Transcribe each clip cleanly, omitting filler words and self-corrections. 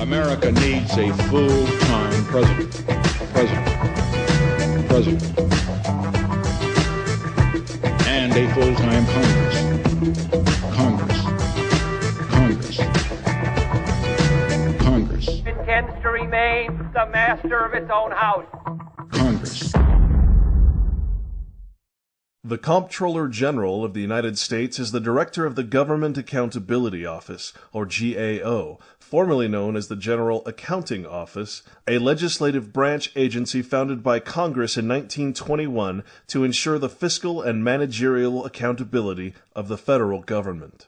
America needs a full-time president, and a full-time Congress. Intends to remain the master of its own house. Congress. The Comptroller General of the United States is the Director of the Government Accountability Office, or GAO, formerly known as the General Accounting Office, a legislative branch agency founded by Congress in 1921 to ensure the fiscal and managerial accountability of the federal government.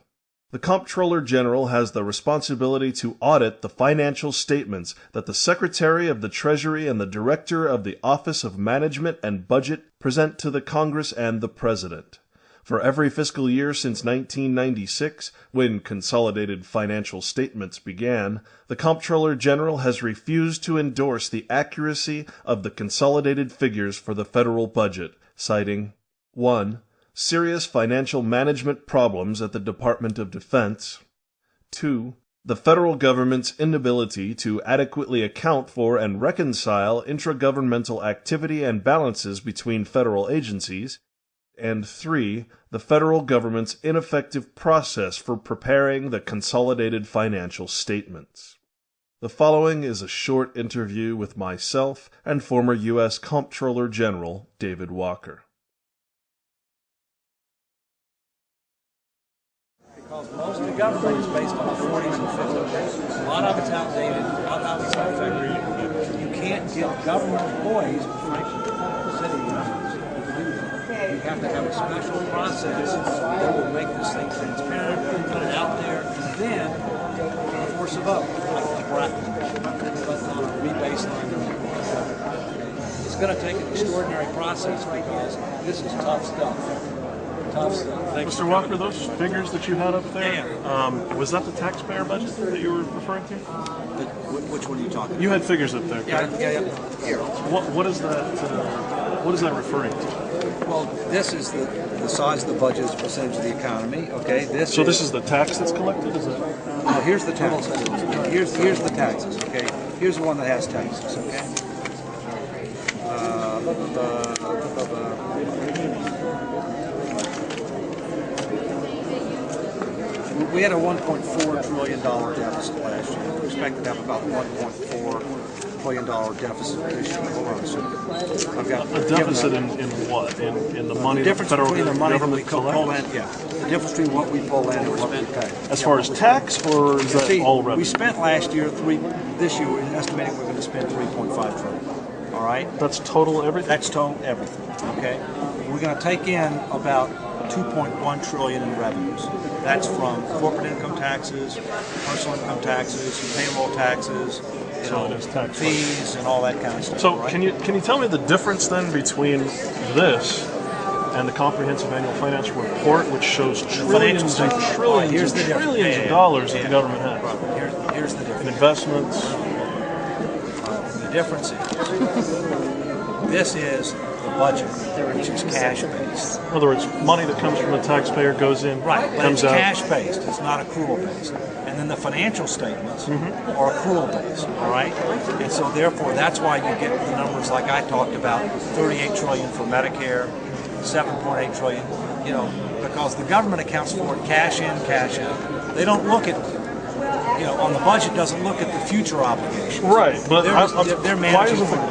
The Comptroller General has the responsibility to audit the financial statements that the Secretary of the Treasury and the Director of the Office of Management and Budget present to the Congress and the President. For every fiscal year since 1996, when consolidated financial statements began, the Comptroller General has refused to endorse the accuracy of the consolidated figures for the federal budget, citing 1. Serious financial management problems at the Department of Defense. 2. The federal government's inability to adequately account for and reconcile intragovernmental activity and balances between federal agencies. And 3. The federal government's ineffective process for preparing the consolidated financial statements. The following is a short interview with myself and former U.S. Comptroller General David Walker. Because most of the government is based on the 40s and 50s. A lot of it's outdated, a lot of it's ineffective. You can't get government employees, frankly, city members, to do that. You have to have a special process that will make this thing transparent, put it out there, and then force a vote, like right, but on a re-baseline. It's going to take an extraordinary process because this is tough stuff. Mr. Walker, those figures that you had up there, was that the taxpayer budget that you were referring to? Which one are you talking about? You had figures up there. Yeah. Here. What is that? What is that referring to? Well, this is the size of the budget as a percentage of the economy. Okay. This is the tax that's collected. Is that? No, here's the taxes. Here's the taxes. Okay. Here's the one that has taxes. Okay. We had a $1.4 trillion deficit last year. We expect to have about $1.4 trillion deficit this year. Hold on a second. I've got a deficit in what? In the money the difference the federal between the money government that we pull in, yeah. The difference between what we pull in and what we pay. As far as tax, or is that all revenue? We spent last year this year we're estimating we're going to spend $3.5 trillion. All right? That's total everything? That's total everything. Okay? We're going to take in about $2.1 trillion in revenues. That's from corporate income taxes, personal income taxes, payroll taxes, fees, and all that kind of stuff. So, right? can you tell me the difference then between this and the comprehensive annual financial report, which shows trillions and trillions and trillions of dollars that the government has? Here's the difference. In investments. The difference is this is the budget, which is cash-based. In other words, money that comes from the taxpayer goes in, right, but comes it's out. Cash-based. It's not accrual-based. And then the financial statements are accrual-based. All right, and so therefore that's why you get the numbers like I talked about: 38 trillion for Medicare, 7.8 trillion. You know, because the government accounts for it cash in, cash out. They don't look at. On the budget doesn't look at the future obligations. Right, but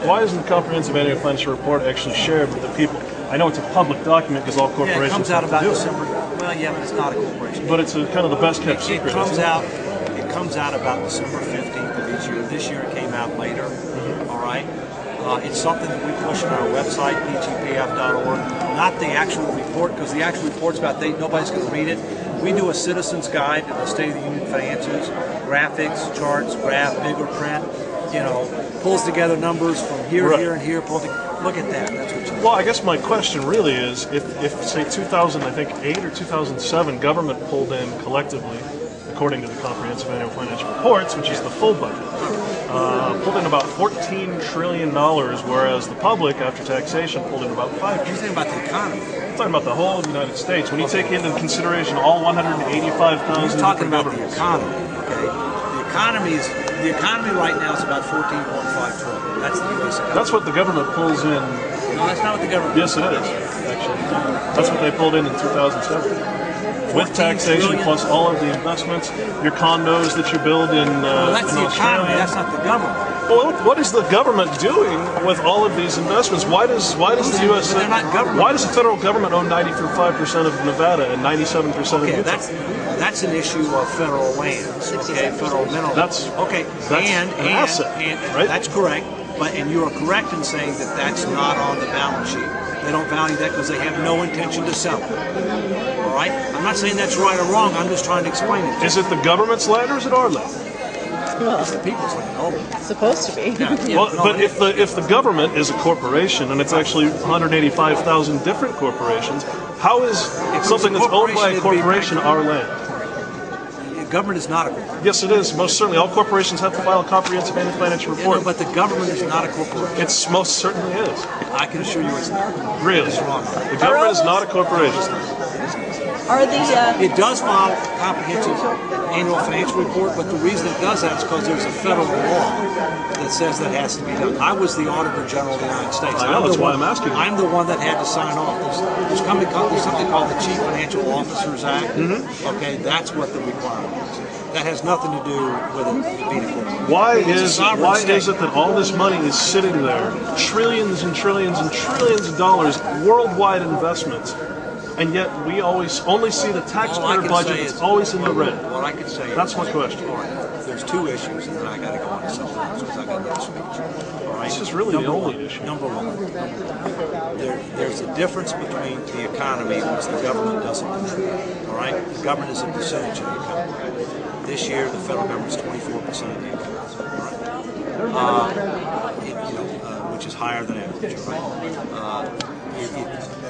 why isn't the comprehensive annual financial report actually shared with the people? I know it's a public document because all corporations it comes out have about to do December. Well, yeah, but it's not a corporation. But it's kind of the best kept secret. It comes out about December 15th of each year. This year it came out later. All right. It's something that we push on our website, pgpf.org. Not the actual report, because the actual report's about nobody's going to read it. We do a citizen's guide to the State of the Union finances, graphics, charts, graph, bigger print. Pulls together numbers from here, here, and here. Look at that. That's what you Well, I guess my question really is, if say 2008 or 2007, government pulled in collectively, according to the comprehensive annual financial reports, which is the full budget, pulled in about $14 trillion, whereas the public, after taxation, pulled in about $5 trillion. You're thinking about the economy. I'm talking about the whole United States. When you take into consideration all 185,000 You're talking about governments. the economy, okay? The the economy right now is about 14.5 trillion. That's the U.S. economy. That's what the government pulls in. No, that's not what the government. Yes, it is. Actually, that's what they pulled in 2007. With taxation trillion. plus all of the investments, your condos that you build in. Well, that's in the Australia. economy. That's not the government. Well, what is the government doing with all of these investments? Why does the U.S. They're not government. Why does the federal government own 95% of Nevada and 97% of Utah? That's an issue of federal lands. Okay, federal mineral. That's an asset, right? That's correct. And you are correct in saying that that's not on the balance sheet. They don't value that because they have no intention to sell it. All right? I'm not saying that's right or wrong. I'm just trying to explain it. Is it the government's land or is it our land? Well, It's the people's land. it's supposed to be. But if the government is a corporation and it's actually 185,000 different corporations, how is something that's owned by a corporation our land? Government is not a corporation. Yes, it is. Most certainly, all corporations have to file a comprehensive annual financial report. But the government is not a corporation. It's most certainly is. I can assure you it's not. Really, It's wrong. the government is not a corporation. Are the It does file a comprehensive annual financial report, but the reason it does that is because there's a federal law that says that has to be done. I was the Auditor General of the United States. I know, that's why I'm asking you. I'm the one that had to sign off. There's something called the Chief Financial Officers Act. Okay, that's what the requirement is. That has nothing to do with it being a corporation. Why It's a is sovereign state. it that all this money is sitting there, trillions and trillions and trillions of dollars, worldwide investments, and yet we always only see the All I taxpayer can budget say that's is- always in the red? What I can say That's is, my question. all right, there's two issues, and then I got to go on to something else because I got another speech. All right? This is really the only issue. Number one, there's a difference between the economy, which the government doesn't control. All right, the government is a percentage of the economy. This year, the federal government is 24% of the economy. All right, which is higher than average. Right?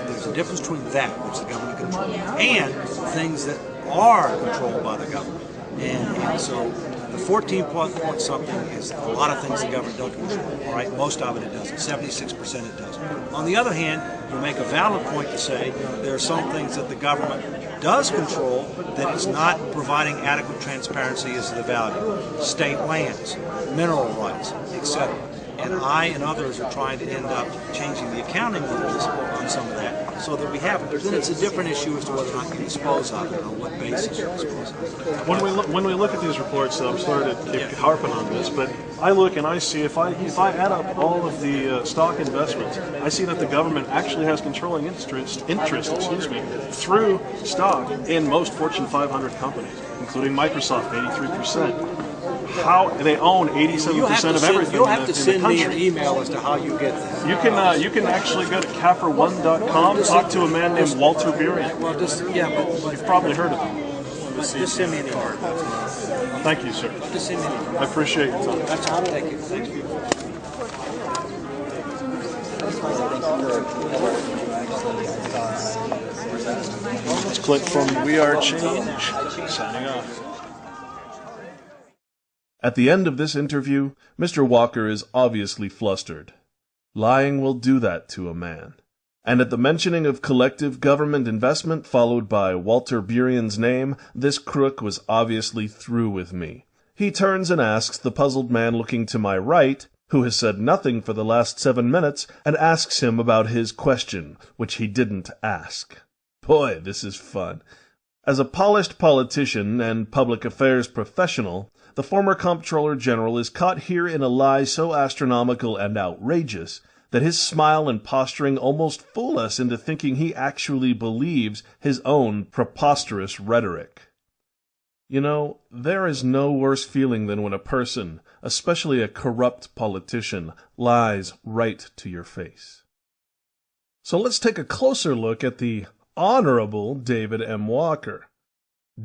There's a difference between that, which the government controls, and things that are controlled by the government. And so the 14 point something is a lot of things the government don't control. All right, most of it doesn't. 76% it doesn't. On the other hand, you make a valid point to say there are some things that the government does control that it's not providing adequate transparency as to the value. State lands, mineral rights, etc. And I and others are trying to end up changing the accounting rules on some of that so that we have it. But then it's a different issue as to whether or not you dispose of it, on what basis you dispose of it. When we look at these reports, I'm sorry to keep harping on this, but I look and I see if I add up all of the stock investments, I see that the government actually has controlling interest, through stock in most Fortune 500 companies, including Microsoft, 83%. How they own 87% of everything. You'll have to in the send me country. an email as to how you get this. You can actually go to CAFR1.com, talk to a man named Walter Bouvier. Well, but You've probably heard of him. just send me an email. Thank you, sir. Just send me an email. I appreciate your time. That's all. Thank you. Thank you. Let's click from We Are Change. Signing off. At the end of this interview, Mr. Walker is obviously flustered. Lying will do that to a man. And at the mentioning of collective government investment followed by Walter Burion's name, this crook was obviously through with me. He turns and asks the puzzled man looking to my right, who has said nothing for the last 7 minutes, and asks him about his question, which he didn't ask. Boy, this is fun. As a polished politician and public affairs professional, the former Comptroller General is caught here in a lie so astronomical and outrageous that his smile and posturing almost fool us into thinking he actually believes his own preposterous rhetoric. You know, there is no worse feeling than when a person, especially a corrupt politician, lies right to your face. So let's take a closer look at the Honorable David M. Walker.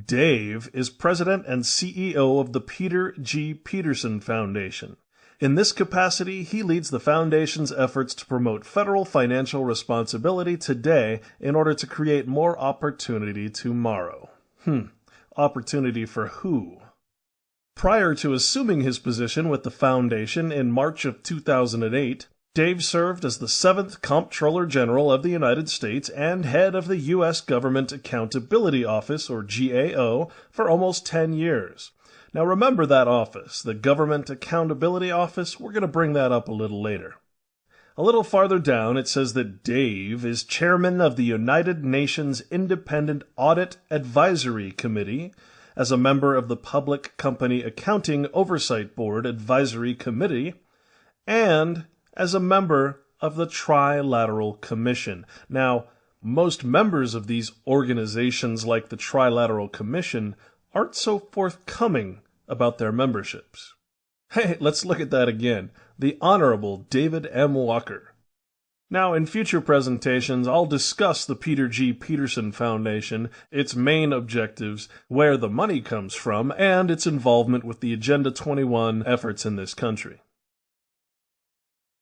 Dave is president and CEO of the Peter G. Peterson Foundation. In this capacity, he leads the foundation's efforts to promote federal financial responsibility today in order to create more opportunity tomorrow. Opportunity for who? Prior to assuming his position with the foundation in March of 2008, Dave served as the 7th Comptroller General of the United States and head of the U.S. Government Accountability Office, or GAO, for almost 10 years. Now remember that office, the Government Accountability Office? We're going to bring that up a little later. A little farther down, it says that Dave is chairman of the United Nations Independent Audit Advisory Committee, as a member of the Public Company Accounting Oversight Board Advisory Committee, and as a member of the Trilateral Commission. Now, most members of these organizations, like the Trilateral Commission, aren't so forthcoming about their memberships. Hey, let's look at that again. The Honorable David M. Walker. Now, in future presentations, I'll discuss the Peter G. Peterson Foundation, its main objectives, where the money comes from, and its involvement with the Agenda 21 efforts in this country.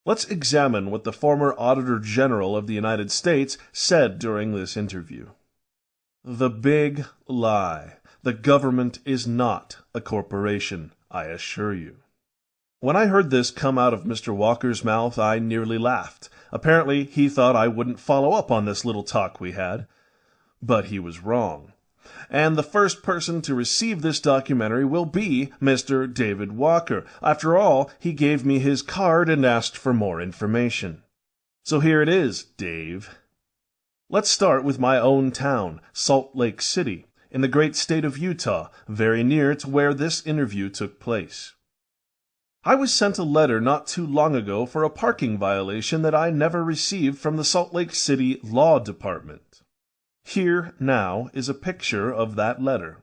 Let's examine what the former Auditor General of the United States said during this interview. The big lie. The government is not a corporation, I assure you. When I heard this come out of Mr. Walker's mouth, I nearly laughed. Apparently, he thought I wouldn't follow up on this little talk we had. But he was wrong. And the first person to receive this documentary will be Mr. David Walker. After all, he gave me his card and asked for more information. So here it is, Dave. Let's start with my own town, Salt Lake City, in the great state of Utah, very near to where this interview took place. I was sent a letter not too long ago for a parking violation that I never received from the Salt Lake City Law Department. Here, now, is a picture of that letter.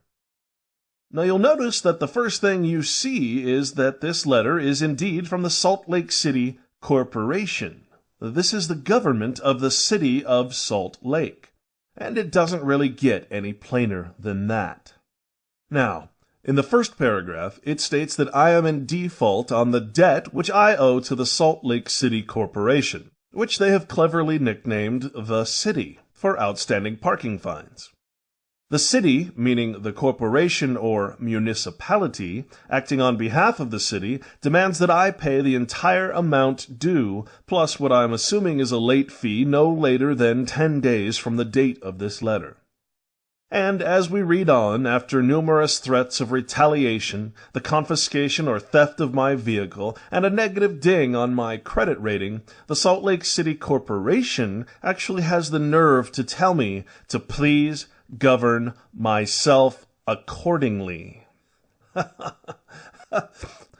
Now you'll notice that the first thing you see is that this letter is indeed from the Salt Lake City Corporation. This is the government of the city of Salt Lake, and it doesn't really get any plainer than that. Now, in the first paragraph, it states that I am in default on the debt which I owe to the Salt Lake City Corporation, which they have cleverly nicknamed the City, for outstanding parking fines. The city, meaning the corporation or municipality, acting on behalf of the city, demands that I pay the entire amount due, plus what I'm assuming is a late fee no later than 10 days from the date of this letter. And as we read on, after numerous threats of retaliation, the confiscation or theft of my vehicle, and a negative ding on my credit rating, the Salt Lake City Corporation actually has the nerve to tell me to please govern myself accordingly.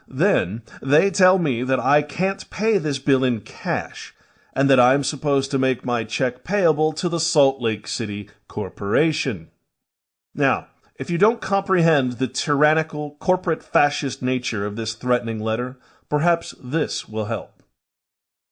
Then they tell me that I can't pay this bill in cash, and that I'm supposed to make my check payable to the Salt Lake City Corporation. Now, if you don't comprehend the tyrannical, corporate fascist nature of this threatening letter, perhaps this will help.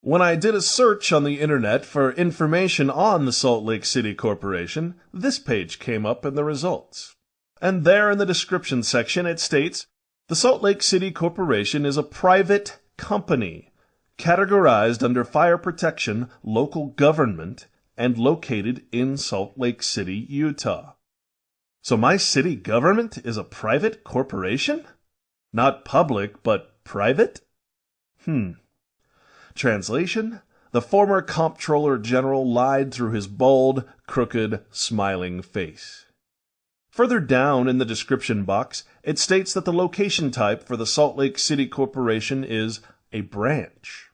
When I did a search on the internet for information on the Salt Lake City Corporation, this page came up in the results. And there in the description section it states, the Salt Lake City Corporation is a private company, categorized under fire protection, local government, and located in Salt Lake City, Utah. So my city government is a private corporation? Not public, but private? Translation: the former Comptroller General lied through his bold, crooked, smiling face. Further down in the description box, it states that the location type for the Salt Lake City Corporation is a branch.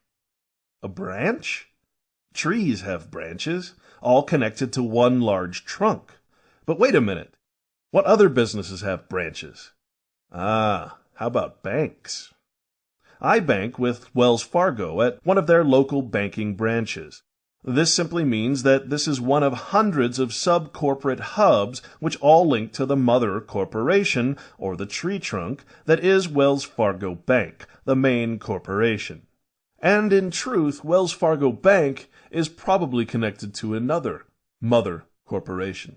A branch? Trees have branches, all connected to one large trunk. But wait a minute. What other businesses have branches? How about banks? I bank with Wells Fargo at one of their local banking branches. This simply means that this is one of hundreds of sub-corporate hubs which all link to the mother corporation, or the tree trunk, that is Wells Fargo Bank, the main corporation. And in truth, Wells Fargo Bank is probably connected to another mother corporation.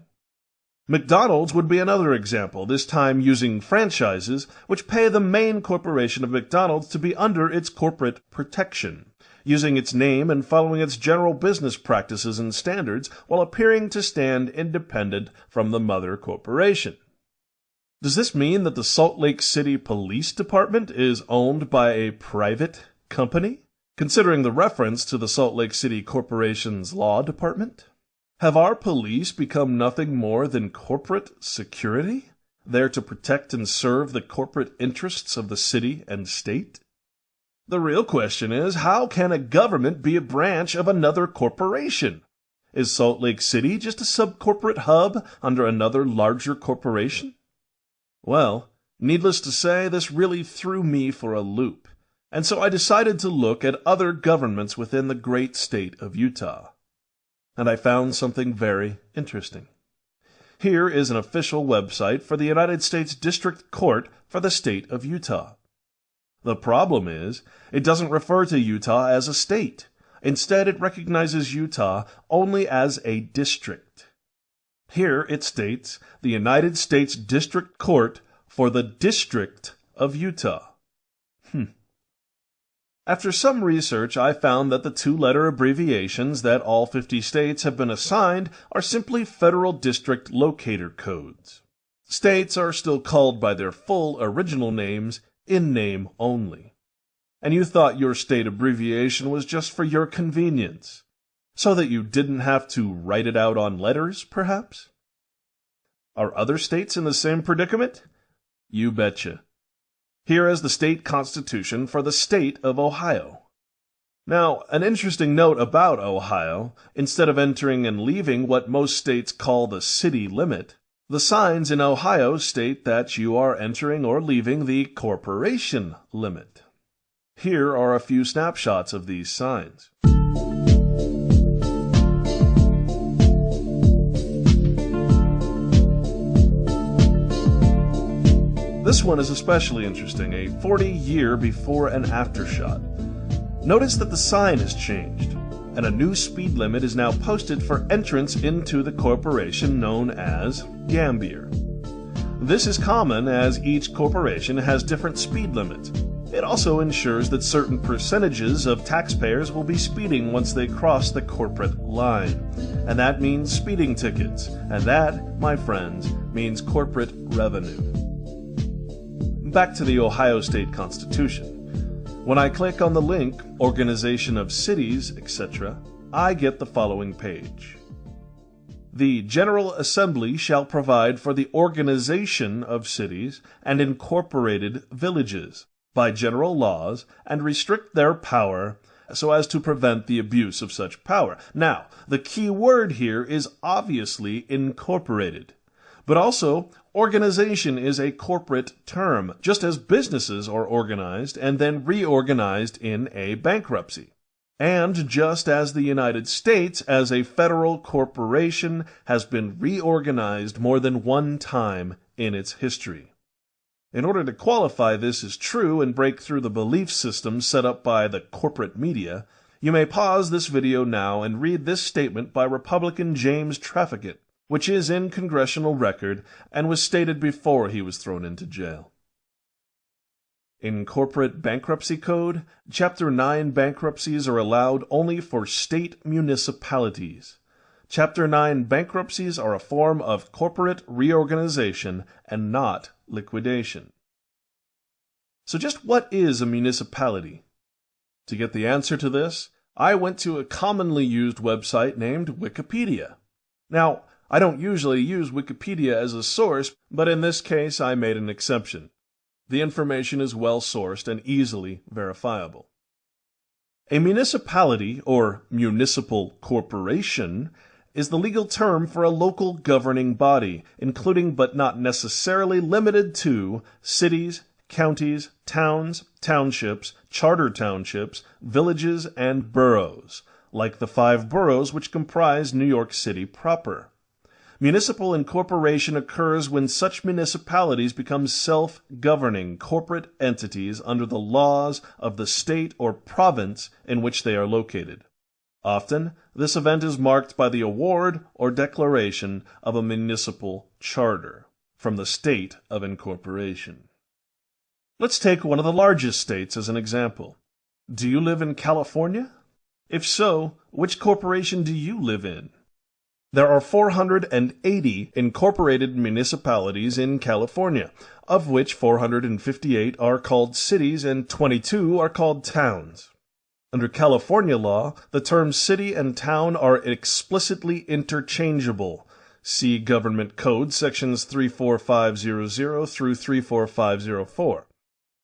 McDonald's would be another example, this time using franchises, which pay the main corporation of McDonald's to be under its corporate protection, using its name and following its general business practices and standards while appearing to stand independent from the mother corporation. Does this mean that the Salt Lake City Police Department is owned by a private company, considering the reference to the Salt Lake City Corporation's law department? Have our police become nothing more than corporate security? there to protect and serve the corporate interests of the city and state? The real question is, how can a government be a branch of another corporation? Is Salt Lake City just a subcorporate hub under another larger corporation? Well, needless to say, this really threw me for a loop, and so I decided to look at other governments within the great state of Utah. And I found something very interesting. Here is an official website for the United States District Court for the state of Utah. The problem is, it doesn't refer to Utah as a state. Instead, it recognizes Utah only as a district. Here it states the United States District Court for the District of Utah. After some research, I found that the two-letter abbreviations that all 50 states have been assigned are simply federal district locator codes. States are still called by their full original names in name only. And you thought your state abbreviation was just for your convenience, so that you didn't have to write it out on letters, perhaps? Are other states in the same predicament? You betcha. Here is the state constitution for the state of Ohio. Now, an interesting note about Ohio, instead of entering and leaving what most states call the city limit, the signs in Ohio state that you are entering or leaving the corporation limit. Here are a few snapshots of these signs. This one is especially interesting, a 40-year before and after shot. Notice that the sign has changed, and a new speed limit is now posted for entrance into the corporation known as Gambier. This is common as each corporation has different speed limits. It also ensures that certain percentages of taxpayers will be speeding once they cross the corporate line. And that means speeding tickets. And that, my friends, means corporate revenue. Back to the Ohio State Constitution. When I click on the link, Organization of Cities, etc., I get the following page. The General Assembly shall provide for the organization of cities and incorporated villages by general laws and restrict their power so as to prevent the abuse of such power. Now, the key word here is obviously incorporated. But also, organization is a corporate term, just as businesses are organized and then reorganized in a bankruptcy. And just as the United States, as a federal corporation, has been reorganized more than one time in its history. In order to qualify this as true and break through the belief system set up by the corporate media, you may pause this video now and read this statement by Republican James Traficant, which is in Congressional Record and was stated before he was thrown into jail. In Corporate Bankruptcy Code, Chapter 9 bankruptcies are allowed only for state municipalities. Chapter 9 bankruptcies are a form of corporate reorganization and not liquidation. So just what is a municipality? To get the answer to this, I went to a commonly used website named Wikipedia. Now, I don't usually use Wikipedia as a source, but in this case I made an exception. The information is well sourced and easily verifiable. A municipality, or municipal corporation, is the legal term for a local governing body, including but not necessarily limited to cities, counties, towns, townships, charter townships, villages, and boroughs, like the 5 boroughs which comprise New York City proper. Municipal incorporation occurs when such municipalities become self-governing corporate entities under the laws of the state or province in which they are located. Often, this event is marked by the award or declaration of a municipal charter from the state of incorporation. Let's take one of the largest states as an example. Do you live in California? If so, which corporation do you live in? There are 480 incorporated municipalities in California, of which 458 are called cities and 22 are called towns. Under California law, the terms city and town are explicitly interchangeable. See Government Code sections 34500 through 34504.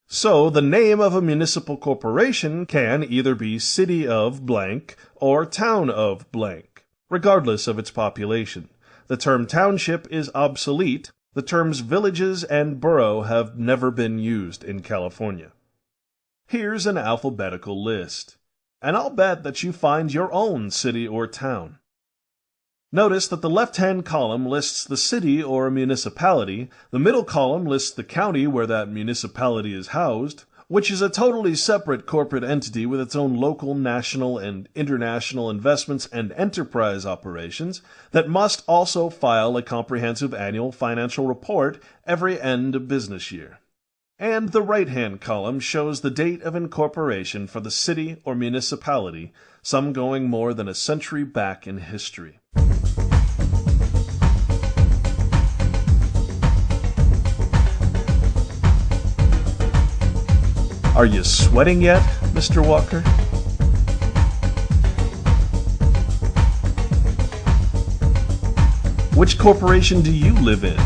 So, the name of a municipal corporation can either be City of blank or Town of blank, regardless of its population. The term township is obsolete. The terms villages and borough have never been used in California. Here's an alphabetical list, and I'll bet that you find your own city or town. Notice that the left-hand column lists the city or municipality, the middle column lists the county where that municipality is housed, which is a totally separate corporate entity with its own local, national, and international investments and enterprise operations that must also file a comprehensive annual financial report every end of business year. And the right-hand column shows the date of incorporation for the city or municipality, some going more than a century back in history. Are you sweating yet, Mr. Walker? Which corporation do you live in?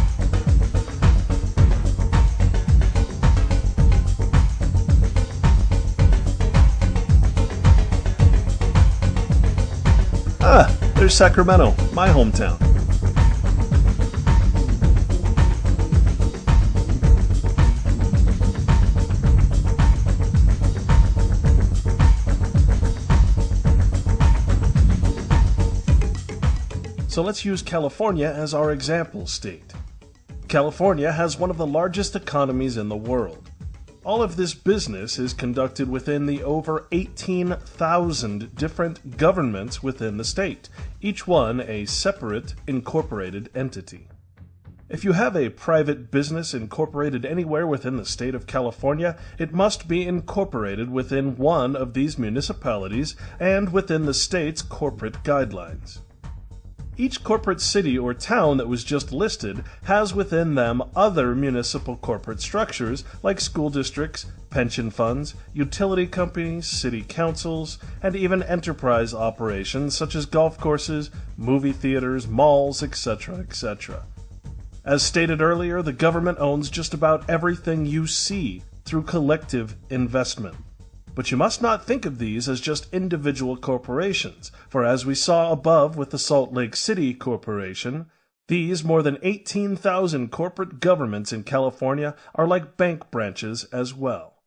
There's Sacramento, my hometown. So let's use California as our example state. California has one of the largest economies in the world. All of this business is conducted within the over 18,000 different governments within the state, each one a separate, incorporated entity. If you have a private business incorporated anywhere within the state of California, it must be incorporated within one of these municipalities and within the state's corporate guidelines. Each corporate city or town that was just listed has within them other municipal corporate structures like school districts, pension funds, utility companies, city councils, and even enterprise operations such as golf courses, movie theaters, malls, etc., etc. As stated earlier, the government owns just about everything you see through collective investment. But you must not think of these as just individual corporations, for as we saw above with the Salt Lake City Corporation, these more than 18,000 corporate governments in California are like bank branches as well.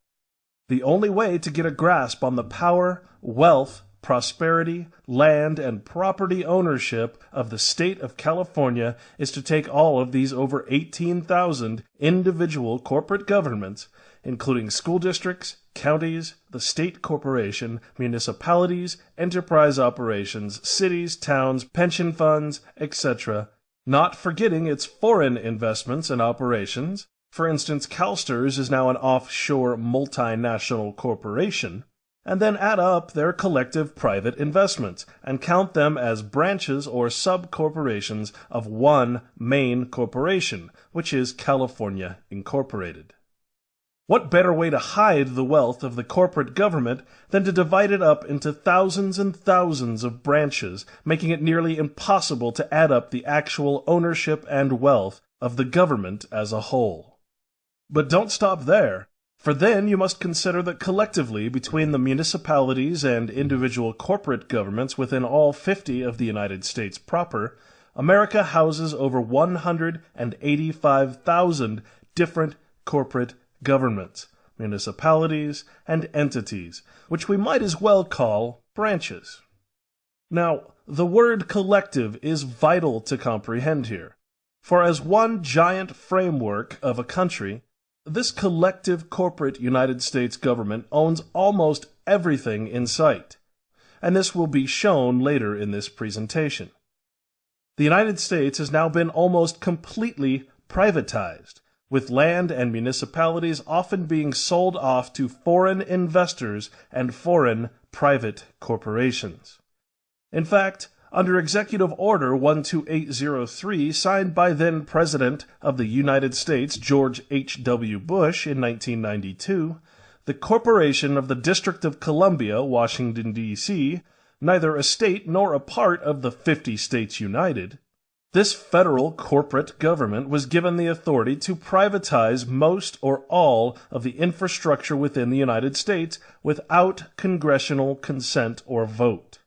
The only way to get a grasp on the power, wealth, prosperity, land, and property ownership of the state of California is to take all of these over 18,000 individual corporate governments, including school districts, counties, the state corporation, municipalities, enterprise operations, cities, towns, pension funds, etc., not forgetting its foreign investments and operations. For instance, CalSTRS is now an offshore multinational corporation, and then add up their collective private investments and count them as branches or sub-corporations of one main corporation, which is California Incorporated. What better way to hide the wealth of the corporate government than to divide it up into thousands and thousands of branches, making it nearly impossible to add up the actual ownership and wealth of the government as a whole? But don't stop there, for then you must consider that collectively between the municipalities and individual corporate governments within all 50 of the United States proper, America houses over 185,000 different corporate governments, municipalities, and entities, which we might as well call branches. Now, the word collective is vital to comprehend here, for as one giant framework of a country, this collective corporate United States government owns almost everything in sight, and this will be shown later in this presentation. The United States has now been almost completely privatized, with land and municipalities often being sold off to foreign investors and foreign private corporations. In fact, under Executive Order 12803, signed by then President of the United States, George H.W. Bush, in 1992, the Corporation of the District of Columbia, Washington, D.C., neither a state nor a part of the 50 States United, This federal corporate government was given the authority to privatize most or all of the infrastructure within the United States without congressional consent or vote.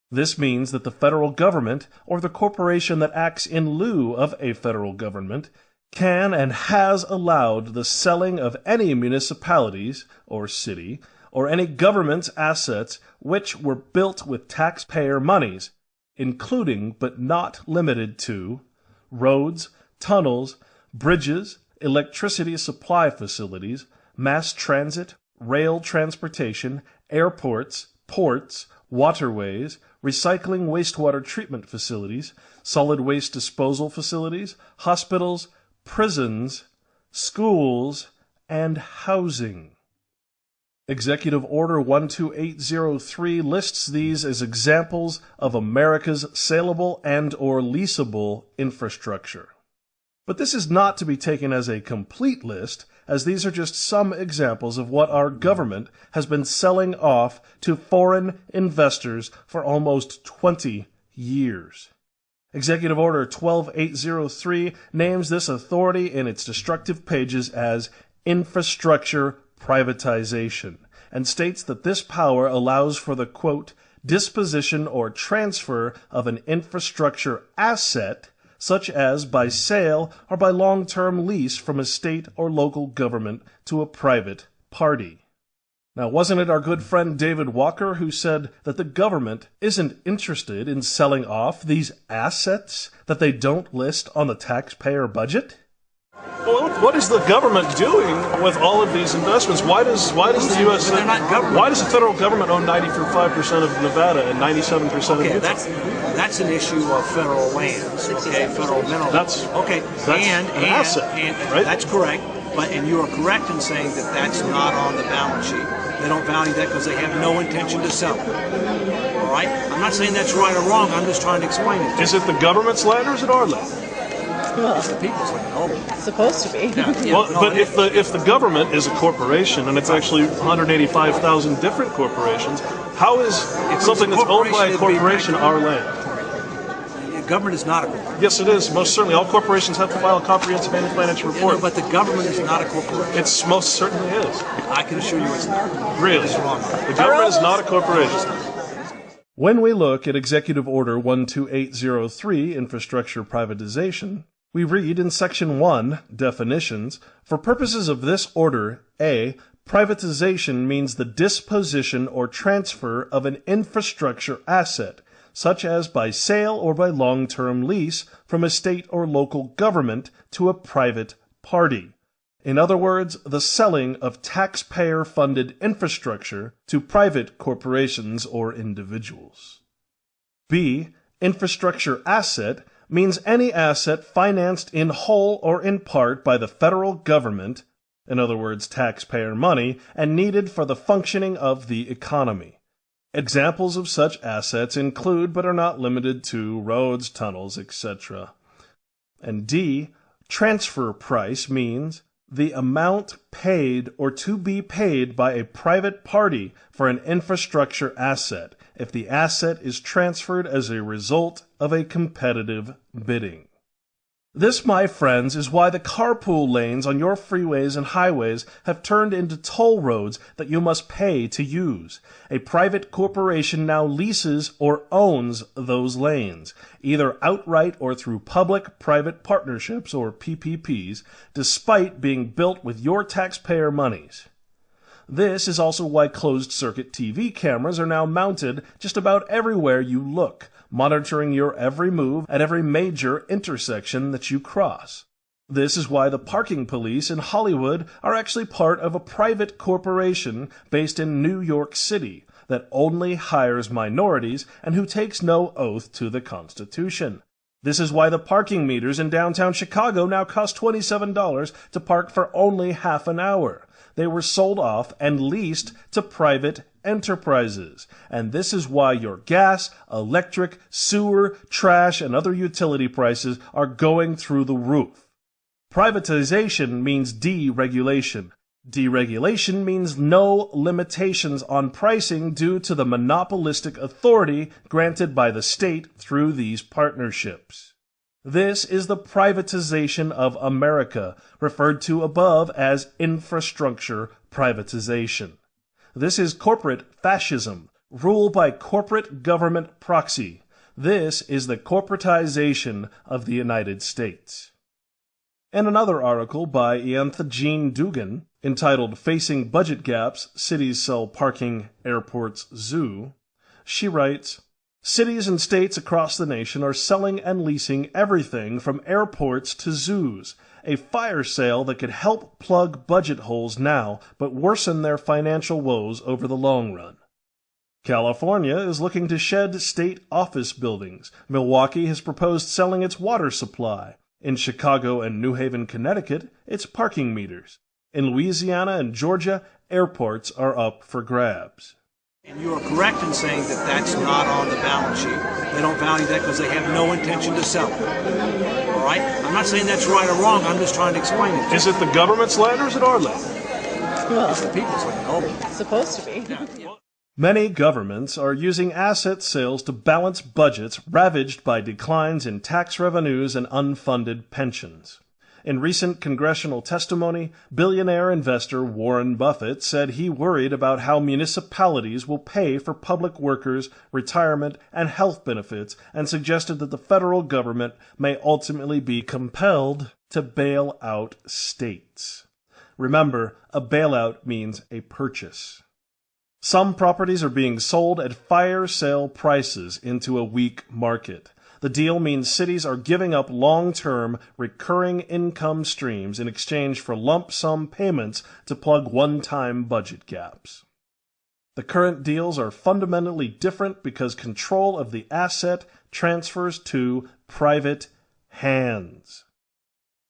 This means that the federal government, or the corporation that acts in lieu of a federal government, can and has allowed the selling of any municipalities or city or any government's assets which were built with taxpayer monies, including but not limited to roads, tunnels, bridges, electricity supply facilities, mass transit, rail transportation, airports, ports, waterways, recycling wastewater treatment facilities, solid waste disposal facilities, hospitals, prisons, schools, and housing. Executive Order 12803 lists these as examples of America's saleable and or leasable infrastructure. But this is not to be taken as a complete list, as these are just some examples of what our government has been selling off to foreign investors for almost 20 years. Executive Order 12803 names this authority in its destructive pages as infrastructure privatization, and states that this power allows for the, quote, disposition or transfer of an infrastructure asset, such as by sale or by long-term lease from a state or local government to a private party. Now, wasn't it our good friend David Walker who said that the government isn't interested in selling off these assets that they don't list on the taxpayer budget? Well, what is the government doing with all of these investments? Why does the U.S. Why does the federal government own 95% of Nevada and 97% of Utah? That's an issue of federal lands, okay, federal mineral. That's an asset, right? That's correct. And you are correct in saying that that's not on the balance sheet. They don't value that because they have no intention to sell it. All right? I'm not saying that's right or wrong. I'm just trying to explain it. Is it the government's land or is it our land? Well, It's the people's land. Oh. it's supposed to be. But if the government is a corporation and it's actually 185,000 different corporations, how is something that's owned by a corporation our land? Government is not a corporation. Yes, it is. Most certainly. All corporations have to file a comprehensive annual financial report. But the government is not a corporation. It most certainly is. I can assure you it's not. Really? It's wrong. The government is not a corporation. When we look at Executive Order 12803, Infrastructure Privatization, we read in Section 1, Definitions, for purposes of this order, A, privatization means the disposition or transfer of an infrastructure asset, such as by sale or by long-term lease from a state or local government to a private party. In other words, the selling of taxpayer-funded infrastructure to private corporations or individuals. B, infrastructure asset means any asset financed in whole or in part by the federal government, in other words, taxpayer money, and needed for the functioning of the economy. Examples of such assets include, but are not limited to, roads, tunnels, etc. And D, transfer price means the amount paid or to be paid by a private party for an infrastructure asset if the asset is transferred as a result of a competitive bidding. This, my friends, is why the carpool lanes on your freeways and highways have turned into toll roads that you must pay to use. A private corporation now leases or owns those lanes, either outright or through public-private partnerships or PPPs, despite being built with your taxpayer monies. This is also why closed-circuit TV cameras are now mounted just about everywhere you look, monitoring your every move at every major intersection that you cross. This is why the parking police in Hollywood are actually part of a private corporation based in New York City that only hires minorities and who takes no oath to the Constitution. This is why the parking meters in downtown Chicago now cost $27 to park for only half an hour. They were sold off and leased to private enterprises. And this is why your gas, electric, sewer, trash, and other utility prices are going through the roof. Privatization means deregulation. Deregulation means no limitations on pricing due to the monopolistic authority granted by the state through these partnerships. This is the privatization of America, referred to above as infrastructure privatization. This is corporate fascism, rule by corporate government proxy. This is the corporatization of the United States. In another article by Jean Dugan, entitled Facing Budget Gaps, Cities Sell Parking, Airports, Zoo, she writes, cities and states across the nation are selling and leasing everything from airports to zoos, a fire sale that could help plug budget holes now but worsen their financial woes over the long run. California is looking to shed state office buildings. Milwaukee has proposed selling its water supply. In Chicago and New Haven, Connecticut, it's parking meters. In Louisiana and Georgia, airports are up for grabs. And you are correct in saying that that's not on the balance sheet. They don't value that because they have no intention to sell it. All right? I'm not saying that's right or wrong. I'm just trying to explain it. Is it the government's land or is it our land? Well, It's the people's land. Oh, it's supposed to be. yeah. Many governments are using asset sales to balance budgets ravaged by declines in tax revenues and unfunded pensions. In recent congressional testimony, billionaire investor Warren Buffett said he worried about how municipalities will pay for public workers, retirement, and health benefits, and suggested that the federal government may ultimately be compelled to bail out states. Remember, a bailout means a purchase. Some properties are being sold at fire sale prices into a weak market. The deal means cities are giving up long-term, recurring income streams in exchange for lump sum payments to plug one-time budget gaps. The current deals are fundamentally different because control of the asset transfers to private hands.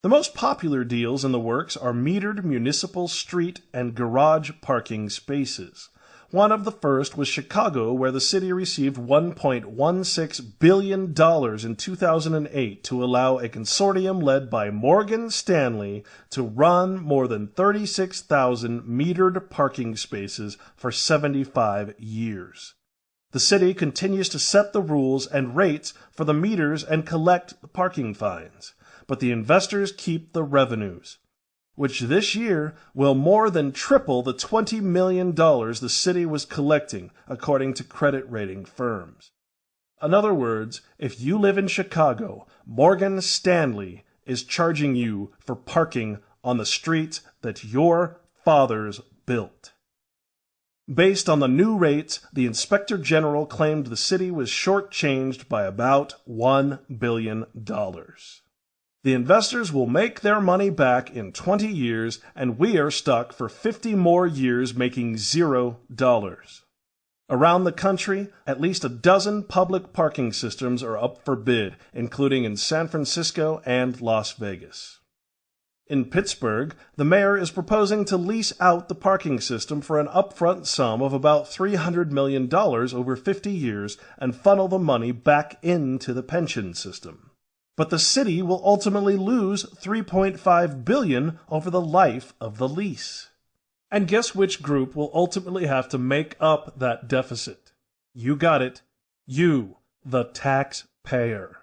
The most popular deals in the works are metered municipal street and garage parking spaces. One of the first was Chicago, where the city received $1.16 billion in 2008 to allow a consortium led by Morgan Stanley to run more than 36,000 metered parking spaces for 75 years. The city continues to set the rules and rates for the meters and collect the parking fines, but the investors keep the revenues, which this year will more than triple the $20 million the city was collecting, according to credit rating firms. In other words, if you live in Chicago, Morgan Stanley is charging you for parking on the streets that your fathers built. Based on the new rates, the Inspector General claimed the city was shortchanged by about $1 billion. The investors will make their money back in 20 years, and we are stuck for 50 more years making $0. Around the country, at least a dozen public parking systems are up for bid, including in San Francisco and Las Vegas. In Pittsburgh, the mayor is proposing to lease out the parking system for an upfront sum of about $300 million over 50 years and funnel the money back into the pension system. But the city will ultimately lose $3.5 billion over the life of the lease. And guess which group will ultimately have to make up that deficit? You got it. You, the taxpayer.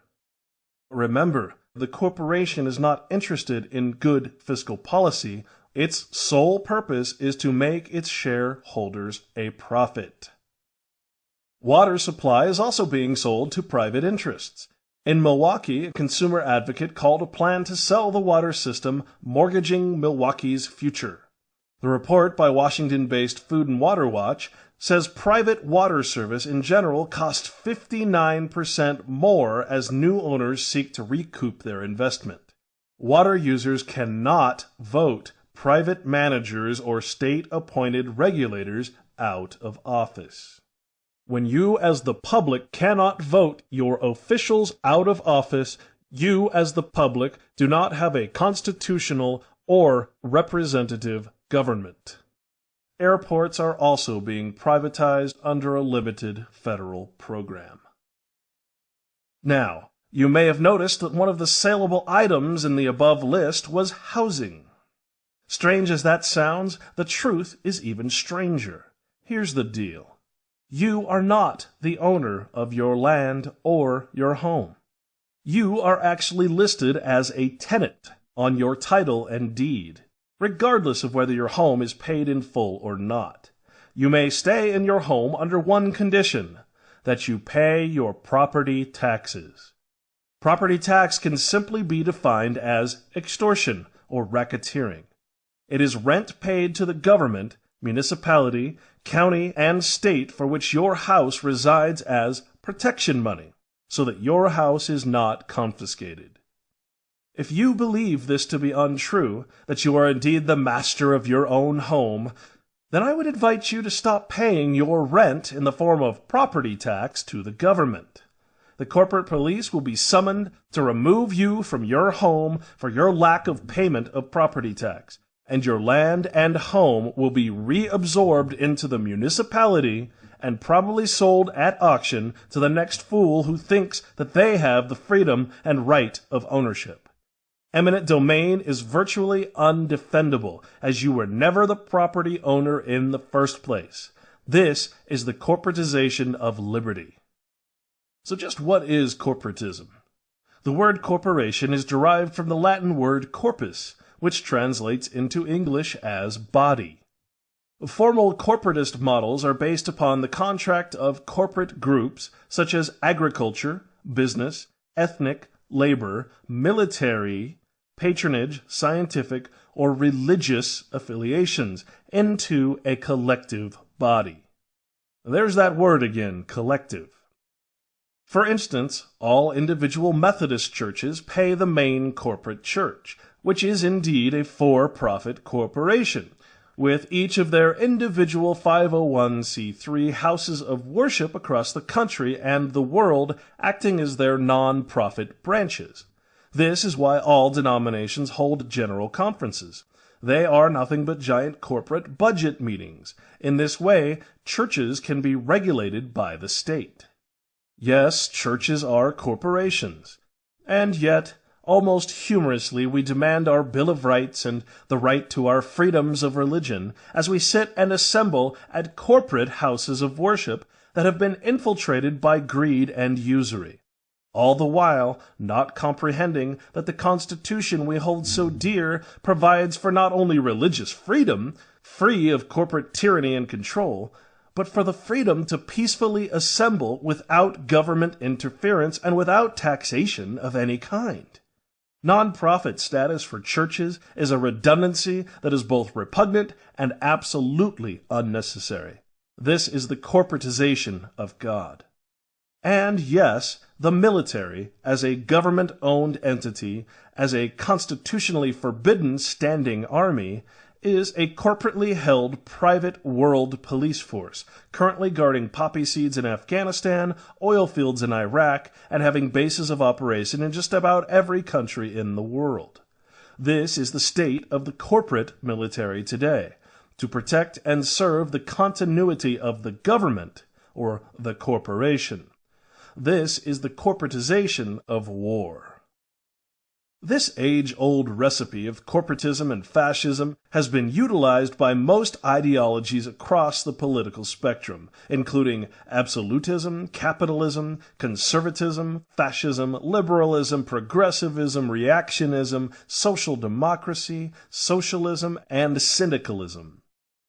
Remember, the corporation is not interested in good fiscal policy. Its sole purpose is to make its shareholders a profit. Water supply is also being sold to private interests. In Milwaukee, a consumer advocate called a plan to sell the water system, mortgaging Milwaukee's future. The report by Washington-based Food and Water Watch says private water service in general costs 59% more as new owners seek to recoup their investment. Water users cannot vote private managers or state-appointed regulators out of office. When you as the public cannot vote your officials out of office, you as the public do not have a constitutional or representative government. Airports are also being privatized under a limited federal program. Now, you may have noticed that one of the saleable items in the above list was housing. Strange as that sounds, the truth is even stranger. Here's the deal. You are not the owner of your land or your home. You are actually listed as a tenant on your title and deed, regardless of whether your home is paid in full or not. You may stay in your home under one condition, that you pay your property taxes. Property tax can simply be defined as extortion or racketeering. It is rent paid to the government, municipality, county, and state for which your house resides as protection money, so that your house is not confiscated. If you believe this to be untrue, that you are indeed the master of your own home, then I would invite you to stop paying your rent in the form of property tax to the government. The corporate police will be summoned to remove you from your home for your lack of payment of property tax, and your land and home will be reabsorbed into the municipality and probably sold at auction to the next fool who thinks that they have the freedom and right of ownership. Eminent domain is virtually undefendable, as you were never the property owner in the first place. This is the corporatization of liberty. So just what is corporatism? The word corporation is derived from the Latin word corpus, which translates into English as body. Formal corporatist models are based upon the contract of corporate groups such as agriculture, business, ethnic, labor, military, patronage, scientific, or religious affiliations into a collective body. There's that word again, collective. For instance, all individual Methodist churches pay the main corporate church, which is indeed a for-profit corporation, with each of their individual 501c3 houses of worship across the country and the world acting as their non-profit branches. This is why all denominations hold general conferences. They are nothing but giant corporate budget meetings. In this way, churches can be regulated by the state. Yes, churches are corporations. And yet, almost humorously, we demand our Bill of Rights and the right to our freedoms of religion as we sit and assemble at corporate houses of worship that have been infiltrated by greed and usury. All the while not comprehending that the Constitution we hold so dear provides for not only religious freedom, free of corporate tyranny and control, but for the freedom to peacefully assemble without government interference and without taxation of any kind. Non-profit status for churches is a redundancy that is both repugnant and absolutely unnecessary. This is the corporatization of God. And yes, the military, as a government-owned entity, as a constitutionally forbidden standing army, is a corporately held private world police force, currently guarding poppy seeds in Afghanistan, oil fields in Iraq, and having bases of operation in just about every country in the world. This is the state of the corporate military today, to protect and serve the continuity of the government, or the corporation. This is the corporatization of war. This age-old recipe of corporatism and fascism has been utilized by most ideologies across the political spectrum, including absolutism, capitalism, conservatism, fascism, liberalism, progressivism, reactionism, social democracy, socialism, and syndicalism.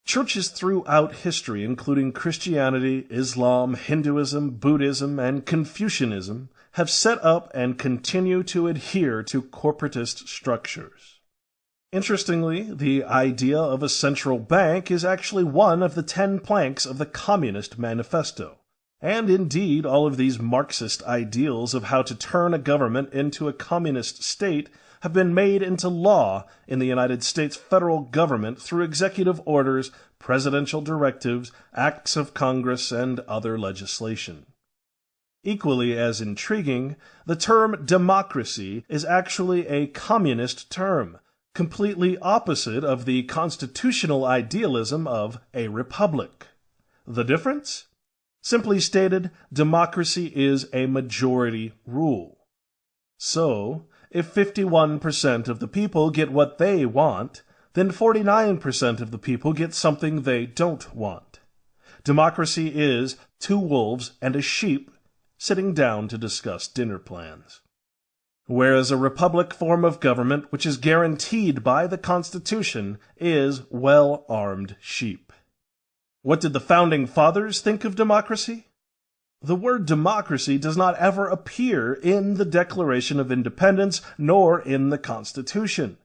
Churches throughout history, including Christianity, Islam, Hinduism, Buddhism, and Confucianism, have set up and continue to adhere to corporatist structures. Interestingly, the idea of a central bank is actually one of the 10 planks of the Communist Manifesto. And indeed, all of these Marxist ideals of how to turn a government into a communist state have been made into law in the United States federal government through executive orders, presidential directives, acts of Congress, and other legislation. Equally as intriguing, the term democracy is actually a communist term, completely opposite of the constitutional idealism of a republic. The difference? Simply stated, democracy is a majority rule. So, if 51% of the people get what they want, then 49% of the people get something they don't want. Democracy is 2 wolves and a sheep sitting down to discuss dinner plans. whereas a republic form of government which is guaranteed by the Constitution is well-armed sheep. What did the Founding Fathers think of democracy? The word democracy does not ever appear in the Declaration of Independence nor in the Constitution.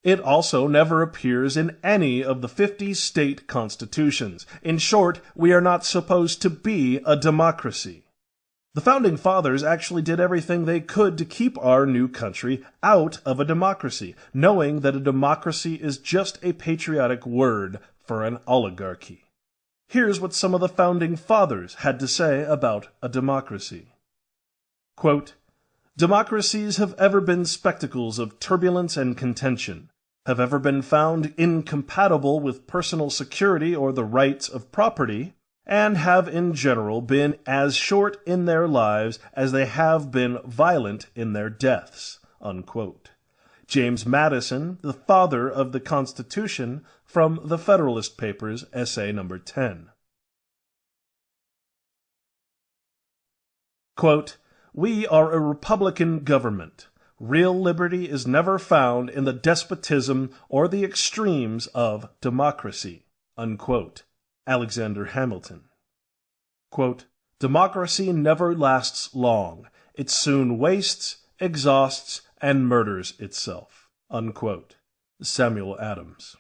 It also never appears in any of the 50 state constitutions. In short, we are not supposed to be a democracy. The Founding Fathers actually did everything they could to keep our new country out of a democracy, knowing that a democracy is just a patriotic word for an oligarchy. Here's what some of the Founding Fathers had to say about a democracy. Quote, "Democracies have ever been spectacles of turbulence and contention, have ever been found incompatible with personal security or the rights of property, and have in general been as short in their lives as they have been violent in their deaths." Unquote. James Madison, the father of the Constitution, from the Federalist Papers, essay number 10. Quote, "We are a republican government. Real liberty is never found in the despotism or the extremes of democracy." Unquote. Alexander Hamilton. Quote, "Democracy never lasts long. It soon wastes, exhausts, and murders itself." Unquote. Samuel Adams.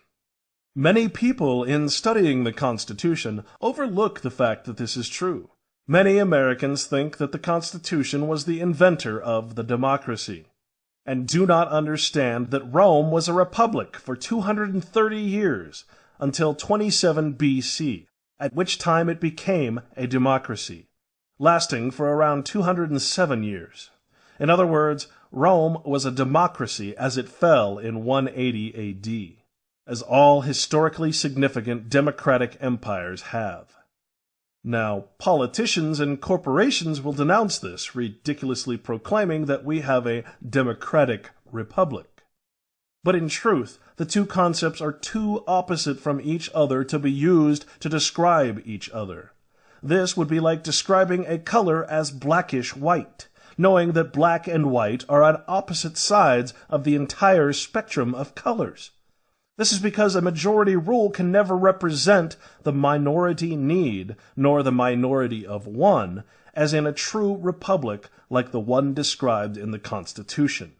Many people, in studying the Constitution, overlook the fact that this is true. Many Americans think that the Constitution was the inventor of the democracy, and do not understand that Rome was a republic for 230 years, until 27 B.C., at which time it became a democracy, lasting for around 207 years. In other words, Rome was a democracy as it fell in 180 A.D., as all historically significant democratic empires have. Now, politicians and corporations will denounce this, ridiculously proclaiming that we have a democratic republic. But in truth, the two concepts are too opposite from each other to be used to describe each other. This would be like describing a color as blackish white, knowing that black and white are on opposite sides of the entire spectrum of colors. This is because a majority rule can never represent the minority need, nor the minority of one, as in a true republic like the one described in the Constitution.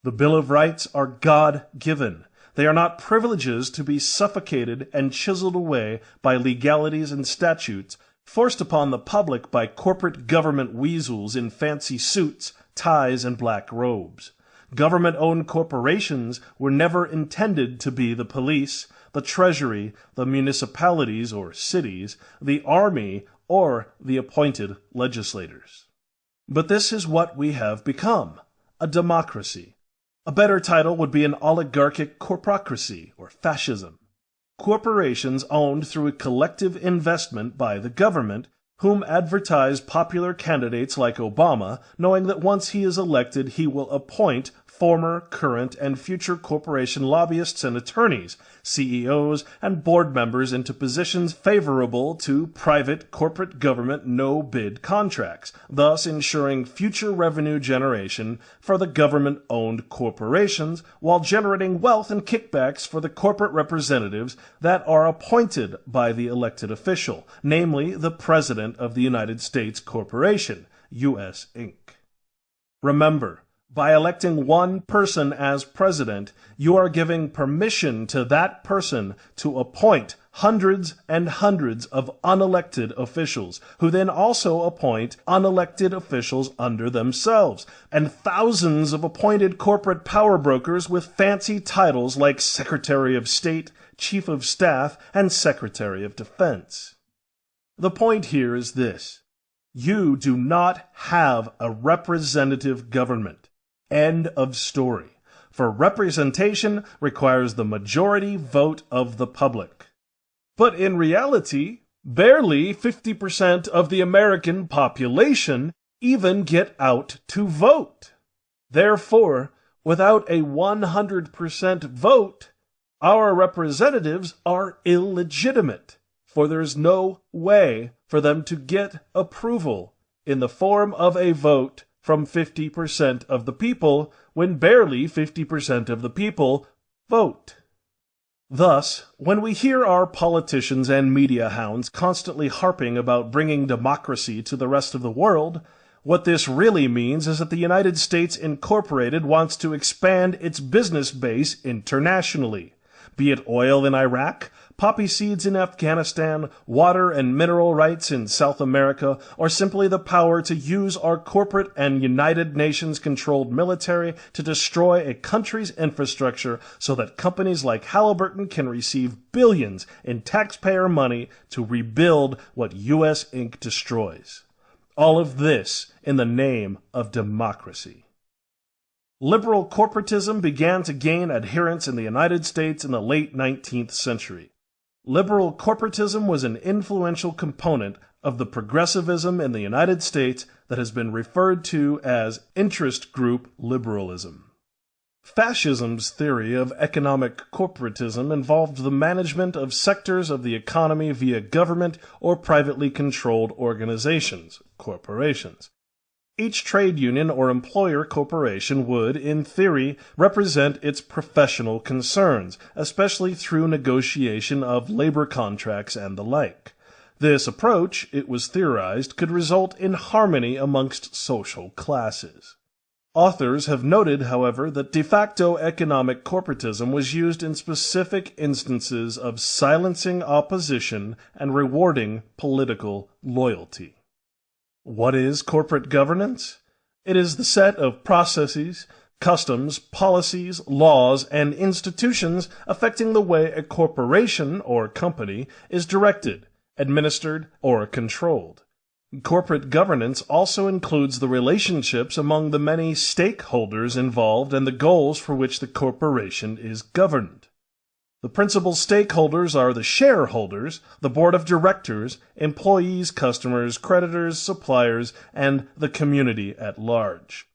The Bill of Rights are God-given. They are not privileges to be suffocated and chiseled away by legalities and statutes forced upon the public by corporate government weasels in fancy suits, ties, and black robes. Government-owned corporations were never intended to be the police, the treasury, the municipalities or cities, the army, or the appointed legislators. But this is what we have become, a democracy. A better title would be an oligarchic corporocracy or fascism. Corporations owned through a collective investment by the government, whom advertise popular candidates like Obama, knowing that once he is elected he will appoint former, current, and future corporation lobbyists and attorneys, CEOs, and board members into positions favorable to private corporate government no-bid contracts, thus ensuring future revenue generation for the government-owned corporations while generating wealth and kickbacks for the corporate representatives that are appointed by the elected official, namely the President of the United States Corporation, U.S. Inc. Remember, by electing one person as president, you are giving permission to that person to appoint hundreds and hundreds of unelected officials, who then also appoint unelected officials under themselves, and thousands of appointed corporate power brokers with fancy titles like Secretary of State, Chief of Staff, and Secretary of Defense. The point here is this: you do not have a representative government. End of story. For representation requires the majority vote of the public. But in reality, barely 50% of the American population even get out to vote. Therefore, without a 100% vote, our representatives are illegitimate, for there's no way for them to get approval in the form of a vote from 50% of the people when barely 50% of the people vote. Thus, when we hear our politicians and media hounds constantly harping about bringing democracy to the rest of the world, what this really means is that the United States Incorporated wants to expand its business base internationally, be it oil in Iraq, poppy seeds in Afghanistan, water and mineral rights in South America, or simply the power to use our corporate and United Nations-controlled military to destroy a country's infrastructure so that companies like Halliburton can receive billions in taxpayer money to rebuild what U.S. Inc. destroys. All of this in the name of democracy. Liberal corporatism began to gain adherents in the United States in the late 19th century. Liberal corporatism was an influential component of the progressivism in the United States that has been referred to as interest group liberalism. Fascism's theory of economic corporatism involved the management of sectors of the economy via government or privately controlled organizations, corporations. Each trade union or employer corporation would, in theory, represent its professional concerns, especially through negotiation of labor contracts and the like. This approach, it was theorized, could result in harmony amongst social classes. Authors have noted, however, that de facto economic corporatism was used in specific instances of silencing opposition and rewarding political loyalty. What is corporate governance? It is the set of processes, customs, policies, laws, and institutions affecting the way a corporation or company is directed, administered, or controlled. Corporate governance also includes the relationships among the many stakeholders involved and the goals for which the corporation is governed. The principal stakeholders are the shareholders, the board of directors, employees, customers, creditors, suppliers, and the community at large.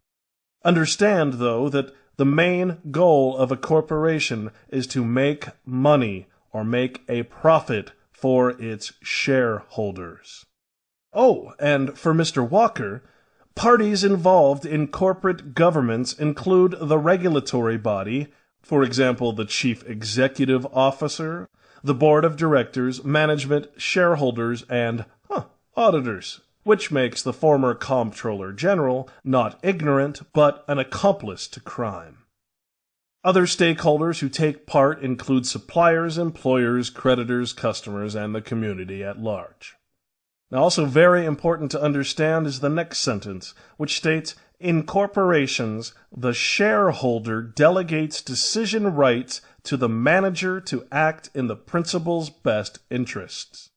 Understand, though, that the main goal of a corporation is to make money or make a profit for its shareholders. Oh, and for Mr. Walker, parties involved in corporate governments include the regulatory body, for example, the chief executive officer, the board of directors, management, shareholders, and auditors, which makes the former comptroller general not ignorant, but an accomplice to crime. Other stakeholders who take part include suppliers, employers, creditors, customers, and the community at large. Now, also very important to understand is the next sentence, which states, in corporations, the shareholder delegates decision rights to the manager to act in the principal's best interests.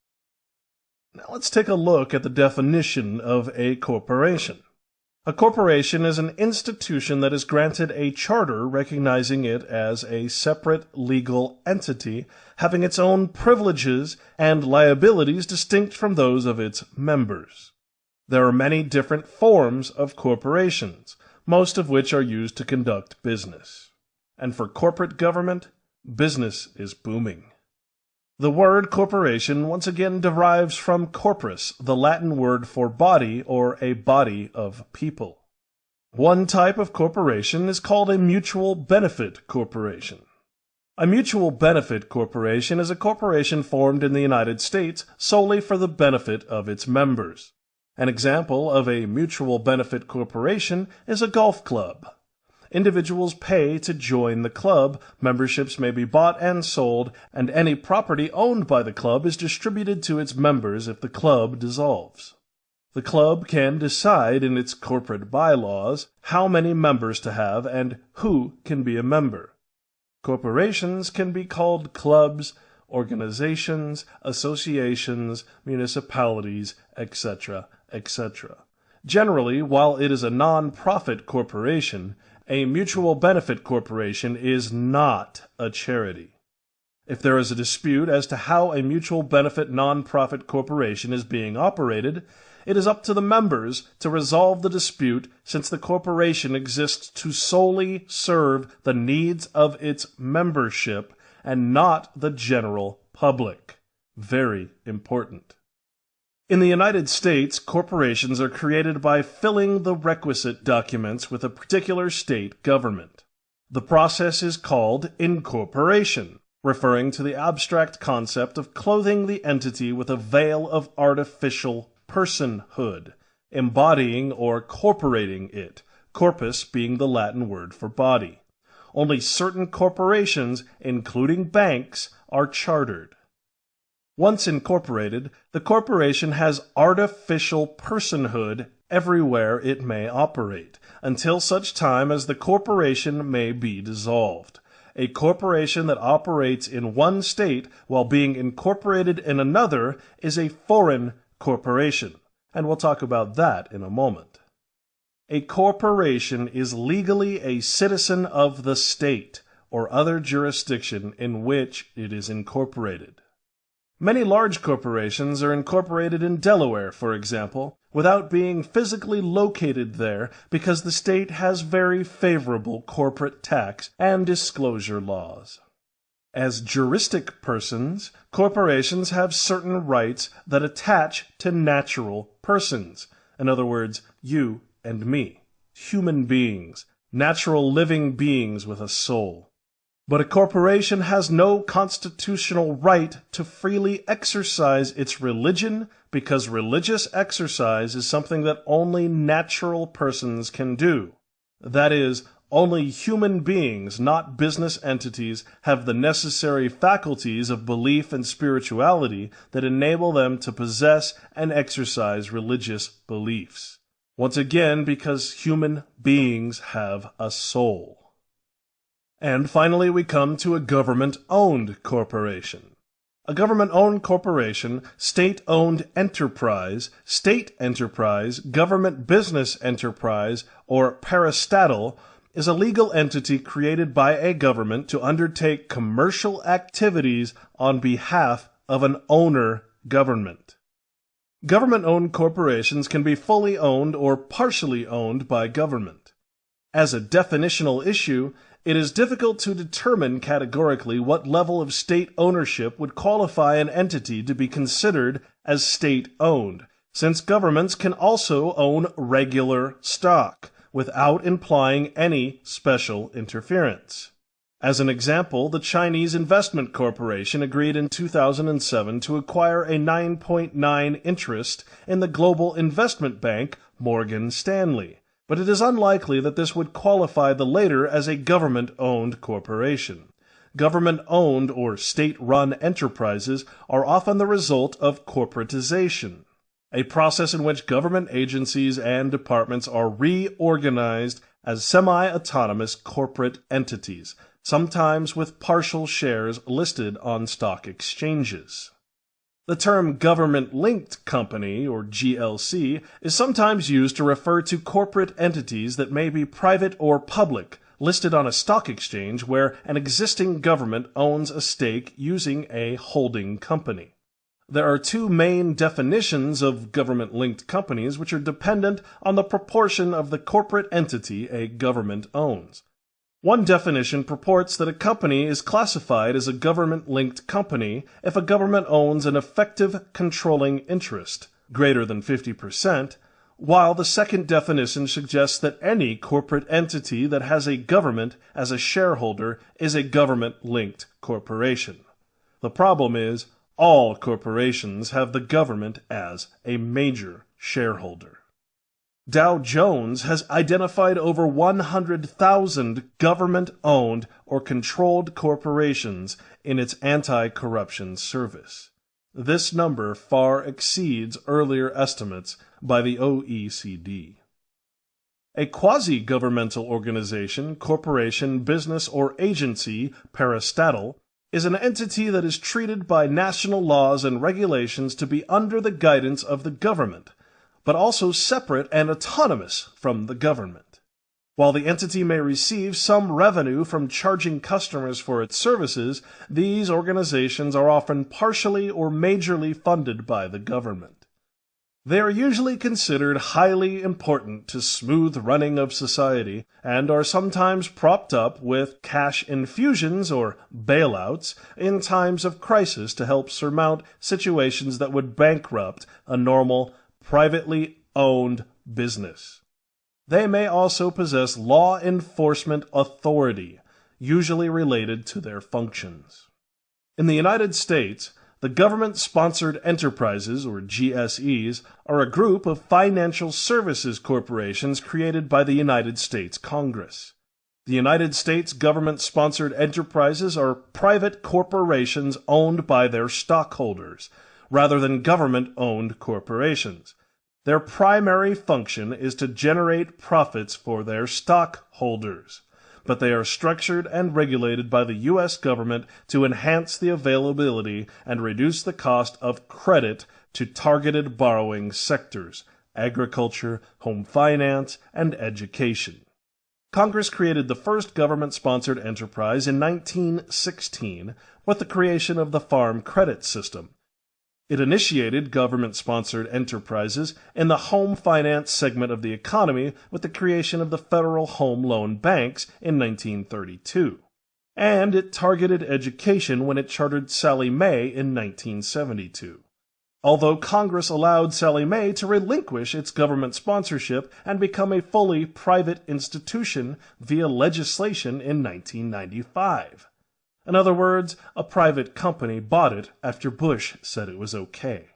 Now let's take a look at the definition of a corporation. A corporation is an institution that is granted a charter recognizing it as a separate legal entity having its own privileges and liabilities distinct from those of its members. There are many different forms of corporations, most of which are used to conduct business. And for corporate government, business is booming. The word corporation once again derives from corpus, the Latin word for body or a body of people. One type of corporation is called a mutual benefit corporation. A mutual benefit corporation is a corporation formed in the United States solely for the benefit of its members. An example of a mutual benefit corporation is a golf club. Individuals pay to join the club, memberships may be bought and sold, and any property owned by the club is distributed to its members if the club dissolves. The club can decide in its corporate bylaws how many members to have and who can be a member. Corporations can be called clubs, organizations, associations, municipalities, etc., etc. Generally, while it is a non-profit corporation, a mutual benefit corporation is not a charity. If there is a dispute as to how a mutual benefit non-profit corporation is being operated, it is up to the members to resolve the dispute since the corporation exists to solely serve the needs of its membership and not the general public. Very important. In the United States, corporations are created by filling the requisite documents with a particular state government. The process is called incorporation, referring to the abstract concept of clothing the entity with a veil of artificial personhood, embodying or corporating it, corpus being the Latin word for body. Only certain corporations, including banks, are chartered. Once incorporated, the corporation has artificial personhood everywhere it may operate, until such time as the corporation may be dissolved. A corporation that operates in one state while being incorporated in another is a foreign corporation, and we'll talk about that in a moment. A corporation is legally a citizen of the state or other jurisdiction in which it is incorporated. Many large corporations are incorporated in Delaware, for example, without being physically located there because the state has very favorable corporate tax and disclosure laws. As juristic persons, corporations have certain rights that attach to natural persons. In other words, you and me, human beings, natural living beings with a soul. But a corporation has no constitutional right to freely exercise its religion because religious exercise is something that only natural persons can do. That is, only human beings, not business entities, have the necessary faculties of belief and spirituality that enable them to possess and exercise religious beliefs. Once again, because human beings have a soul. And finally, we come to a government-owned corporation. A government-owned corporation, state-owned enterprise, state enterprise, government business enterprise, or parastatal, is a legal entity created by a government to undertake commercial activities on behalf of an owner government. Government-owned corporations can be fully owned or partially owned by government. As a definitional issue, it is difficult to determine categorically what level of state ownership would qualify an entity to be considered as state-owned, since governments can also own regular stock without implying any special interference. As an example, the Chinese Investment Corporation agreed in 2007 to acquire a 9.9% interest in the global investment bank Morgan Stanley. But it is unlikely that this would qualify the later as a government-owned corporation. Government-owned or state-run enterprises are often the result of corporatization, a process in which government agencies and departments are reorganized as semi-autonomous corporate entities, sometimes with partial shares listed on stock exchanges. The term government-linked company, or GLC, is sometimes used to refer to corporate entities that may be private or public, listed on a stock exchange where an existing government owns a stake using a holding company. There are two main definitions of government-linked companies which are dependent on the proportion of the corporate entity a government owns. One definition purports that a company is classified as a government-linked company if a government owns an effective controlling interest, greater than 50%, while the second definition suggests that any corporate entity that has a government as a shareholder is a government-linked corporation. The problem is, all corporations have the government as a major shareholder. Dow Jones has identified over 100,000 government-owned or controlled corporations in its anti-corruption service. This number far exceeds earlier estimates by the OECD. A quasi-governmental organization, corporation, business, or agency, parastatal, is an entity that is treated by national laws and regulations to be under the guidance of the government, but also separate and autonomous from the government. While the entity may receive some revenue from charging customers for its services, these organizations are often partially or majorly funded by the government. They are usually considered highly important to smooth running of society and are sometimes propped up with cash infusions or bailouts in times of crisis to help surmount situations that would bankrupt a normal, privately owned business. They may also possess law enforcement authority, usually related to their functions. In the United States, the government-sponsored enterprises, or GSEs, are a group of financial services corporations created by the United States Congress. The United States government-sponsored enterprises are private corporations owned by their stockholders, rather than government-owned corporations. Their primary function is to generate profits for their stockholders, but they are structured and regulated by the U.S. government to enhance the availability and reduce the cost of credit to targeted borrowing sectors: agriculture, home finance, and education. Congress created the first government-sponsored enterprise in 1916 with the creation of the Farm Credit System. It initiated government-sponsored enterprises in the home finance segment of the economy with the creation of the Federal Home Loan Banks in 1932. And it targeted education when it chartered Sallie Mae in 1972. Although Congress allowed Sallie Mae to relinquish its government sponsorship and become a fully private institution via legislation in 1995. In other words, a private company bought it after Bush said it was okay.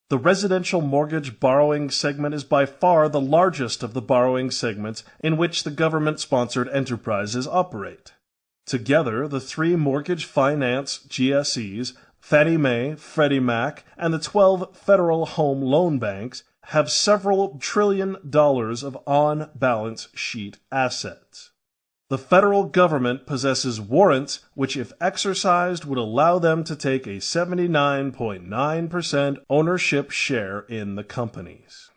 The residential mortgage borrowing segment is by far the largest of the borrowing segments in which the government-sponsored enterprises operate. Together, the three mortgage finance GSEs, Fannie Mae, Freddie Mac, and the 12 Federal Home Loan Banks have several $1 trillion of on-balance sheet assets. The federal government possesses warrants which, if exercised, would allow them to take a 79.9% ownership share in the companies.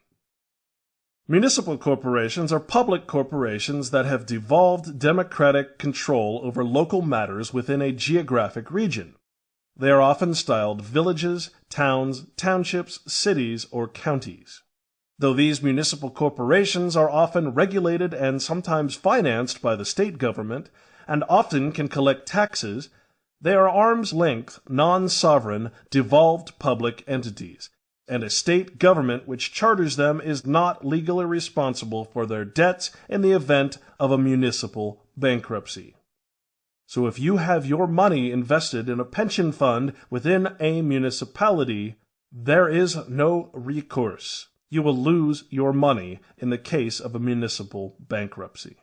Municipal corporations are public corporations that have devolved democratic control over local matters within a geographic region. They are often styled villages, towns, townships, cities, or counties. Though these municipal corporations are often regulated and sometimes financed by the state government, and often can collect taxes, they are arm's-length, non-sovereign, devolved public entities, and a state government which charters them is not legally responsible for their debts in the event of a municipal bankruptcy. So if you have your money invested in a pension fund within a municipality, there is no recourse. You will lose your money in the case of a municipal bankruptcy.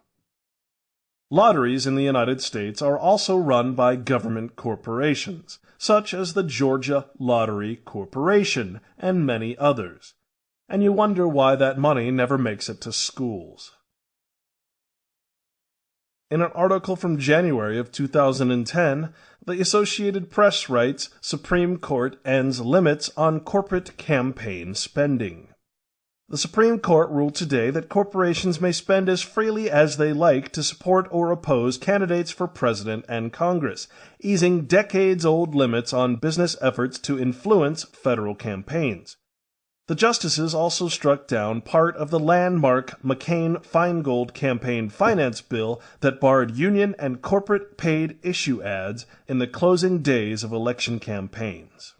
Lotteries in the United States are also run by government corporations, such as the Georgia Lottery Corporation and many others, and you wonder why that money never makes it to schools. In an article from January of 2010, the Associated Press writes, Supreme Court ends limits on corporate campaign spending. The Supreme Court ruled today that corporations may spend as freely as they like to support or oppose candidates for president and Congress, easing decades-old limits on business efforts to influence federal campaigns. The justices also struck down part of the landmark McCain-Feingold campaign finance bill that barred union and corporate paid issue ads in the closing days of election campaigns.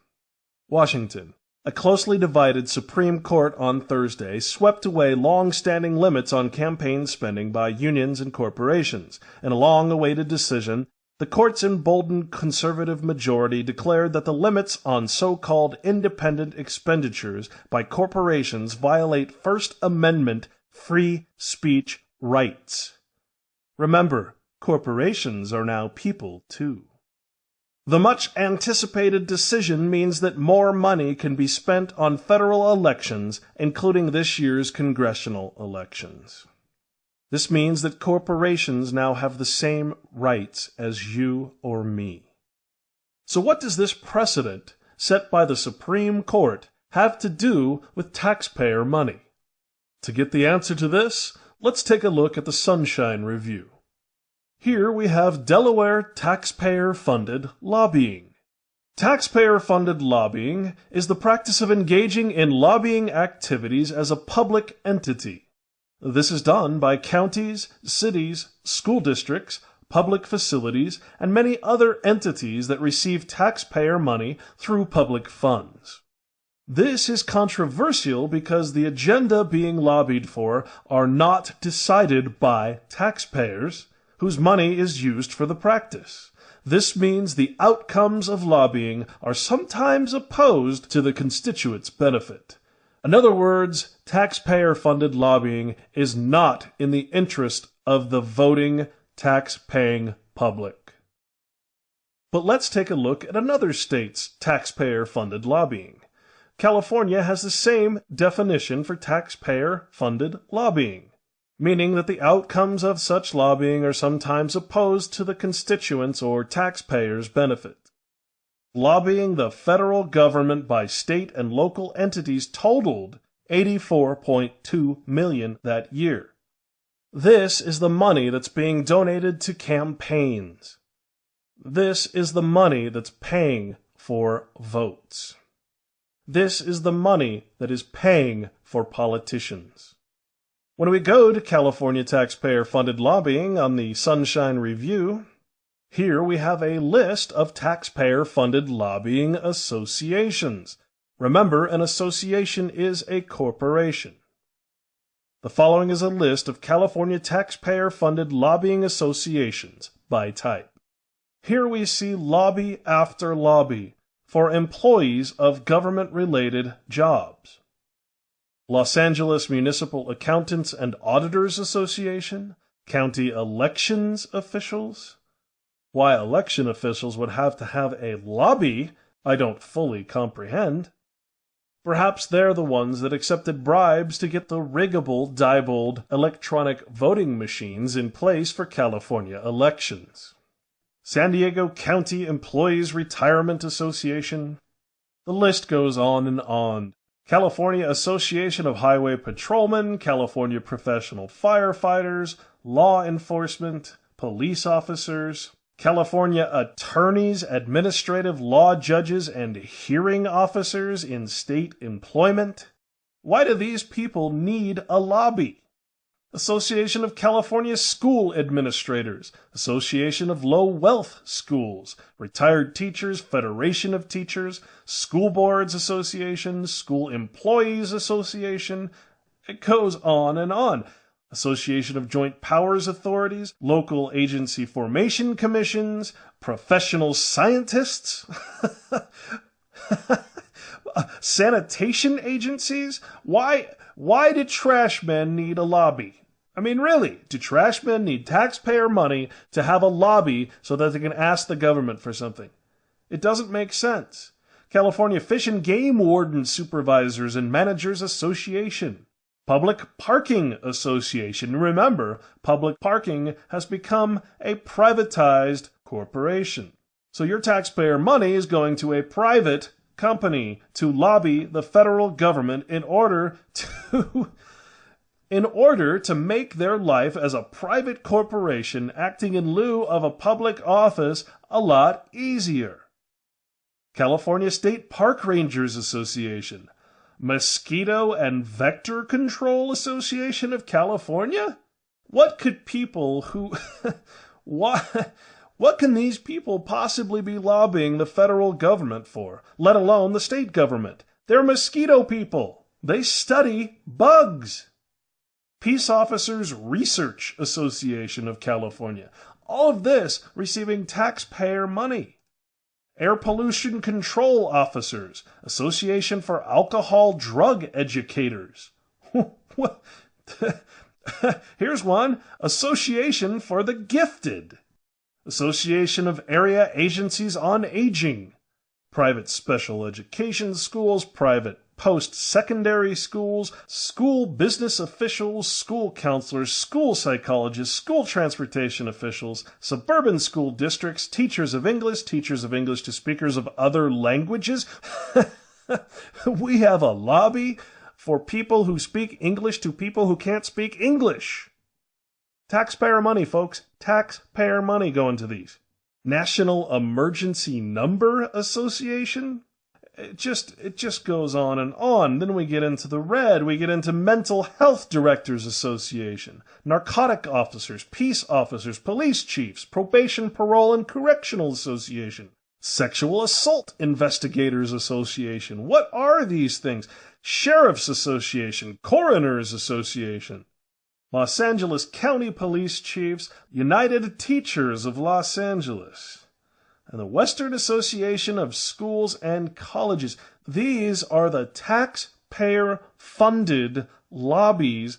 Washington. A closely divided Supreme Court on Thursday swept away long-standing limits on campaign spending by unions and corporations. In a long-awaited decision, the court's emboldened conservative majority declared that the limits on so-called independent expenditures by corporations violate First Amendment free speech rights. Remember, corporations are now people, too. The much-anticipated decision means that more money can be spent on federal elections, including this year's congressional elections. This means that corporations now have the same rights as you or me. So what does this precedent, set by the Supreme Court, have to do with taxpayer money? To get the answer to this, let's take a look at the Sunshine Review. Here we have Delaware taxpayer-funded lobbying. Taxpayer-funded lobbying is the practice of engaging in lobbying activities as a public entity. This is done by counties, cities, school districts, public facilities, and many other entities that receive taxpayer money through public funds. This is controversial because the agenda being lobbied for are not decided by taxpayers, whose money is used for the practice. This means the outcomes of lobbying are sometimes opposed to the constituents' benefit. In other words, taxpayer-funded lobbying is not in the interest of the voting, tax-paying public. But let's take a look at another state's taxpayer-funded lobbying. California has the same definition for taxpayer-funded lobbying, meaning that the outcomes of such lobbying are sometimes opposed to the constituents' or taxpayers' benefit. Lobbying the federal government by state and local entities totaled $84.2 million that year. This is the money that's being donated to campaigns. This is the money that's paying for votes. This is the money that is paying for politicians. When we go to California taxpayer-funded lobbying on the Sunshine Review, here we have a list of taxpayer-funded lobbying associations. Remember, an association is a corporation. The following is a list of California taxpayer-funded lobbying associations by type. Here we see lobby after lobby for employees of government-related jobs. Los Angeles Municipal Accountants and Auditors Association, county elections officials. Why election officials would have to have a lobby, I don't fully comprehend. Perhaps they're the ones that accepted bribes to get the riggable, Diebold electronic voting machines in place for California elections. San Diego County Employees Retirement Association. The list goes on and on. California Association of Highway Patrolmen, California Professional Firefighters, Law Enforcement, Police Officers, California Attorneys, Administrative Law Judges, and Hearing Officers in State Employment. Why do these people need a lobby? Association of California School Administrators, Association of Low Wealth Schools, Retired Teachers, Federation of Teachers, School Boards Association, School Employees Association. It goes on and on. Association of Joint Powers Authorities, Local Agency Formation Commissions, Professional Scientists, Sanitation Agencies. Why do trash men need a lobby? I mean, really, do trash men need taxpayer money to have a lobby so that they can ask the government for something? It doesn't make sense. California Fish and Game Warden Supervisors and Managers Association. Public Parking Association. Remember, public parking has become a privatized corporation. So your taxpayer money is going to a private company to lobby the federal government in order to make their life as a private corporation acting in lieu of a public office a lot easier. California State Park Rangers Association. Mosquito and Vector Control Association of California? What could people who... What can these people possibly be lobbying the federal government for, let alone the state government? They're mosquito people. They study bugs. Peace Officers Research Association of California. All of this receiving taxpayer money. Air Pollution Control Officers, Association for Alcohol Drug Educators. Here's one, Association for the Gifted. Association of Area Agencies on Aging. Private special education schools, private post-secondary schools, school business officials, school counselors, school psychologists, school transportation officials, suburban school districts, teachers of English to speakers of other languages. We have a lobby for people who speak English to people who can't speak English. Taxpayer money, folks. Taxpayer money going to these. National Emergency Number Association? It just goes on and on. Then we get into the red. We get into Mental Health Directors Association, Narcotic Officers, Peace Officers, Police Chiefs, Probation, Parole, and Correctional Association, Sexual Assault Investigators Association. What are these things? Sheriff's Association, Coroners Association, Los Angeles County Police Chiefs, United Teachers of Los Angeles, and the Western Association of Schools and Colleges. These are the taxpayer-funded lobbies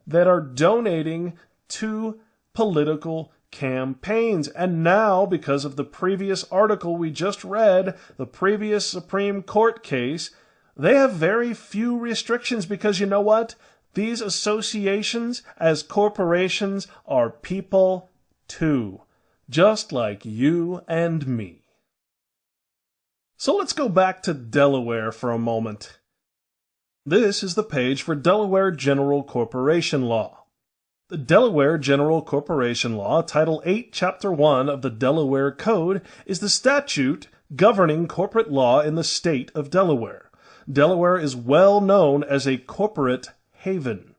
that are donating to political campaigns. And now, because of the previous article we just read, the previous Supreme Court case, they have very few restrictions because you know what? These associations as corporations are people too, just like you and me. So let's go back to Delaware for a moment. This is the page for Delaware General Corporation Law. The Delaware General Corporation Law, Title 8, Chapter 1 of the Delaware Code, is the statute governing corporate law in the state of Delaware. Delaware is well known as a corporate haven.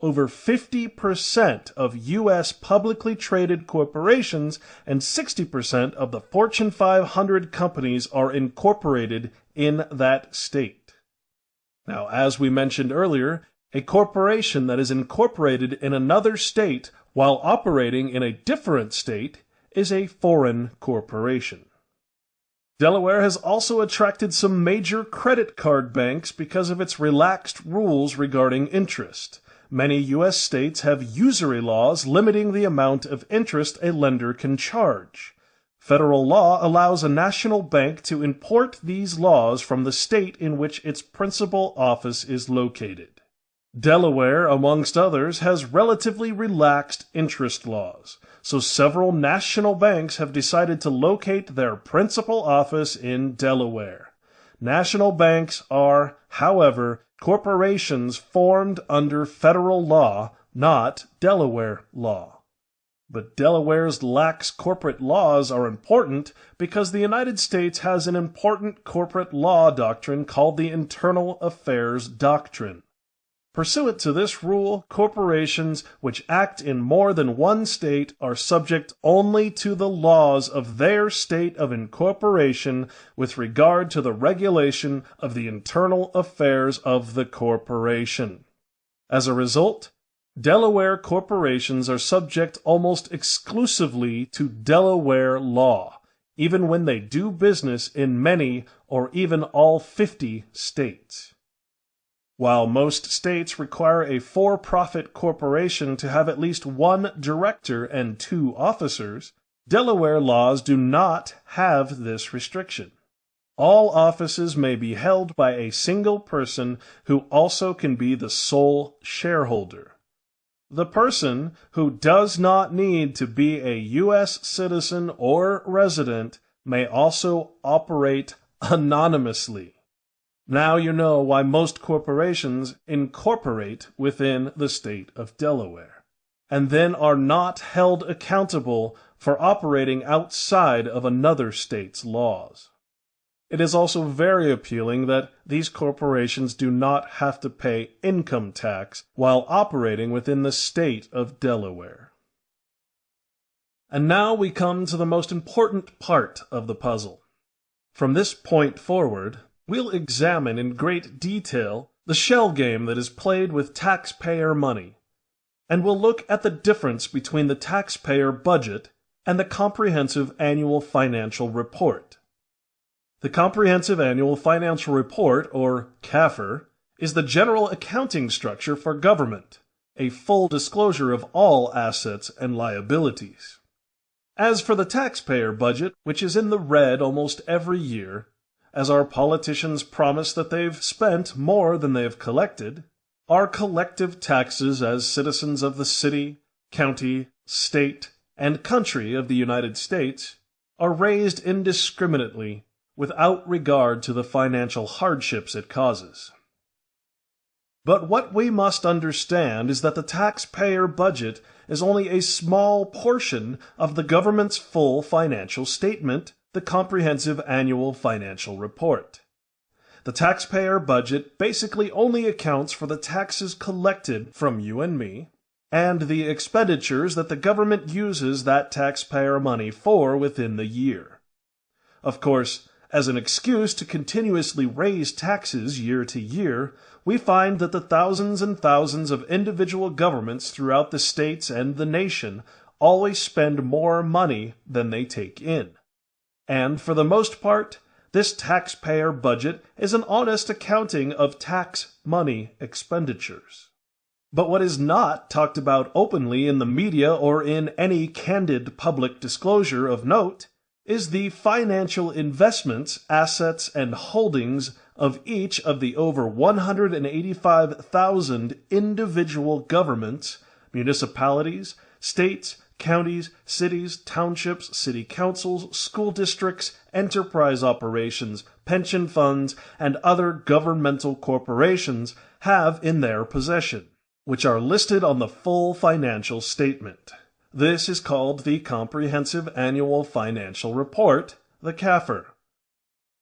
Over 50% of U.S. publicly traded corporations and 60% of the Fortune 500 companies are incorporated in that state. Now, as we mentioned earlier, a corporation that is incorporated in another state while operating in a different state is a foreign corporation. Delaware has also attracted some major credit card banks because of its relaxed rules regarding interest. Many U.S. states have usury laws limiting the amount of interest a lender can charge. Federal law allows a national bank to import these laws from the state in which its principal office is located. Delaware, amongst others, has relatively relaxed interest laws, so several national banks have decided to locate their principal office in Delaware. National banks are, however, corporations formed under federal law, not Delaware law. But Delaware's lax corporate laws are important because the United States has an important corporate law doctrine called the Internal Affairs Doctrine. Pursuant to this rule, corporations which act in more than one state are subject only to the laws of their state of incorporation with regard to the regulation of the internal affairs of the corporation. As a result, Delaware corporations are subject almost exclusively to Delaware law, even when they do business in many or even all 50 states. While most states require a for-profit corporation to have at least one director and 2 officers, Delaware laws do not have this restriction. All offices may be held by a single person who also can be the sole shareholder. The person, who does not need to be a U.S. citizen or resident, may also operate anonymously. Now you know why most corporations incorporate within the state of Delaware, and then are not held accountable for operating outside of another state's laws. It is also very appealing that these corporations do not have to pay income tax while operating within the state of Delaware. And now we come to the most important part of the puzzle. From this point forward, we'll examine in great detail the shell game that is played with taxpayer money, and we'll look at the difference between the taxpayer budget and the Comprehensive Annual Financial Report. The Comprehensive Annual Financial Report, or CAFR, is the general accounting structure for government, a full disclosure of all assets and liabilities. As for the taxpayer budget, which is in the red almost every year, as our politicians promise that they've spent more than they've collected, our collective taxes as citizens of the city, county, state, and country of the United States are raised indiscriminately without regard to the financial hardships it causes. But what we must understand is that the taxpayer budget is only a small portion of the government's full financial statement, the Comprehensive Annual Financial Report. The taxpayer budget basically only accounts for the taxes collected from you and me, and the expenditures that the government uses that taxpayer money for within the year. Of course, as an excuse to continuously raise taxes year to year, we find that the thousands and thousands of individual governments throughout the states and the nation always spend more money than they take in. And for the most part, this taxpayer budget is an honest accounting of tax money expenditures. But what is not talked about openly in the media or in any candid public disclosure of note is the financial investments, assets, and holdings of each of the over 185,000 individual governments, municipalities, states, counties, cities, townships, city councils, school districts, enterprise operations, pension funds, and other governmental corporations have in their possession, which are listed on the full financial statement. This is called the Comprehensive Annual Financial Report, the CAFR.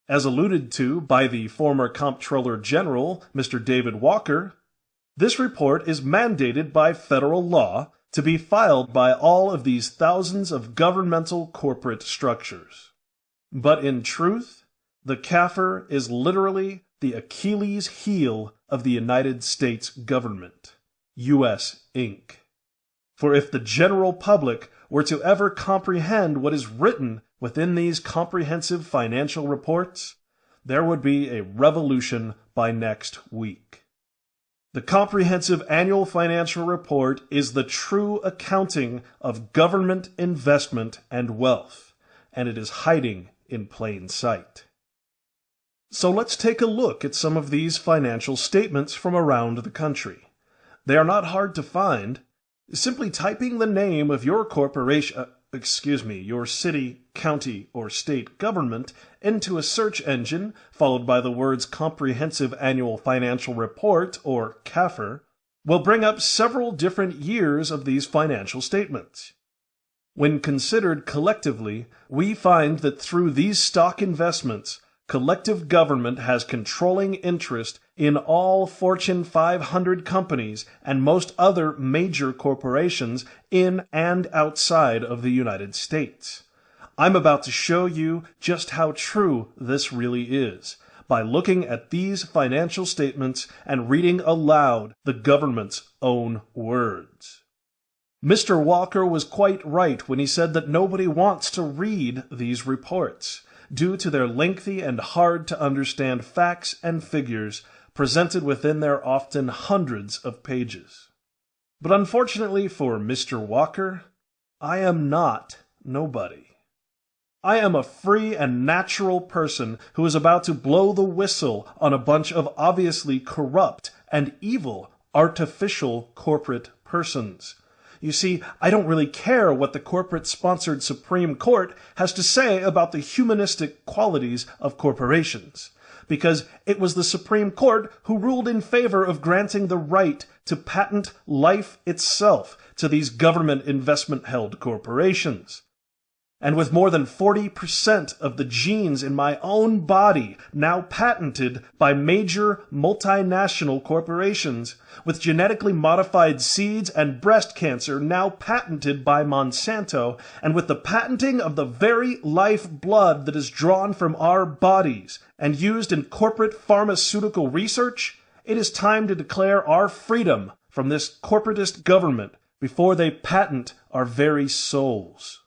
As alluded to by the former Comptroller General, Mr. David Walker, this report is mandated by federal law to be filed by all of these thousands of governmental corporate structures. But in truth, the CAFR is literally the Achilles heel of the United States government, U.S. Inc. For if the general public were to ever comprehend what is written within these comprehensive financial reports, there would be a revolution by next week. The Comprehensive Annual Financial Report is the true accounting of government investment and wealth, and it is hiding in plain sight. So let's take a look at some of these financial statements from around the country. They are not hard to find. Simply typing the name of your your city, county, or state government into a search engine, followed by the words Comprehensive Annual Financial Report, or CAFR, will bring up several different years of these financial statements. When considered collectively, we find that through these stock investments, collective government has controlling interest in all Fortune 500 companies and most other major corporations in and outside of the United States. I'm about to show you just how true this really is by looking at these financial statements and reading aloud the government's own words. Mr. Walker was quite right when he said that nobody wants to read these reports, due to their lengthy and hard-to-understand facts and figures presented within their often hundreds of pages. But unfortunately for Mr. Walker, I am not nobody. I am a free and natural person who is about to blow the whistle on a bunch of obviously corrupt and evil artificial corporate persons. You see, I don't really care what the corporate-sponsored Supreme Court has to say about the humanistic qualities of corporations, because it was the Supreme Court who ruled in favor of granting the right to patent life itself to these government investment-held corporations. And with more than 40% of the genes in my own body now patented by major multinational corporations, with genetically modified seeds and breast cancer now patented by Monsanto, and with the patenting of the very lifeblood that is drawn from our bodies and used in corporate pharmaceutical research, it is time to declare our freedom from this corporatist government before they patent our very souls.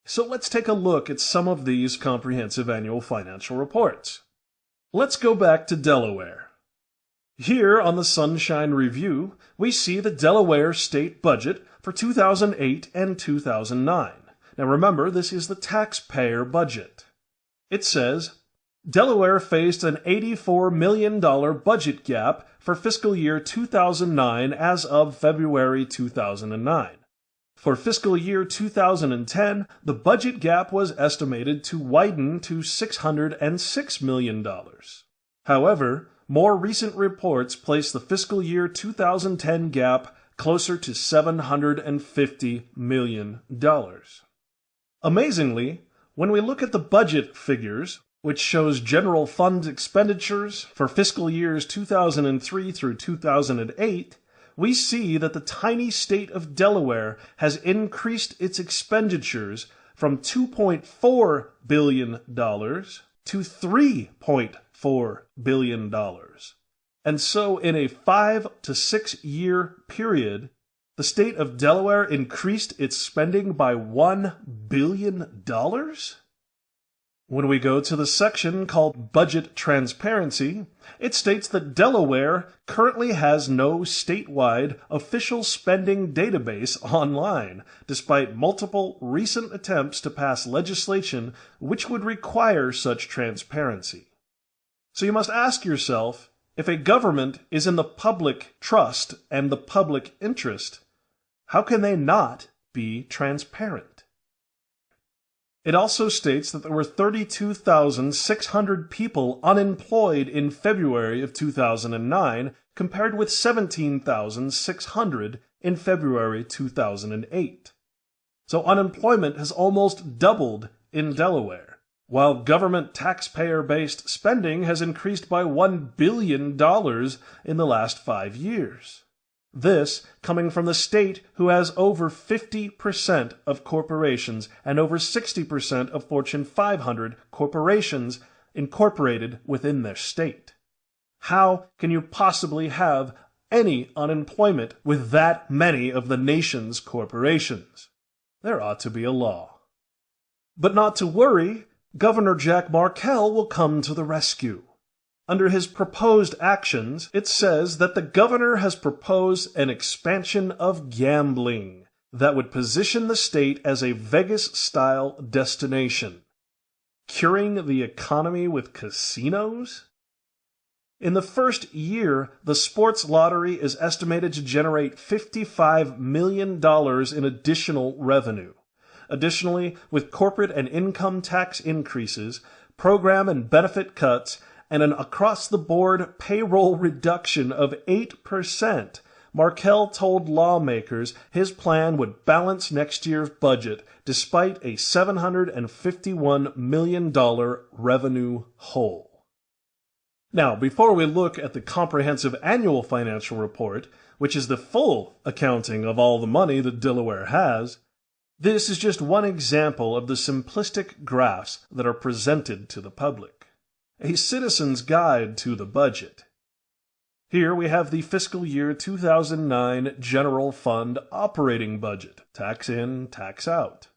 So let's take a look at some of these comprehensive annual financial reports. Let's go back to Delaware. Here on the Sunshine Review, we see the Delaware state budget for 2008 and 2009. Now remember, this is the taxpayer budget. It says, Delaware faced an $84 million budget gap for fiscal year 2009 as of February 2009. For fiscal year 2010, the budget gap was estimated to widen to $606 million. However, more recent reports place the fiscal year 2010 gap closer to $750 million. Amazingly, when we look at the budget figures, which shows general fund expenditures for fiscal years 2003 through 2008, we see that the tiny state of Delaware has increased its expenditures from $2.4 billion to $3.4 billion. And so in a 5 to 6 year period, the state of Delaware increased its spending by $1 billion? When we go to the section called Budget Transparency, it states that Delaware currently has no statewide official spending database online, despite multiple recent attempts to pass legislation which would require such transparency. So you must ask yourself, if a government is in the public trust and the public interest, how can they not be transparent? It also states that there were 32,600 people unemployed in February of 2009, compared with 17,600 in February 2008. So unemployment has almost doubled in Delaware, while government taxpayer-based spending has increased by $1 billion in the last 5 years. This coming from the state who has over 50% of corporations and over 60% of Fortune 500 corporations incorporated within their state. How can you possibly have any unemployment with that many of the nation's corporations? There ought to be a law. But not to worry, Governor Jack Markell will come to the rescue. Under his proposed actions, it says that the governor has proposed an expansion of gambling that would position the state as a Vegas-style destination. Curing the economy with casinos? In the first year, the sports lottery is estimated to generate $55 million in additional revenue. Additionally, with corporate and income tax increases, program and benefit cuts, and an across-the-board payroll reduction of 8%, Markell told lawmakers his plan would balance next year's budget despite a $751 million revenue hole. Now, before we look at the comprehensive annual financial report, which is the full accounting of all the money that Delaware has, this is just one example of the simplistic graphs that are presented to the public. A citizen's guide to the budget. Here we have the fiscal year 2009 General Fund operating budget, tax in, tax out.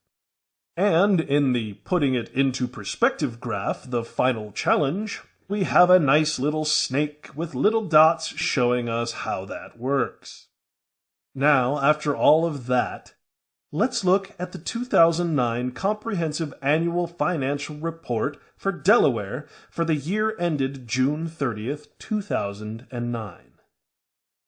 And in the putting it into perspective graph, the final challenge, we have a nice little snake with little dots showing us how that works. Now, after all of that, let's look at the 2009 Comprehensive Annual Financial Report for Delaware for the year ended June 30th, 2009.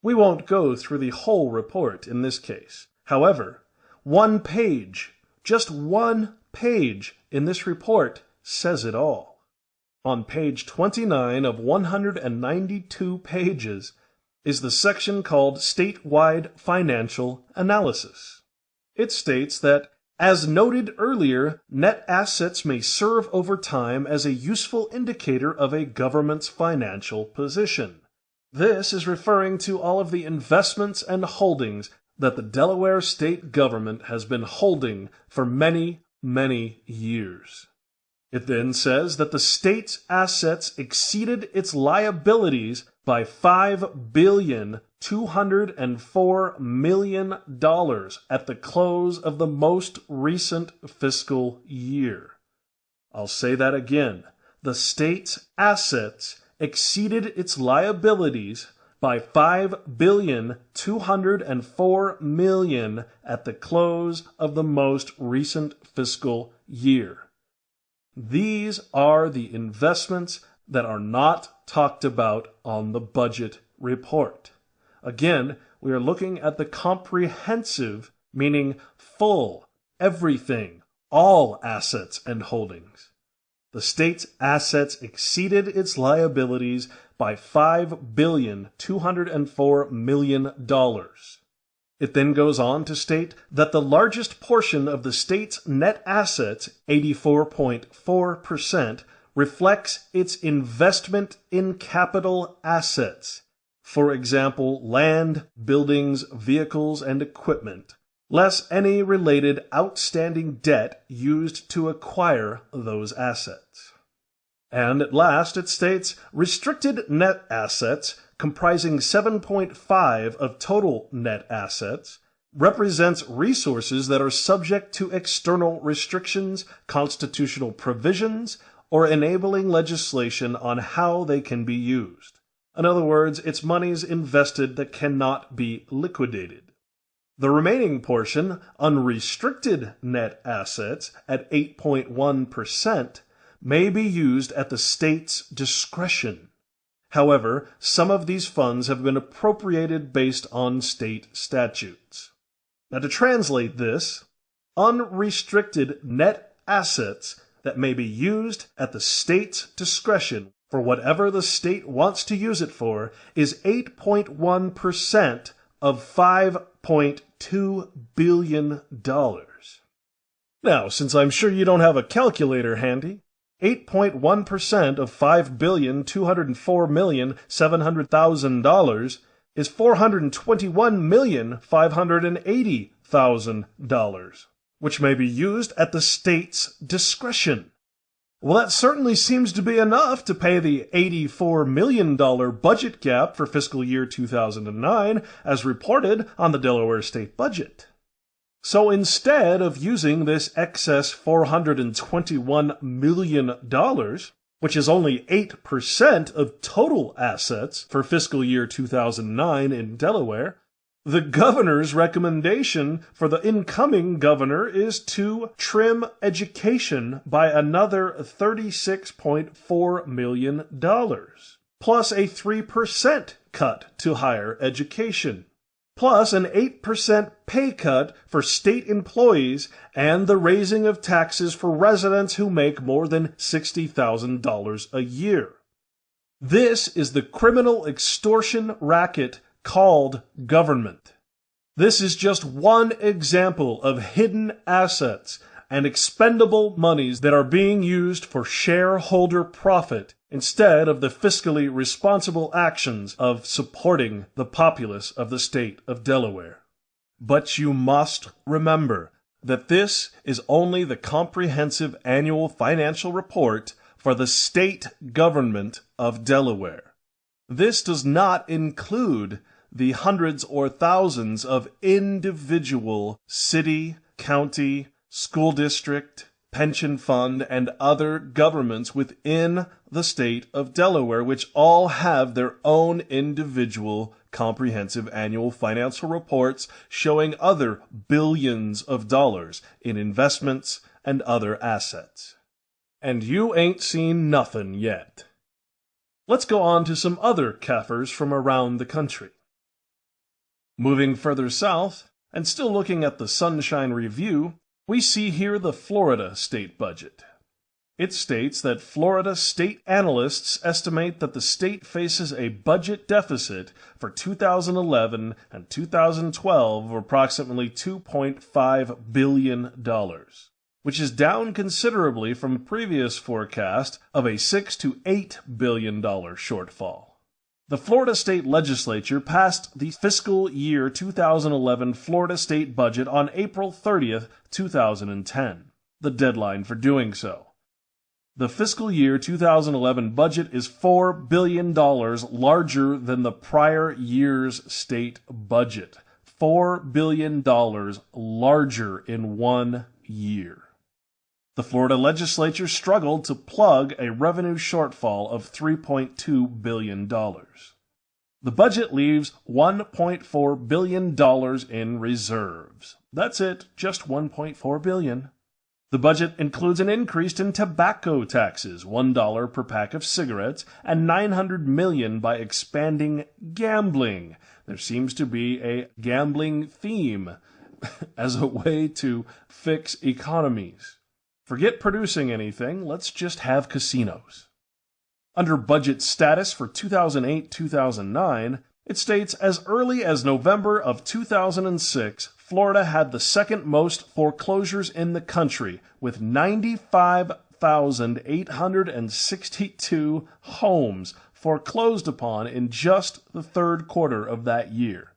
We won't go through the whole report in this case. However, one page, just one page in this report says it all. On page 29 of 192 pages is the section called Statewide Financial Analysis. It states that, as noted earlier, net assets may serve over time as a useful indicator of a government's financial position. This is referring to all of the investments and holdings that the Delaware state government has been holding for many, many years. It then says that the state's assets exceeded its liabilities by $5,204 million at the close of the most recent fiscal year. I'll say that again. The state's assets exceeded its liabilities by $5,204 million at the close of the most recent fiscal year. These are the investments that are not talked about on the budget report. Again, we are looking at the comprehensive, meaning full, everything, all assets and holdings. The state's assets exceeded its liabilities by $5,204 million. It then goes on to state that the largest portion of the state's net assets, 84.4%, reflects its investment in capital assets, for example, land, buildings, vehicles, and equipment, less any related outstanding debt used to acquire those assets. And at last it states restricted net assets, comprising 7.5% of total net assets, represents resources that are subject to external restrictions, constitutional provisions, or enabling legislation on how they can be used. In other words, it's monies invested that cannot be liquidated. The remaining portion, unrestricted net assets, at 8.1%, may be used at the state's discretion. However, some of these funds have been appropriated based on state statutes. Now, to translate this, unrestricted net assets that may be used at the state's discretion for whatever the state wants to use it for is 8.1% of $5.2 billion. Now, since I'm sure you don't have a calculator handy, 8.1% of $5,204,700,000 is $421,580,000, which may be used at the state's discretion. Well, that certainly seems to be enough to pay the $84 million budget gap for fiscal year 2009 as reported on the Delaware state budget. So instead of using this excess $421 million, which is only 8% of total assets for fiscal year 2009 in Delaware, the governor's recommendation for the incoming governor is to trim education by another $36.4 million, plus a 3% cut to higher education, plus an 8% pay cut for state employees and the raising of taxes for residents who make more than $60,000 a year. This is the criminal extortion racket called government. This is just one example of hidden assets and expendable monies that are being used for shareholder profit instead of the fiscally responsible actions of supporting the populace of the state of Delaware. But you must remember that this is only the comprehensive annual financial report for the state government of Delaware. This does not include the hundreds or thousands of individual city, county, school district, pension fund, and other governments within the state of Delaware, which all have their own individual comprehensive annual financial reports showing other billions of dollars in investments and other assets. And you ain't seen nothing yet. Let's go on to some other CAFRs from around the country. Moving further south, and still looking at the Sunshine Review, we see here the Florida state budget. It states that Florida state analysts estimate that the state faces a budget deficit for 2011 and 2012 of approximately $2.5 billion, which is down considerably from previous forecast of a $6 to $8 billion shortfall. The Florida State Legislature passed the fiscal year 2011 Florida State budget on April 30th, 2010, the deadline for doing so. The fiscal year 2011 budget is $4 billion larger than the prior year's state budget. $4 billion larger in 1 year. The Florida legislature struggled to plug a revenue shortfall of $3.2 billion. The budget leaves $1.4 billion in reserves. That's it, just $1.4 billion. The budget includes an increase in tobacco taxes, $1 per pack of cigarettes, and $900 million by expanding gambling. There seems to be a gambling theme as a way to fix economies. Forget producing anything, let's just have casinos. Under budget status for 2008-2009, It states, as early as November of 2006, Florida had the second most foreclosures in the country, with 95,862 homes foreclosed upon in just the third quarter of that year.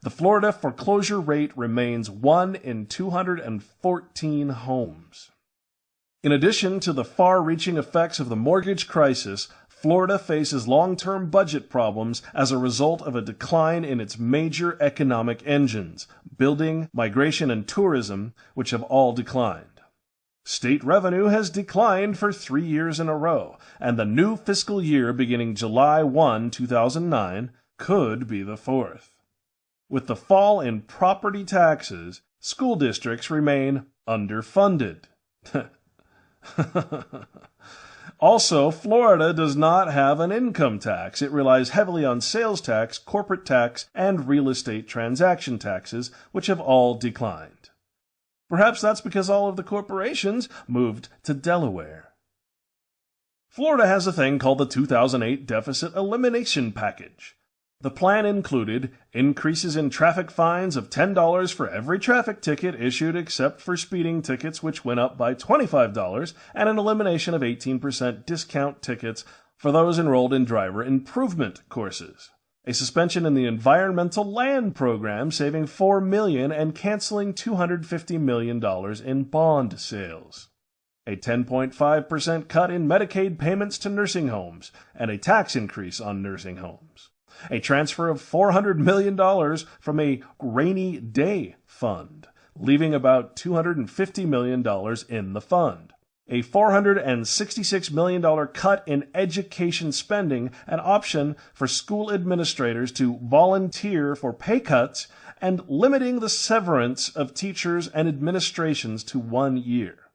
The Florida foreclosure rate remains 1 in 214 homes. In addition to the far-reaching effects of the mortgage crisis, Florida faces long-term budget problems as a result of a decline in its major economic engines, building, migration, and tourism, which have all declined. State revenue has declined for 3 years in a row, and the new fiscal year beginning July 1, 2009, could be the fourth. With the fall in property taxes, school districts remain underfunded. Also, Florida does not have an income tax. It relies heavily on sales tax, corporate tax, and real estate transaction taxes, which have all declined. Perhaps that's because all of the corporations moved to Delaware. Florida has a thing called the 2008 Deficit Elimination Package. The plan included increases in traffic fines of $10 for every traffic ticket issued except for speeding tickets, which went up by $25, and an elimination of 18% discount tickets for those enrolled in driver improvement courses. A suspension in the Environmental Land Program, saving $4 million and canceling $250 million in bond sales. A 10.5% cut in Medicaid payments to nursing homes, and a tax increase on nursing homes. A transfer of $400 million from a rainy day fund, leaving about $250 million in the fund. A $466 million cut in education spending, an option for school administrators to volunteer for pay cuts, and limiting the severance of teachers and administrations to 1 year.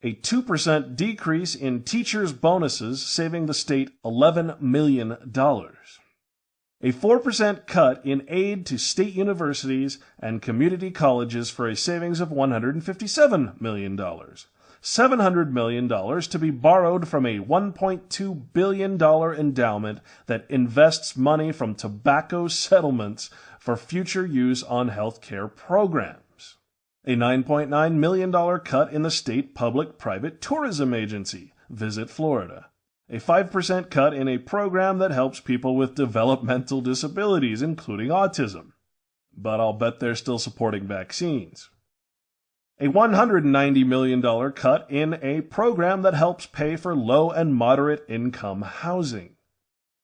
A 2% decrease in teachers' bonuses, saving the state $11 million. A 4% cut in aid to state universities and community colleges for a savings of $157 million. $700 million to be borrowed from a $1.2 billion endowment that invests money from tobacco settlements for future use on health care programs. A $9.9 million cut in the state public-private tourism agency, Visit Florida. A 5% cut in a program that helps people with developmental disabilities, including autism. But I'll bet they're still supporting vaccines. A $190 million cut in a program that helps pay for low and moderate income housing.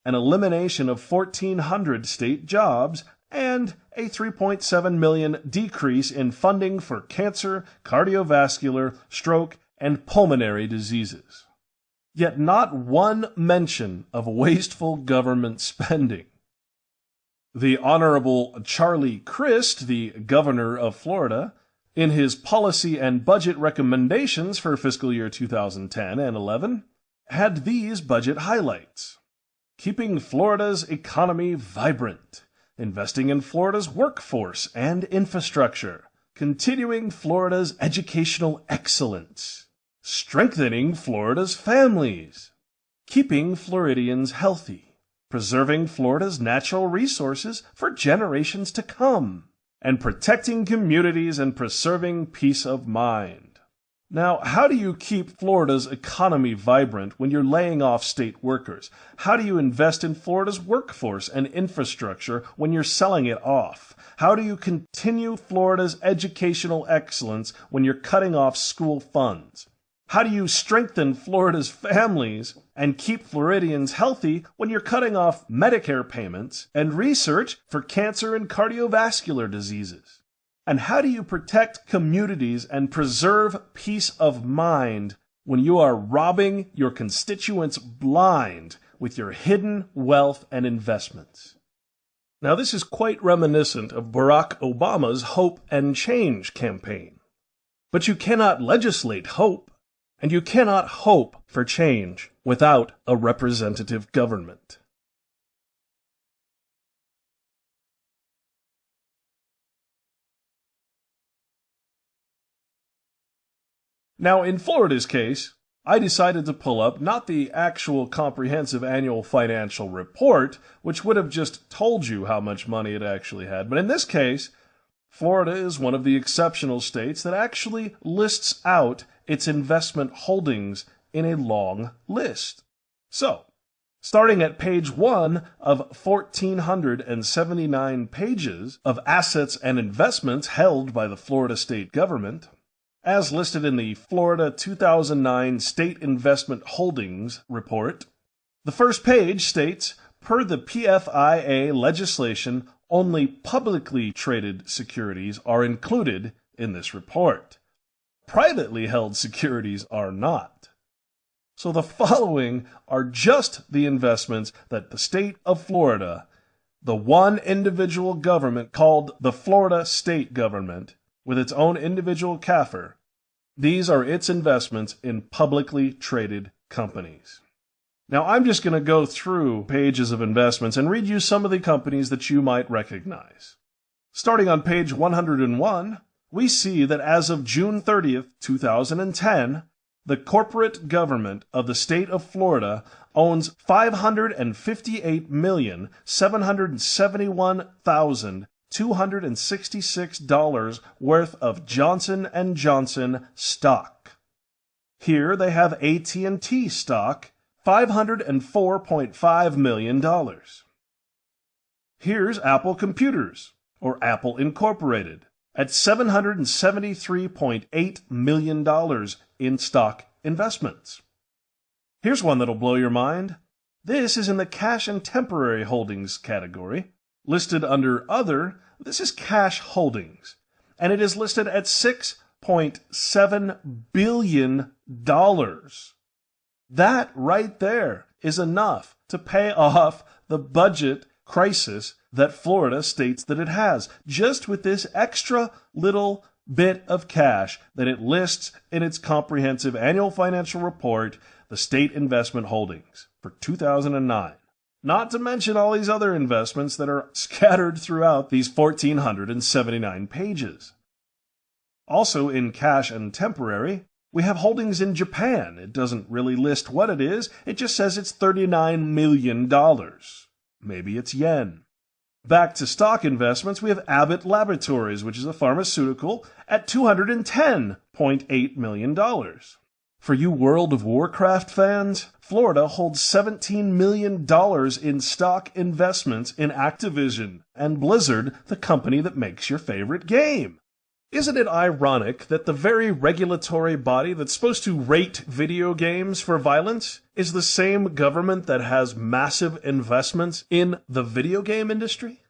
An elimination of 1,400 state jobs, and a $3.7 million decrease in funding for cancer, cardiovascular, stroke, and pulmonary diseases. Yet not one mention of wasteful government spending. The Honorable Charlie Crist, the governor of Florida, in his policy and budget recommendations for fiscal year 2010 and 11, had these budget highlights: keeping Florida's economy vibrant, investing in Florida's workforce and infrastructure, continuing Florida's educational excellence, strengthening Florida's families, keeping Floridians healthy, preserving Florida's natural resources for generations to come, and protecting communities and preserving peace of mind. Now, how do you keep Florida's economy vibrant when you're laying off state workers? How do you invest in Florida's workforce and infrastructure when you're selling it off? How do you continue Florida's educational excellence when you're cutting off school funds? How do you strengthen Florida's families and keep Floridians healthy when you're cutting off Medicare payments and research for cancer and cardiovascular diseases? And how do you protect communities and preserve peace of mind when you are robbing your constituents blind with your hidden wealth and investments? Now, this is quite reminiscent of Barack Obama's Hope and Change campaign. But you cannot legislate hope, and you cannot hope for change without a representative government. Now, in Florida's case, I decided to pull up not the actual comprehensive annual financial report, which would have just told you how much money it actually had, but in this case, Florida is one of the exceptional states that actually lists out its investment holdings in a long list. So, starting at page 1 of 1,479 pages of assets and investments held by the Florida state government, as listed in the Florida 2009 State Investment Holdings Report, the first page states, per the PFIA legislation, only publicly traded securities are included in this report. Privately held securities are not. So the following are just the investments that the state of Florida, the one individual government called the Florida State Government, with its own individual CAFR, these are its investments in publicly traded companies. Now, I'm just going to go through pages of investments and read you some of the companies that you might recognize. Starting on page 101, we see that as of June 30th, 2010, the corporate government of the state of Florida owns $558,771,266 worth of Johnson & Johnson stock. Here they have AT&T stock, $504.5 million. Here's Apple Computers, or Apple Incorporated, at $773.8 million in stock investments. Here's one that'll blow your mind. This is in the cash and temporary holdings category. Listed under Other, this is cash holdings, and it is listed at $6.7 billion. That right there is enough to pay off the budget crisis that Florida states that it has, just with this extra little bit of cash that it lists in its comprehensive annual financial report, the State Investment Holdings, for 2009. Not to mention all these other investments that are scattered throughout these 1,479 pages. Also in cash and temporary, we have holdings in Japan. It doesn't really list what it is. It just says it's $39 million. Maybe it's yen. Back to stock investments, we have Abbott Laboratories, which is a pharmaceutical, at $210.8 million. For you World of Warcraft fans, Florida holds $17 million in stock investments in Activision and Blizzard, the company that makes your favorite game. Isn't it ironic that the very regulatory body that's supposed to rate video games for violence is the same government that has massive investments in the video game industry?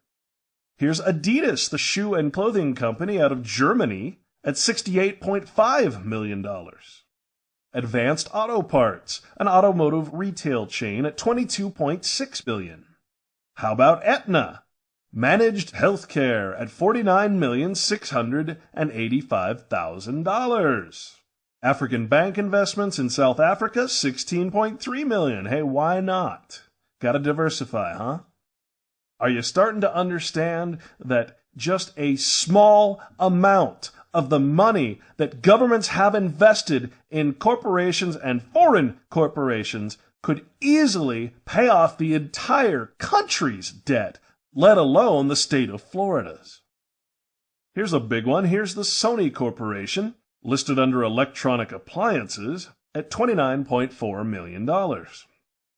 Here's Adidas, the shoe and clothing company out of Germany, at $68.5 million. Advanced Auto Parts, an automotive retail chain, at $22.6 billion. How about Aetna? Managed healthcare at $49,685,000. African Bank Investments in South Africa, $16.3 million. Hey, why not? Gotta diversify, huh? Are you starting to understand that just a small amount of the money that governments have invested in corporations and foreign corporations could easily pay off the entire country's debt, let alone the state of Florida's? Here's a big one. Here's the Sony Corporation, listed under electronic appliances, at $29.4 million.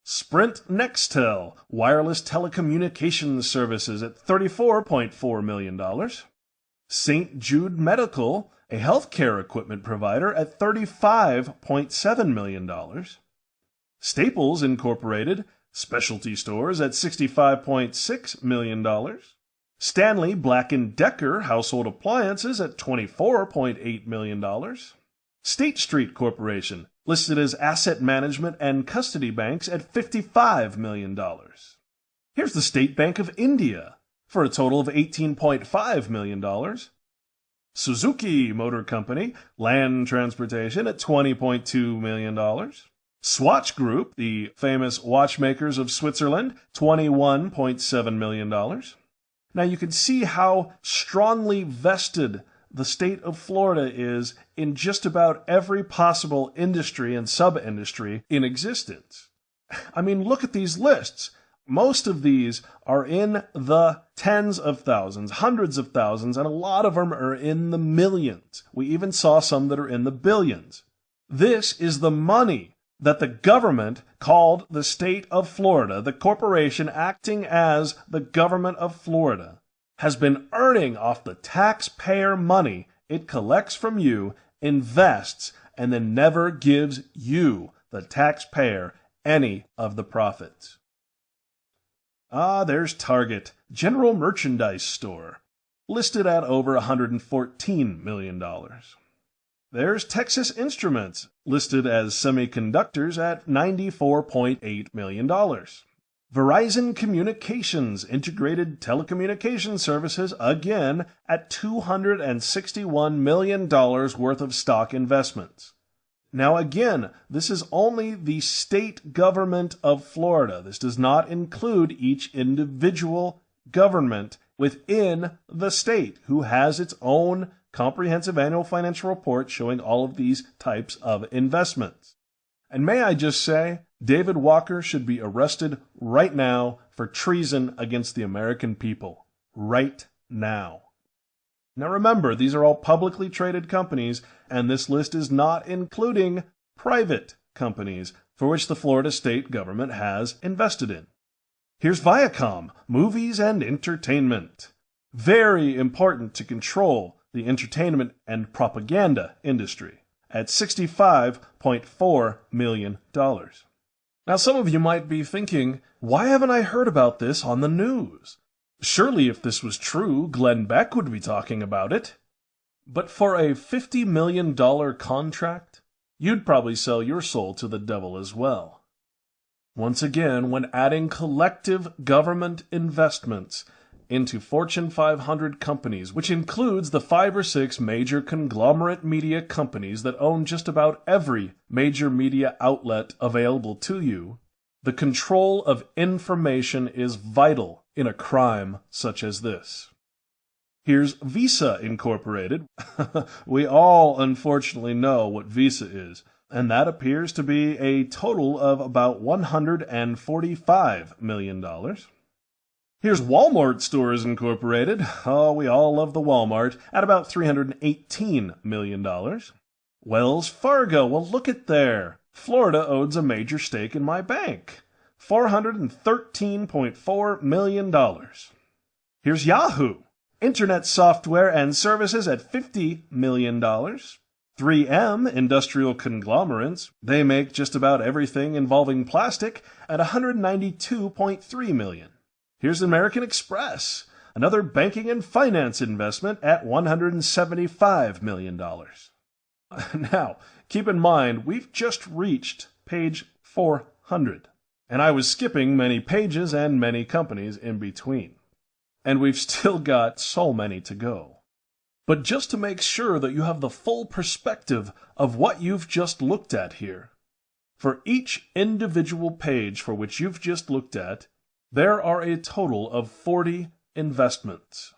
Sprint Nextel, wireless telecommunications services, at $34.4 million. St. Jude Medical, a healthcare equipment provider, at $35.7 million. Staples Incorporated, specialty stores, at $65.6 million. Stanley Black & Decker household appliances at $24.8 million. State Street Corporation, listed as asset management and custody banks, at $55 million. Here's the State Bank of India, for a total of $18.5 million. Suzuki Motor Company, land transportation, at $20.2 million. Swatch Group, the famous watchmakers of Switzerland, $21.7 million. Now you can see how strongly vested the state of Florida is in just about every possible industry and sub-industry in existence. I mean, look at these lists. Most of these are in the tens of thousands, hundreds of thousands, and a lot of them are in the millions. We even saw some that are in the billions. This is the money that the government called the state of Florida, the corporation acting as the government of Florida, has been earning off the taxpayer money it collects from you, invests, and then never gives you, the taxpayer, any of the profits. There's Target, general merchandise store, listed at over $114 million. There's Texas Instruments, listed as semiconductors at $94.8 million. Verizon Communications integrated telecommunication services again at $261 million worth of stock investments. Now again, this is only the state government of Florida. This does not include each individual government within the state who has its own comprehensive annual financial report showing all of these types of investments. And may I just say, David Walker should be arrested right now for treason against the American people. Right now. Now remember, these are all publicly traded companies, and this list is not including private companies for which the Florida state government has invested in. Here's Viacom, movies and entertainment. Very important to control the entertainment and propaganda industry at $65.4 million. Now some of you might be thinking, why haven't I heard about this on the news? Surely if this was true, Glenn Beck would be talking about it. But for a $50 million contract, you'd probably sell your soul to the devil as well. Once again, when adding collective government investments into Fortune 500 companies, which includes the 5 or 6 major conglomerate media companies that own just about every major media outlet available to you, the control of information is vital in a crime such as this. Here's Visa Incorporated. We all unfortunately know what Visa is, and that appears to be a total of about $145 million. Here's Walmart Stores Incorporated. Oh, we all love the Walmart, at about $318 million. Wells Fargo, well look at there. Florida owns a major stake in my bank. $413.4 million. Here's Yahoo! Internet software and services at $50 million. 3M, industrial conglomerates, they make just about everything involving plastic at $192.3 million. Here's American Express, another banking and finance investment at $175 million. Now, keep in mind, we've just reached page 400, and I was skipping many pages and many companies in between. And we've still got so many to go. But just to make sure that you have the full perspective of what you've just looked at here, for each individual page for which you've just looked at, there are a total of 40 investments.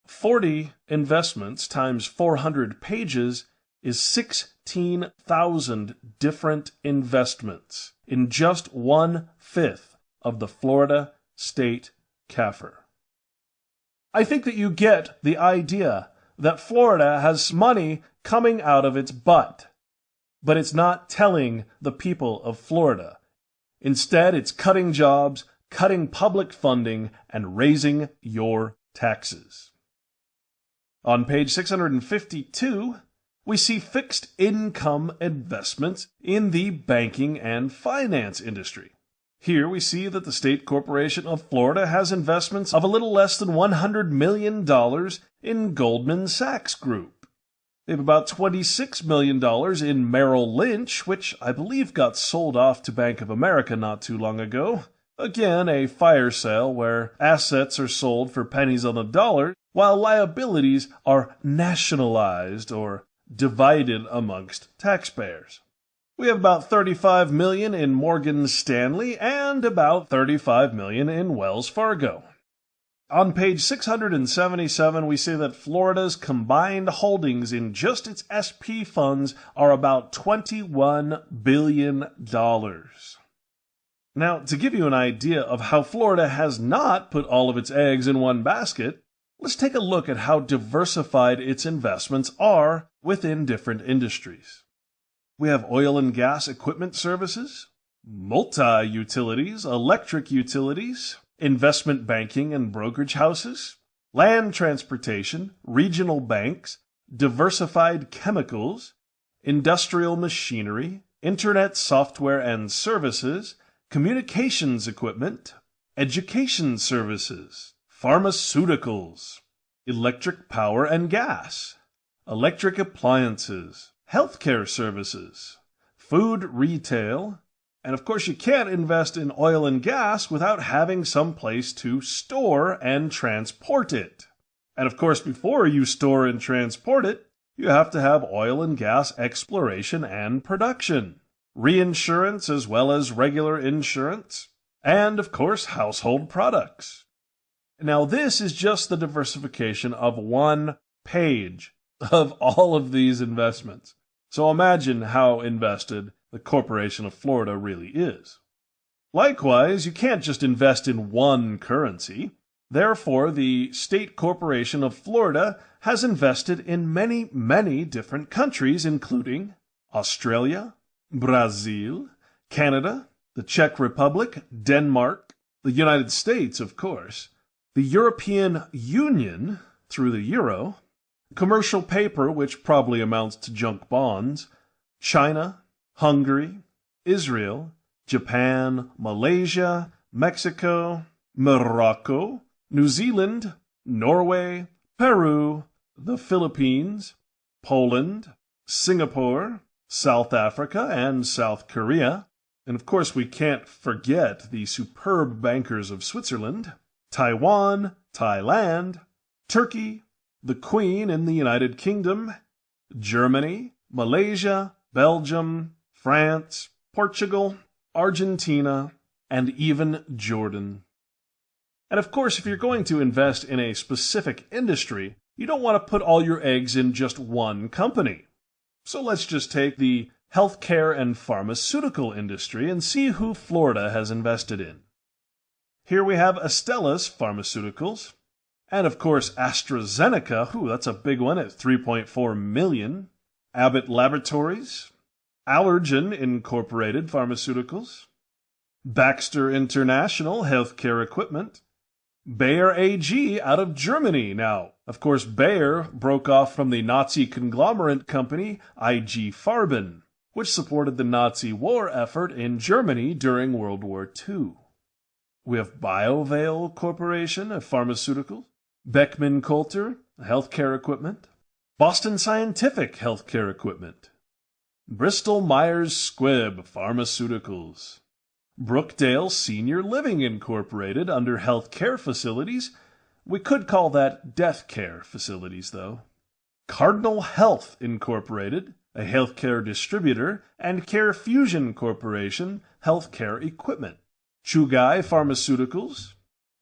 40 investments times 400 pages is 16,000 different investments in just 1/5 of the Florida state CAFR. I think that you get the idea that Florida has money coming out of its butt, but it's not telling the people of Florida. Instead, it's cutting jobs, cutting public funding, and raising your taxes. On page 652, we see fixed income investments in the banking and finance industry. Here we see that the State Corporation of Florida has investments of a little less than $100 million in Goldman Sachs Group. They have about $26 million in Merrill Lynch, which I believe got sold off to Bank of America not too long ago. Again, a fire sale where assets are sold for pennies on the dollar, while liabilities are nationalized or divided amongst taxpayers. We have about $35 million in Morgan Stanley and about $35 million in Wells Fargo. On page 677, we say that Florida's combined holdings in just its SP funds are about $21 billion. Now, to give you an idea of how Florida has not put all of its eggs in one basket, let's take a look at how diversified its investments are within different industries. We have oil and gas equipment services, multi-utilities, electric utilities, investment banking and brokerage houses, land transportation, regional banks, diversified chemicals, industrial machinery, internet software and services, communications equipment, education services, pharmaceuticals, electric power and gas, electric appliances, healthcare services, food retail, and of course you can't invest in oil and gas without having some place to store and transport it. And of course before you store and transport it, you have to have oil and gas exploration and production, reinsurance as well as regular insurance, and of course household products. Now this is just the diversification of one page of all of these investments. So imagine how invested the Corporation of Florida really is. Likewise, you can't just invest in one currency. Therefore, the State Corporation of Florida has invested in many, many different countries, including Australia, Brazil, Canada, the Czech Republic, Denmark, the United States, of course, the European Union through the euro, commercial paper, which probably amounts to junk bonds, China, Hungary, Israel, Japan, Malaysia, Mexico, Morocco, New Zealand, Norway, Peru, the Philippines, Poland, Singapore, South Africa, and South Korea. And of course we can't forget the superb bankers of Switzerland, Taiwan, Thailand, Turkey, the Queen in the United Kingdom, Germany, Malaysia, Belgium, France, Portugal, Argentina, and even Jordan. And of course, if you're going to invest in a specific industry, you don't want to put all your eggs in just one company. So let's just take the healthcare and pharmaceutical industry and see who Florida has invested in. Here we have Astellas Pharmaceuticals, and of course AstraZeneca, that's a big one at $3.4 million, Abbott Laboratories, Allergan Incorporated Pharmaceuticals, Baxter International Healthcare Equipment, Bayer AG out of Germany. Now, of course, Bayer broke off from the Nazi conglomerate company IG Farben, which supported the Nazi war effort in Germany during World War II. We have BioVale Corporation of Pharmaceuticals, Beckman Coulter Healthcare Equipment, Boston Scientific Healthcare Equipment, Bristol Myers Squibb Pharmaceuticals, Brookdale Senior Living Incorporated under healthcare facilities. We could call that death care facilities, though. Cardinal Health Incorporated, a healthcare distributor, and CareFusion Corporation, healthcare equipment. Chugai Pharmaceuticals,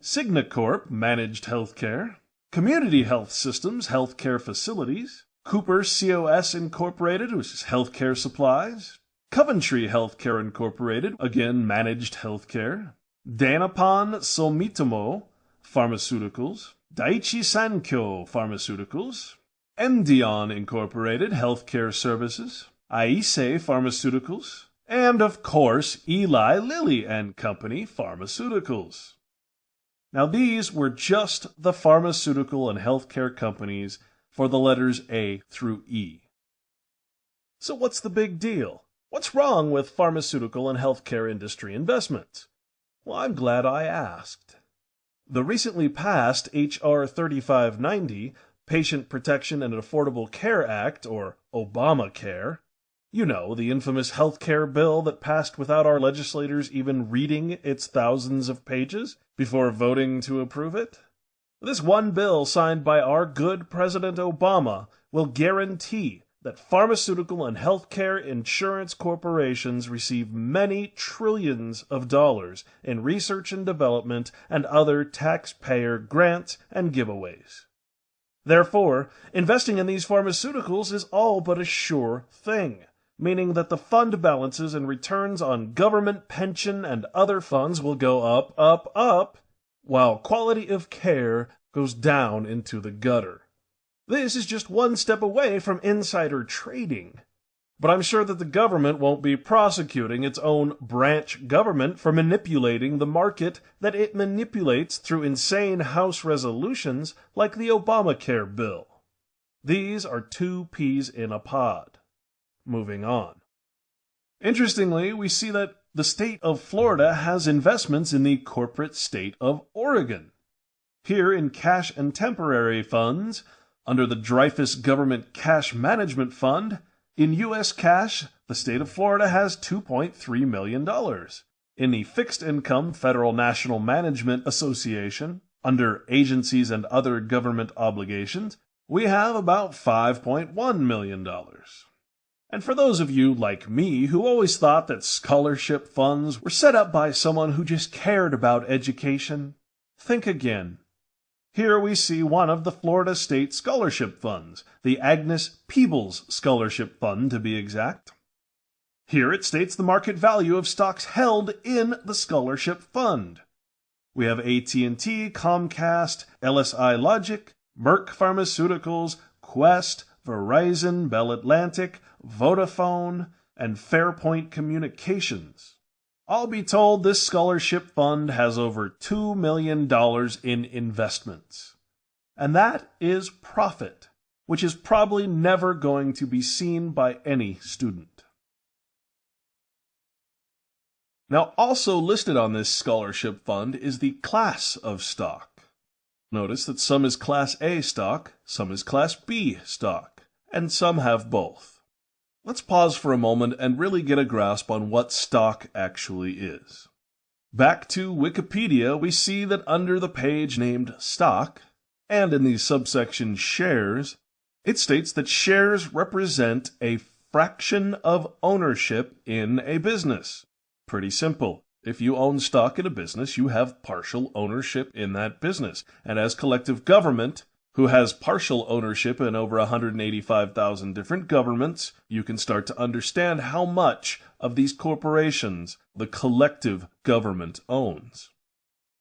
Signacorp Managed Healthcare, Community Health Systems Healthcare Facilities, Cooper COS Incorporated, which is healthcare supplies, Coventry Healthcare Incorporated, again managed healthcare, Danapon Sumitomo Pharmaceuticals, Daiichi Sankyo Pharmaceuticals, Endion Incorporated Healthcare Services, Aise Pharmaceuticals, and of course Eli Lilly and Company Pharmaceuticals. Now these were just the pharmaceutical and healthcare companies for the letters A through E. So what's the big deal? What's wrong with pharmaceutical and healthcare industry investments? Well, I'm glad I asked. The recently passed H.R. 3590, Patient Protection and Affordable Care Act, or Obamacare, you know, the infamous healthcare bill that passed without our legislators even reading its thousands of pages before voting to approve it. This one bill signed by our good President Obama will guarantee that pharmaceutical and healthcare insurance corporations receive many trillions of dollars in research and development and other taxpayer grants and giveaways. Therefore, investing in these pharmaceuticals is all but a sure thing, meaning that the fund balances and returns on government pension and other funds will go up, up, up, while quality of care goes down into the gutter. This is just one step away from insider trading. But I'm sure that the government won't be prosecuting its own branch government for manipulating the market that it manipulates through insane House resolutions like the Obamacare bill. These are two peas in a pod. Moving on. Interestingly, we see that the state of Florida has investments in the corporate state of Oregon. Here in cash and temporary funds, under the Dreyfus Government Cash Management Fund, in U.S. cash, the state of Florida has $2.3 million. In the Fixed Income Federal National Management Association, under agencies and other government obligations, we have about $5.1 million. And for those of you like me who always thought that scholarship funds were set up by someone who just cared about education, think again. Here we see one of the Florida State Scholarship Funds, the Agnes Peebles Scholarship Fund to be exact. Here it states the market value of stocks held in the scholarship fund. We have AT&T, Comcast, LSI Logic, Merck Pharmaceuticals, Quest, Verizon, Bell Atlantic, Vodafone, and Fairpoint Communications. All be told, this scholarship fund has over $2 million in investments. And that is profit, which is probably never going to be seen by any student. Now, also listed on this scholarship fund is the class of stock. Notice that some is Class A stock, some is Class B stock, and some have both. Let's pause for a moment and really get a grasp on what stock actually is. Back to Wikipedia, we see that under the page named Stock, and in the subsection Shares, it states that shares represent a fraction of ownership in a business. Pretty simple. If you own stock in a business, you have partial ownership in that business. And as collective government, who has partial ownership in over 185,000 different governments, you can start to understand how much of these corporations the collective government owns.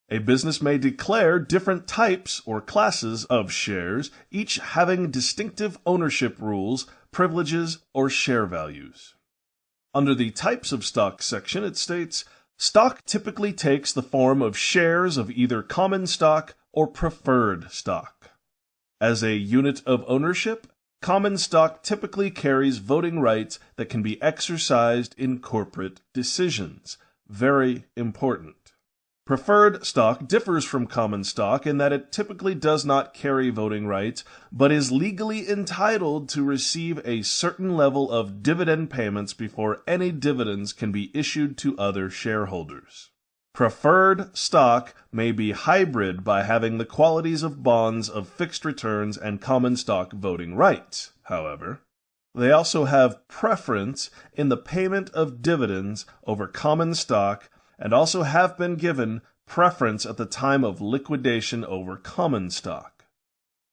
A business may declare different types or classes of shares, each having distinctive ownership rules, privileges, or share values. Under the Types of Stock section, it states, stock typically takes the form of shares of either common stock or preferred stock. As a unit of ownership, common stock typically carries voting rights that can be exercised in corporate decisions. Very important. Preferred stock differs from common stock in that it typically does not carry voting rights, but is legally entitled to receive a certain level of dividend payments before any dividends can be issued to other shareholders. Preferred stock may be hybrid by having the qualities of bonds of fixed returns and common stock voting rights, however. They also have preference in the payment of dividends over common stock and also have been given preference at the time of liquidation over common stock.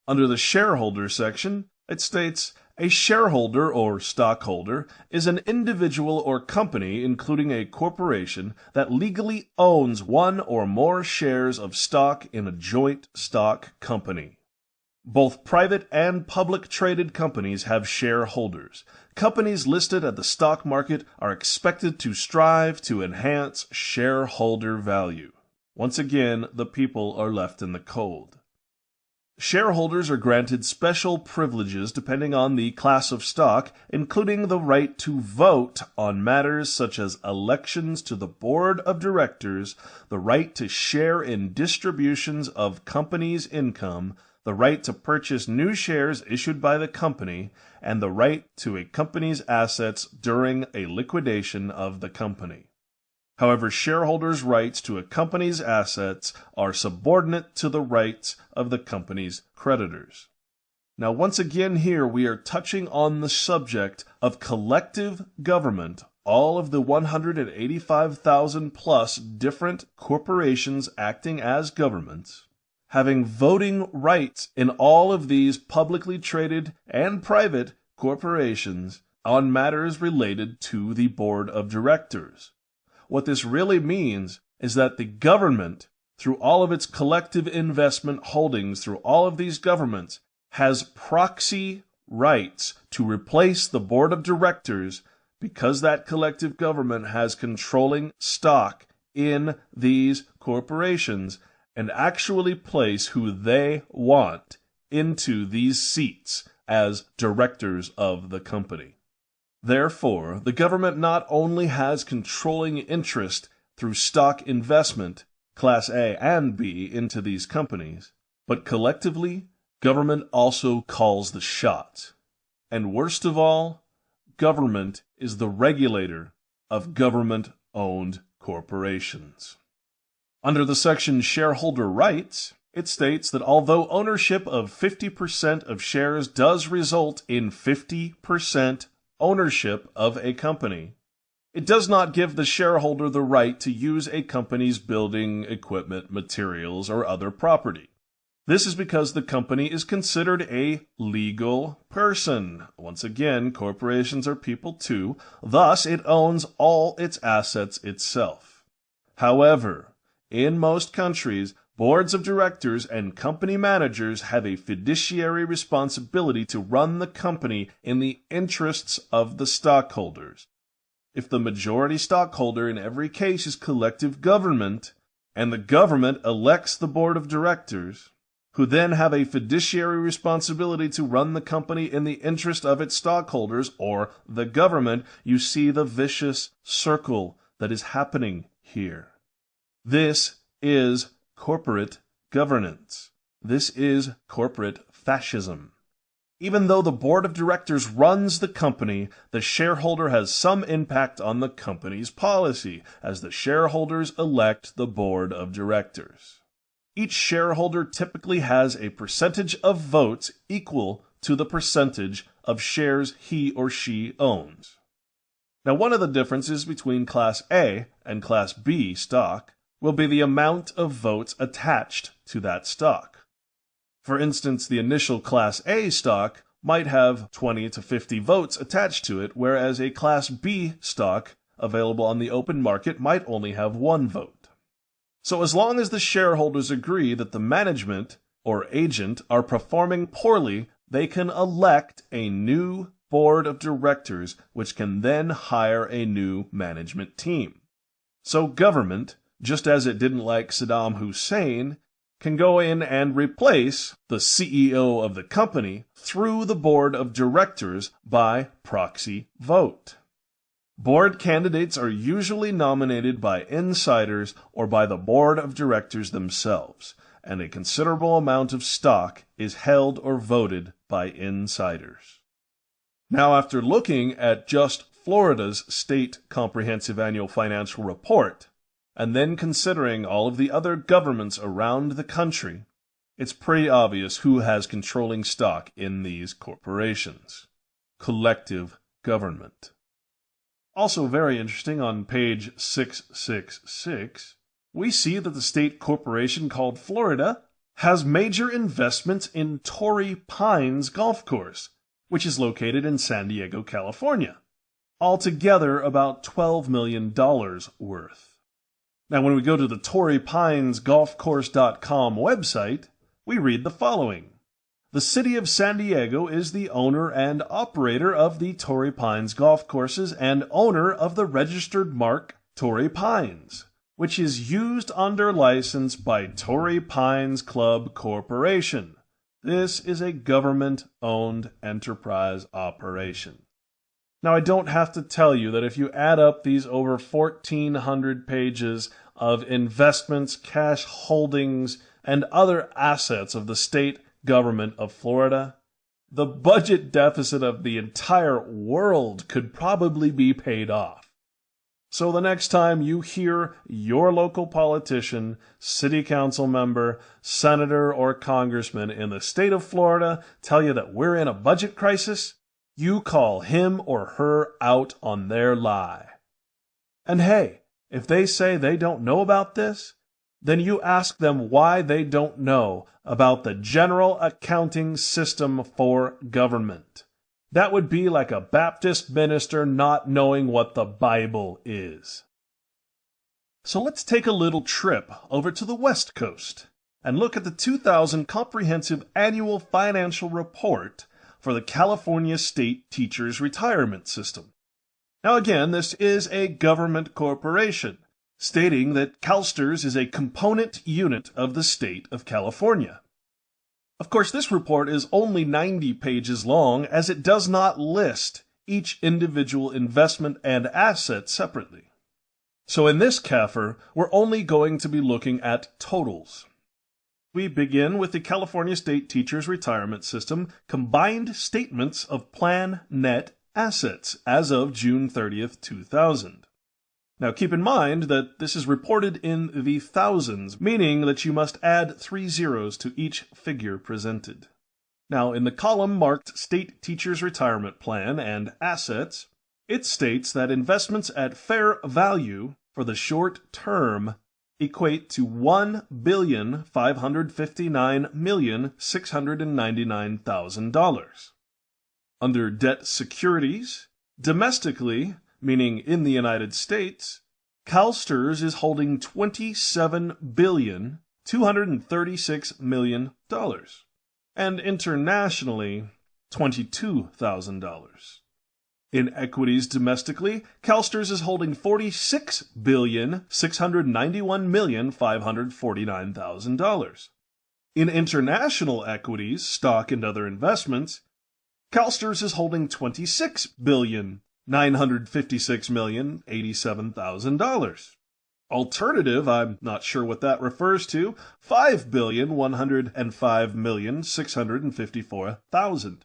Under the shareholder section, it states, a shareholder or stockholder is an individual or company, including a corporation, that legally owns one or more shares of stock in a joint stock company. Both private and public traded companies have shareholders. Companies listed at the stock market are expected to strive to enhance shareholder value. Once again, the people are left in the cold. Shareholders are granted special privileges depending on the class of stock, including the right to vote on matters such as elections to the board of directors, the right to share in distributions of company's income, the right to purchase new shares issued by the company, and the right to a company's assets during a liquidation of the company. However, shareholders' rights to a company's assets are subordinate to the rights of the company's creditors. Now, once again here, we are touching on the subject of collective government, all of the 185,000 plus different corporations acting as governments, having voting rights in all of these publicly traded and private corporations on matters related to the board of directors. What this really means is that the government, through all of its collective investment holdings, through all of these governments, has proxy rights to replace the board of directors because that collective government has controlling stock in these corporations and actually place who they want into these seats as directors of the company. Therefore, the government not only has controlling interest through stock investment, Class A and B, into these companies, but collectively, government also calls the shots. And worst of all, government is the regulator of government-owned corporations. Under the section Shareholder Rights, it states that although ownership of 50% of shares does result in 50% ownership of a company, it does not give the shareholder the right to use a company's building, equipment, materials, or other property. This is because the company is considered a legal person. Once again, corporations are people too, thus it owns all its assets itself. However, in most countries, boards of directors and company managers have a fiduciary responsibility to run the company in the interests of the stockholders. If the majority stockholder in every case is collective government, and the government elects the board of directors, who then have a fiduciary responsibility to run the company in the interest of its stockholders, or the government, you see the vicious circle that is happening here. This is corporate governance. This is corporate fascism. Even though the board of directors runs the company, the shareholder has some impact on the company's policy, as the shareholders elect the board of directors. Each shareholder typically has a percentage of votes equal to the percentage of shares he or she owns. Now, one of the differences between Class A and Class B stock will be the amount of votes attached to that stock. For instance, the initial Class A stock might have 20 to 50 votes attached to it, whereas a Class B stock available on the open market might only have 1 vote. So as long as the shareholders agree that the management or agent are performing poorly, they can elect a new board of directors, which can then hire a new management team. So government, just as it didn't like Saddam Hussein, can go in and replace the CEO of the company through the board of directors by proxy vote. Board candidates are usually nominated by insiders or by the board of directors themselves, and a considerable amount of stock is held or voted by insiders. Now, after looking at just Florida's State Comprehensive Annual Financial Report, and then considering all of the other governments around the country, it's pretty obvious who has controlling stock in these corporations. Collective government. Also very interesting, on page 666, we see that the state corporation called Florida has major investments in Torrey Pines Golf Course, which is located in San Diego, California. Altogether about $12 million worth. Now, when we go to the TorreyPinesGolfCourse.com website, we read the following. The city of San Diego is the owner and operator of the Torrey Pines Golf Courses and owner of the registered mark Torrey Pines, which is used under license by Torrey Pines Club Corporation. This is a government-owned enterprise operation. Now, I don't have to tell you that if you add up these over 1,400 pages of investments, cash holdings, and other assets of the state government of Florida, the budget deficit of the entire world could probably be paid off. So the next time you hear your local politician, city council member, senator, or congressman in the state of Florida tell you that we're in a budget crisis, you call him or her out on their lie. And hey, if they say they don't know about this, then you ask them why they don't know about the general accounting system for government. That would be like a Baptist minister not knowing what the Bible is. So let's take a little trip over to the West Coast and look at the 2000 Comprehensive Annual Financial Report for the California State Teachers Retirement System. Now again, this is a government corporation, stating that CalSTRS is a component unit of the state of California. Of course, this report is only 90 pages long, as it does not list each individual investment and asset separately. So in this CAFR, we're only going to be looking at totals. We begin with the California State Teachers Retirement System Combined Statements of Plan Net Assets as of June 30th, 2000. Now keep in mind that this is reported in the thousands, meaning that you must add 3 zeros to each figure presented. Now in the column marked State Teachers Retirement Plan and Assets, it states that investments at fair value for the short term equate to $1,559,699,000. Under debt securities, domestically, meaning in the United States, CalSTRS is holding $27,236,000,000, and internationally, $22,000. In equities domestically, CalSTRS is holding $46,691,549,000. In international equities, stock and other investments, CalSTRS is holding $26,956,087,000. Alternative, I'm not sure what that refers to, $5,105,654,000.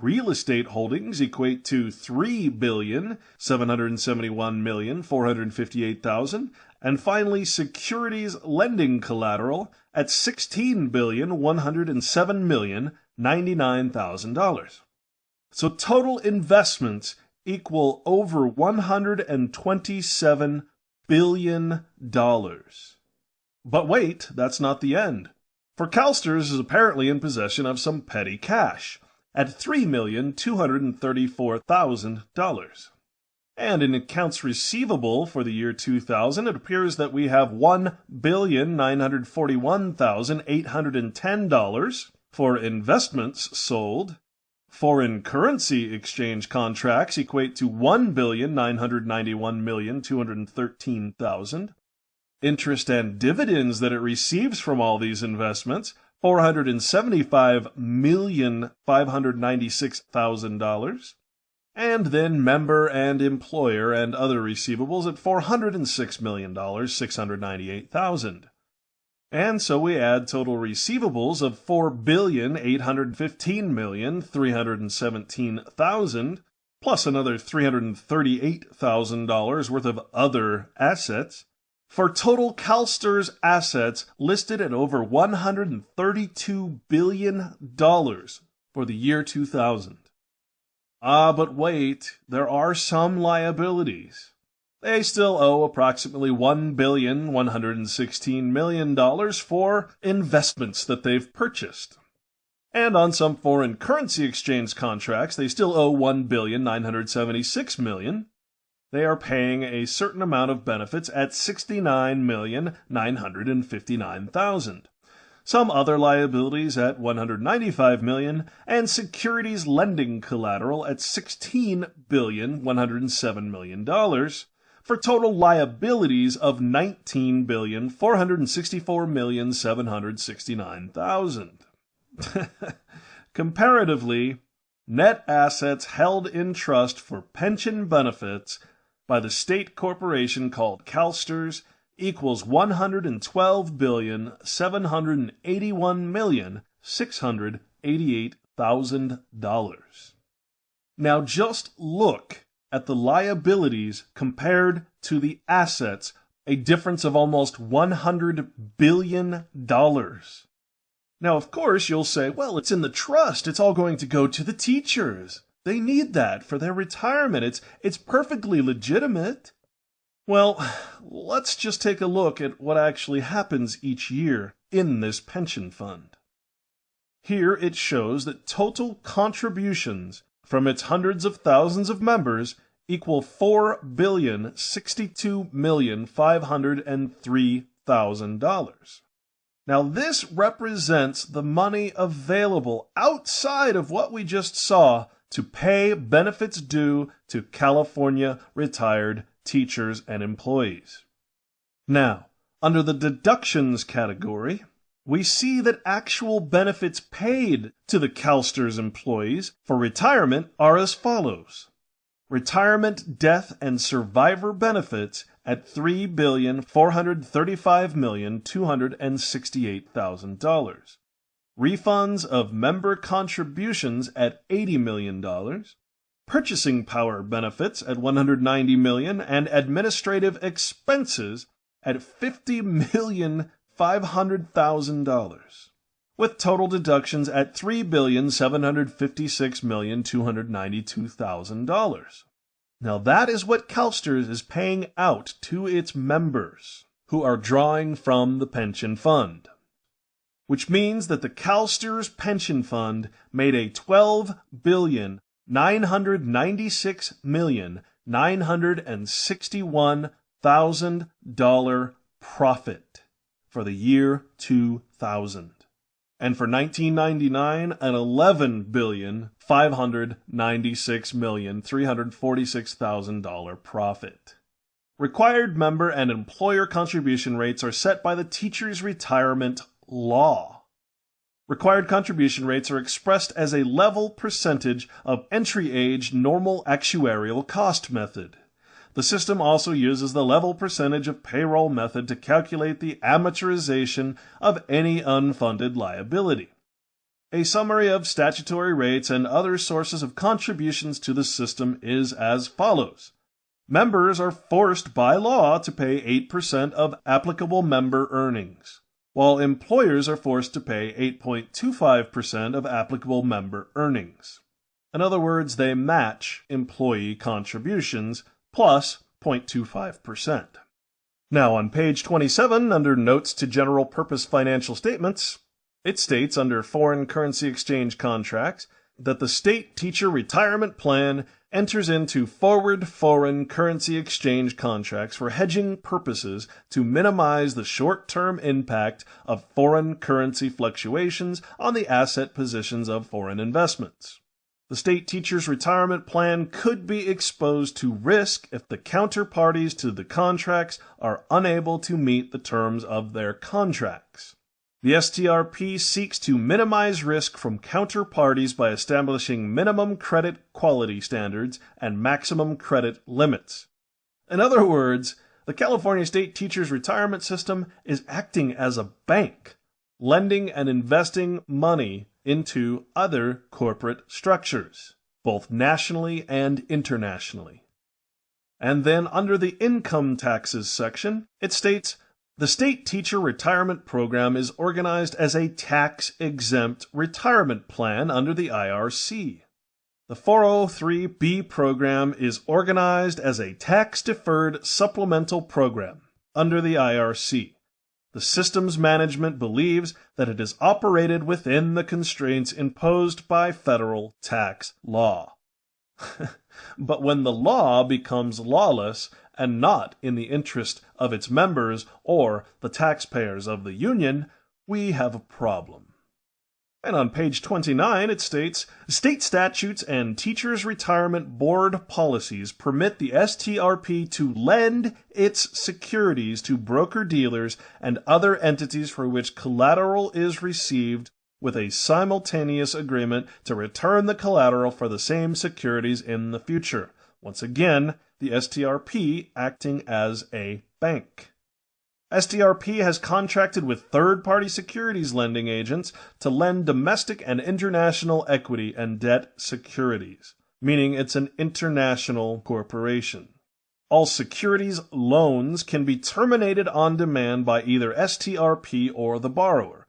Real estate holdings equate to $3,771,458,000, and finally securities lending collateral at $16,107,099,000. So total investments equal over $127 billion. But wait, that's not the end. For CalSTRS is apparently in possession of some petty cash at $3,234,000. And in accounts receivable for the year 2000, it appears that we have $1,941,810 for investments sold. Foreign currency exchange contracts equate to $1,991,213,000. Interest and dividends that it receives from all these investments, $475,596,000. And then member and employer and other receivables at $406,698,000. And so we add total receivables of $4,815,317,000, plus another $338,000 worth of other assets, for total CalSTRS assets listed at over $132 billion for the year 2000. But wait, there are some liabilities. They still owe approximately $1,116,000,000 for investments that they've purchased. And on some foreign currency exchange contracts, they still owe $1,976,000,000. They are paying a certain amount of benefits at $69,959,000. Some other liabilities at $195,000,000, and securities lending collateral at $16,107,000,000. For total liabilities of $19,464,769,000. Comparatively, net assets held in trust for pension benefits by the state corporation called CalSTRS equals $112,781,688,000. Now just look at the liabilities compared to the assets, a difference of almost $100 billion. Now, of course, you'll say, well, it's in the trust. It's all going to go to the teachers. They need that for their retirement. It's perfectly legitimate. Well, let's just take a look at what actually happens each year in this pension fund. Here it shows that total contributions from its hundreds of thousands of members equal $4,062,503,000. Now, this represents the money available outside of what we just saw to pay benefits due to California retired teachers and employees. Now, under the deductions category, we see that actual benefits paid to the CalSTRS employees for retirement are as follows. Retirement, death, and survivor benefits at $3,435,268,000. Refunds of member contributions at $80 million. Purchasing power benefits at $190 million, and administrative expenses at $50,500,000, with total deductions at $3,756,292,000. Now that is what CalSTRS is paying out to its members, who are drawing from the pension fund. Which means that the CalSTRS pension fund made a $12,996,961,000 profit for the year 2000. And for 1999, an $11,596,346,000 profit. Required member and employer contribution rates are set by the teacher's retirement law. Required contribution rates are expressed as a level percentage of entry age normal actuarial cost method. The system also uses the level percentage of payroll method to calculate the amortization of any unfunded liability. A summary of statutory rates and other sources of contributions to the system is as follows. Members are forced by law to pay 8% of applicable member earnings, while employers are forced to pay 8.25% of applicable member earnings. In other words, they match employee contributions plus 0.25%. Now on page 27, under Notes to General Purpose Financial Statements, it states under Foreign Currency Exchange Contracts that the State Teacher Retirement Plan enters into forward foreign currency exchange contracts for hedging purposes to minimize the short-term impact of foreign currency fluctuations on the asset positions of foreign investments. The State Teacher's Retirement Plan could be exposed to risk if the counterparties to the contracts are unable to meet the terms of their contracts. The STRP seeks to minimize risk from counterparties by establishing minimum credit quality standards and maximum credit limits. In other words, the California State Teachers Retirement System is acting as a bank, lending and investing money into other corporate structures, both nationally and internationally. And then under the income taxes section, it states, the State Teacher Retirement Program is organized as a tax-exempt retirement plan under the IRC. The 403B program is organized as a tax-deferred supplemental program under the IRC. The system's management believes that it is operated within the constraints imposed by federal tax law. But when the law becomes lawless and not in the interest of its members or the taxpayers of the Union, we have a problem. And on page 29 it states, state statutes and Teachers Retirement Board policies permit the STRP to lend its securities to broker-dealers and other entities for which collateral is received with a simultaneous agreement to return the collateral for the same securities in the future. Once again, the STRP acting as a bank. STRP has contracted with third-party securities lending agents to lend domestic and international equity and debt securities, meaning it's an international corporation. All securities loans can be terminated on demand by either STRP or the borrower.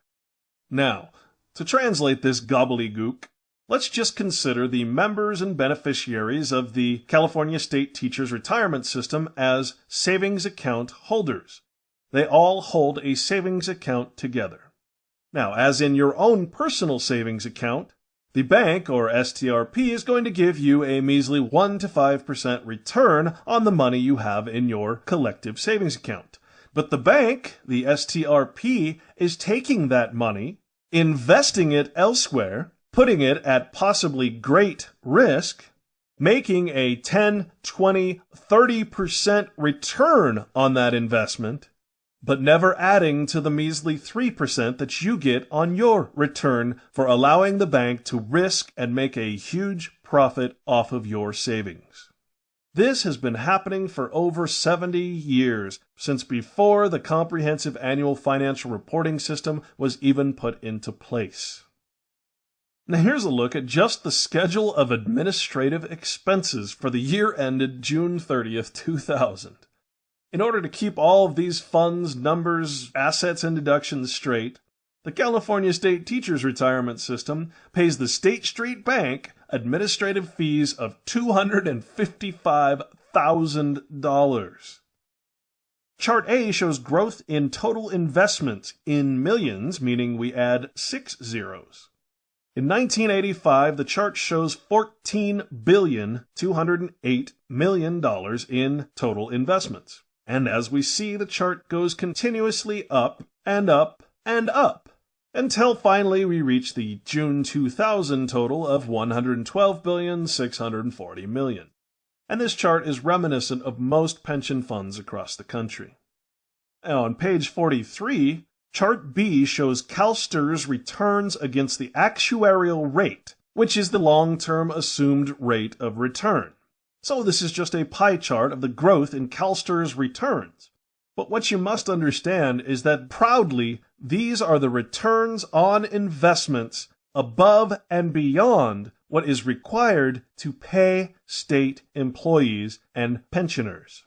Now, to translate this gobbledygook, let's just consider the members and beneficiaries of the California State Teachers Retirement System as savings account holders. They all hold a savings account together. Now, as in your own personal savings account, the bank, or STRP, is going to give you a measly 1 to 5% return on the money you have in your collective savings account. But the bank, the STRP, is taking that money, investing it elsewhere, putting it at possibly great risk, making a 10, 20, 30% return on that investment, but never adding to the measly 3% that you get on your return for allowing the bank to risk and make a huge profit off of your savings. This has been happening for over 70 years, since before the comprehensive annual financial reporting system was even put into place. Now here's a look at just the schedule of administrative expenses for the year ended June 30th, 2000. In order to keep all of these funds, numbers, assets, and deductions straight, the California State Teachers Retirement System pays the State Street Bank administrative fees of $255,000. Chart A shows growth in total investments in millions, meaning we add 6 zeros. In 1985, the chart shows $14,208,000,000 in total investments. And as we see, the chart goes continuously up and up and up, until finally we reach the June 2000 total of $112,640,000,000. And this chart is reminiscent of most pension funds across the country. Now, on page 43, Chart B shows CalSTRS returns against the actuarial rate, which is the long-term assumed rate of return. So this is just a pie chart of the growth in CalSTRS returns. But what you must understand is that proudly, these are the returns on investments above and beyond what is required to pay state employees and pensioners.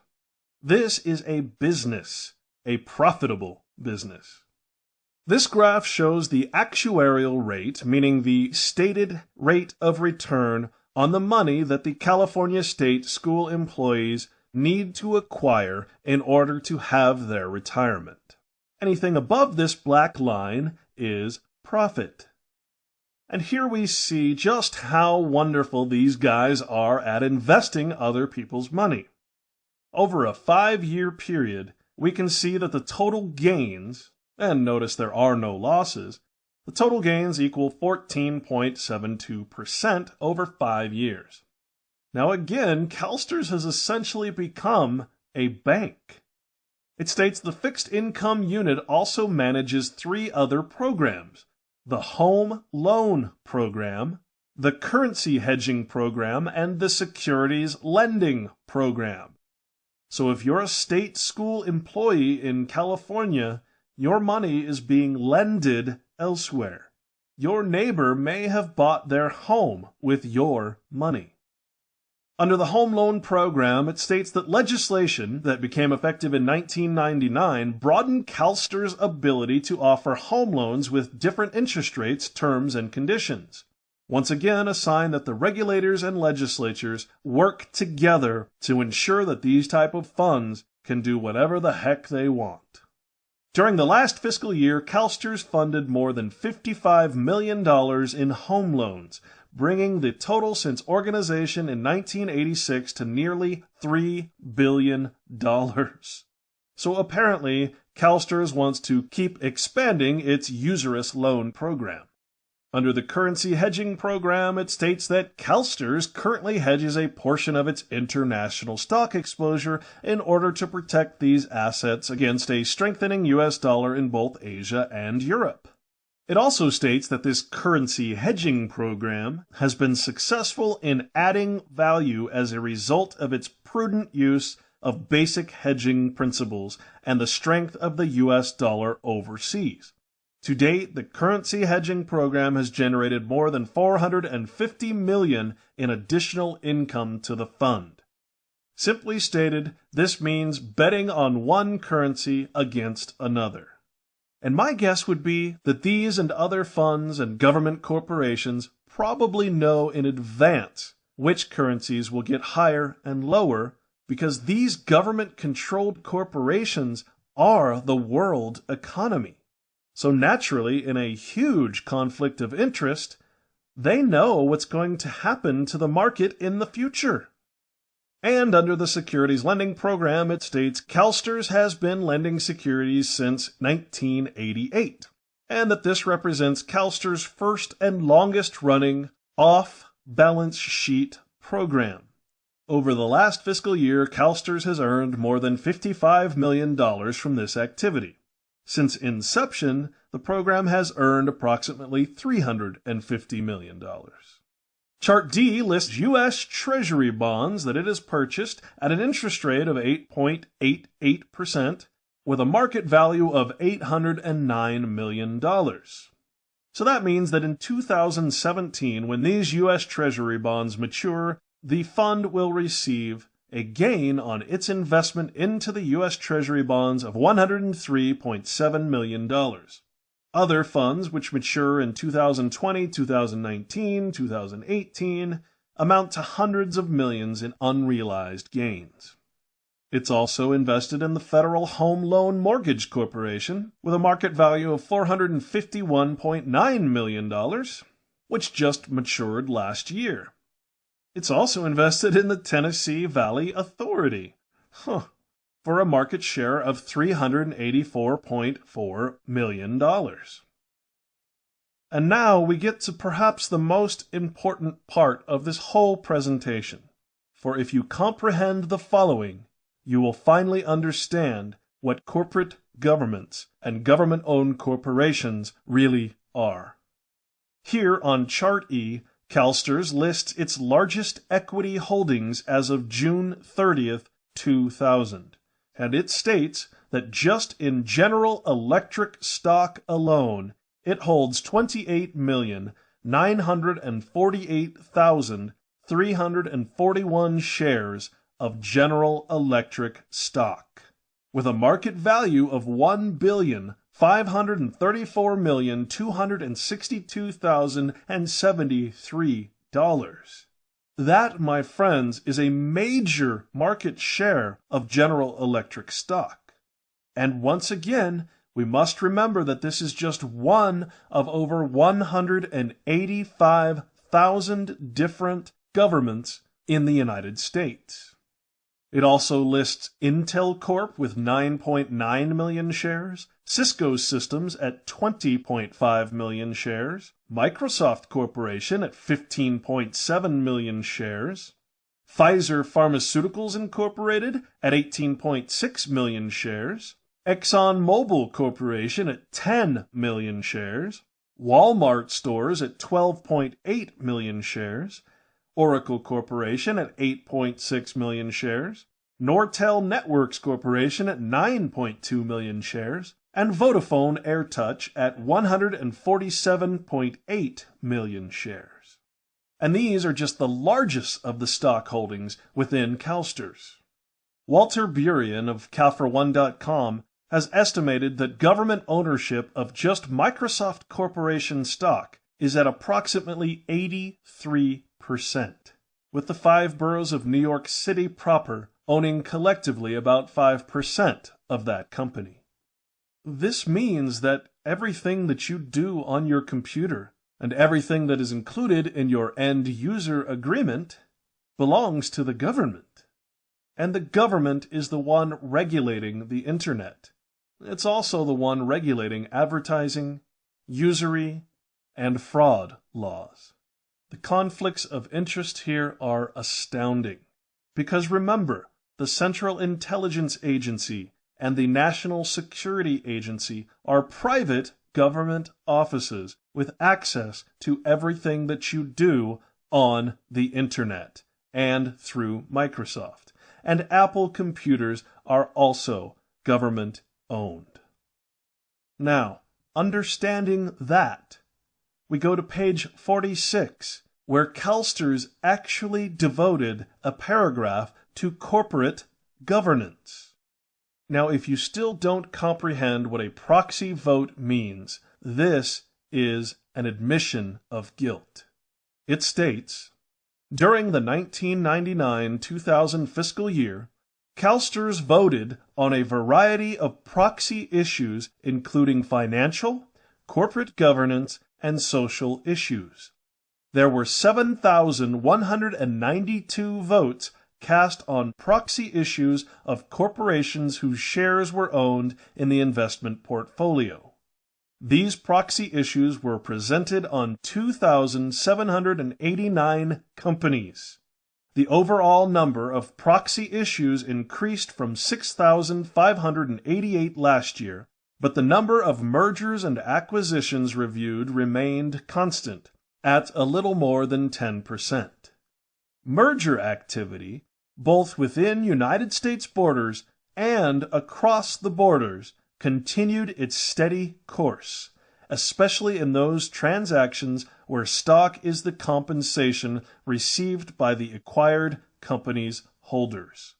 This is a business, a profitable business. This graph shows the actuarial rate, meaning the stated rate of return on the money that the California state school employees need to acquire in order to have their retirement. Anything above this black line is profit. And here we see just how wonderful these guys are at investing other people's money. Over a 5-year period, we can see that the total gains, and notice there are no losses, the total gains equal 14.72% over 5 years. Now again, CalSTRS has essentially become a bank. It states the fixed income unit also manages 3 other programs: the Home Loan Program, the Currency Hedging Program, and the Securities Lending Program. So if you're a state school employee in California, your money is being lended elsewhere. Your neighbor may have bought their home with your money. Under the Home Loan Program, it states that legislation that became effective in 1999 broadened CalSTRS' ability to offer home loans with different interest rates, terms, and conditions. Once again, a sign that the regulators and legislatures work together to ensure that these type of funds can do whatever the heck they want. During the last fiscal year, CalSTRS funded more than $55 million in home loans, bringing the total since organization in 1986 to nearly $3 billion. So apparently, CalSTRS wants to keep expanding its usurious loan program. Under the Currency Hedging Program, it states that CalSTRS currently hedges a portion of its international stock exposure in order to protect these assets against a strengthening U.S. dollar in both Asia and Europe. It also states that this Currency Hedging Program has been successful in adding value as a result of its prudent use of basic hedging principles and the strength of the U.S. dollar overseas. To date, the currency hedging program has generated more than $450 million in additional income to the fund. Simply stated, this means betting on one currency against another. And my guess would be that these and other funds and government corporations probably know in advance which currencies will get higher and lower, because these government-controlled corporations are the world economy. So naturally, in a huge conflict of interest, they know what's going to happen to the market in the future. And under the securities lending program, it states CalSTRS has been lending securities since 1988, and that this represents CalSTRS' first and longest-running off-balance sheet program. Over the last fiscal year, CalSTRS has earned more than $55 million from this activity. Since inception, the program has earned approximately $350 million. Chart D lists U.S. Treasury bonds that it has purchased at an interest rate of 8.88% with a market value of $809 million. So that means that in 2017, when these U.S. Treasury bonds mature, the fund will receive a gain on its investment into the U.S. Treasury bonds of $103.7 million. Other funds which mature in 2020, 2019, 2018 amount to hundreds of millions in unrealized gains. It's also invested in the Federal Home Loan Mortgage Corporation with a market value of $451.9 million, which just matured last year. It's also invested in the Tennessee Valley Authority, for a market share of $384.4 million. And now we get to perhaps the most important part of this whole presentation, for if you comprehend the following, you will finally understand what corporate governments and government-owned corporations really are. Here on Chart E, CalSTRS lists its largest equity holdings as of June 30th, 2000. And it states that just in General Electric stock alone, it holds 28,948,341 shares of General Electric stock, with a market value of $1,534,262,073. That, my friends, is a major market share of General Electric stock. And once again, we must remember that this is just one of over 185,000 different governments in the United States. It also lists Intel Corp. With 9.9 million shares, Cisco Systems at 20.5 million shares, Microsoft Corporation at 15.7 million shares, Pfizer Pharmaceuticals Incorporated at 18.6 million shares, ExxonMobil Corporation at 10 million shares, Walmart Stores at 12.8 million shares, Oracle Corporation at 8.6 million shares, Nortel Networks Corporation at 9.2 million shares, and Vodafone AirTouch at 147.8 million shares. And these are just the largest of the stock holdings within CalSTRS. Walter Burian of CalFor1.com has estimated that government ownership of just Microsoft Corporation stock is at approximately 83%, with the 5 boroughs of New York City proper owning collectively about 5% of that company. This means that everything that you do on your computer and everything that is included in your end-user agreement belongs to the government. And the government is the one regulating the Internet. It's also the one regulating advertising, usury, and fraud laws. The conflicts of interest here are astounding. Because remember, the Central Intelligence Agency and the National Security Agency are private government offices with access to everything that you do on the Internet and through Microsoft. And Apple computers are also government-owned. Now, understanding that, we go to page 46, where CalSTRS actually devoted a paragraph to corporate governance. Now, if you still don't comprehend what a proxy vote means, this is an admission of guilt. It states, during the 1999-2000 fiscal year, CalSTRS voted on a variety of proxy issues including financial, corporate governance, and social issues. There were 7,192 votes cast on proxy issues of corporations whose shares were owned in the investment portfolio. These proxy issues were presented on 2,789 companies. The overall number of proxy issues increased from 6,588 last year, but the number of mergers and acquisitions reviewed remained constant, at a little more than 10%. Merger activity, both within United States borders and across the borders, continued its steady course, especially in those transactions where stock is the compensation received by the acquired company's holders.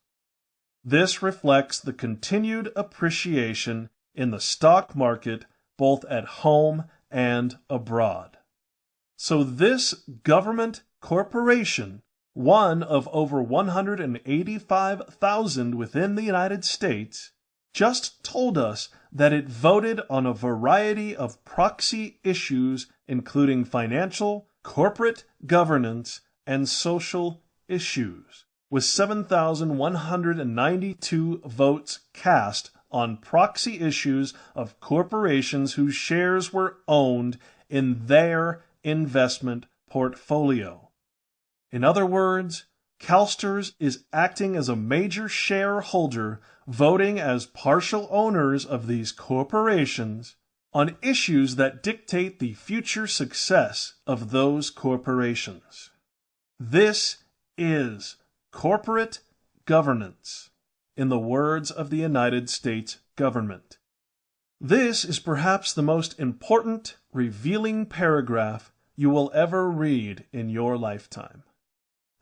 This reflects the continued appreciation in the stock market both at home and abroad. So this government corporation, one of over 185,000 within the United States, just told us that it voted on a variety of proxy issues including financial, corporate governance, and social issues, with 7,192 votes cast on proxy issues of corporations whose shares were owned in their investment portfolio. In other words, CalSTRS is acting as a major shareholder, voting as partial owners of these corporations on issues that dictate the future success of those corporations. This is corporate governance, in the words of the United States government. This is perhaps the most important, revealing paragraph you will ever read in your lifetime.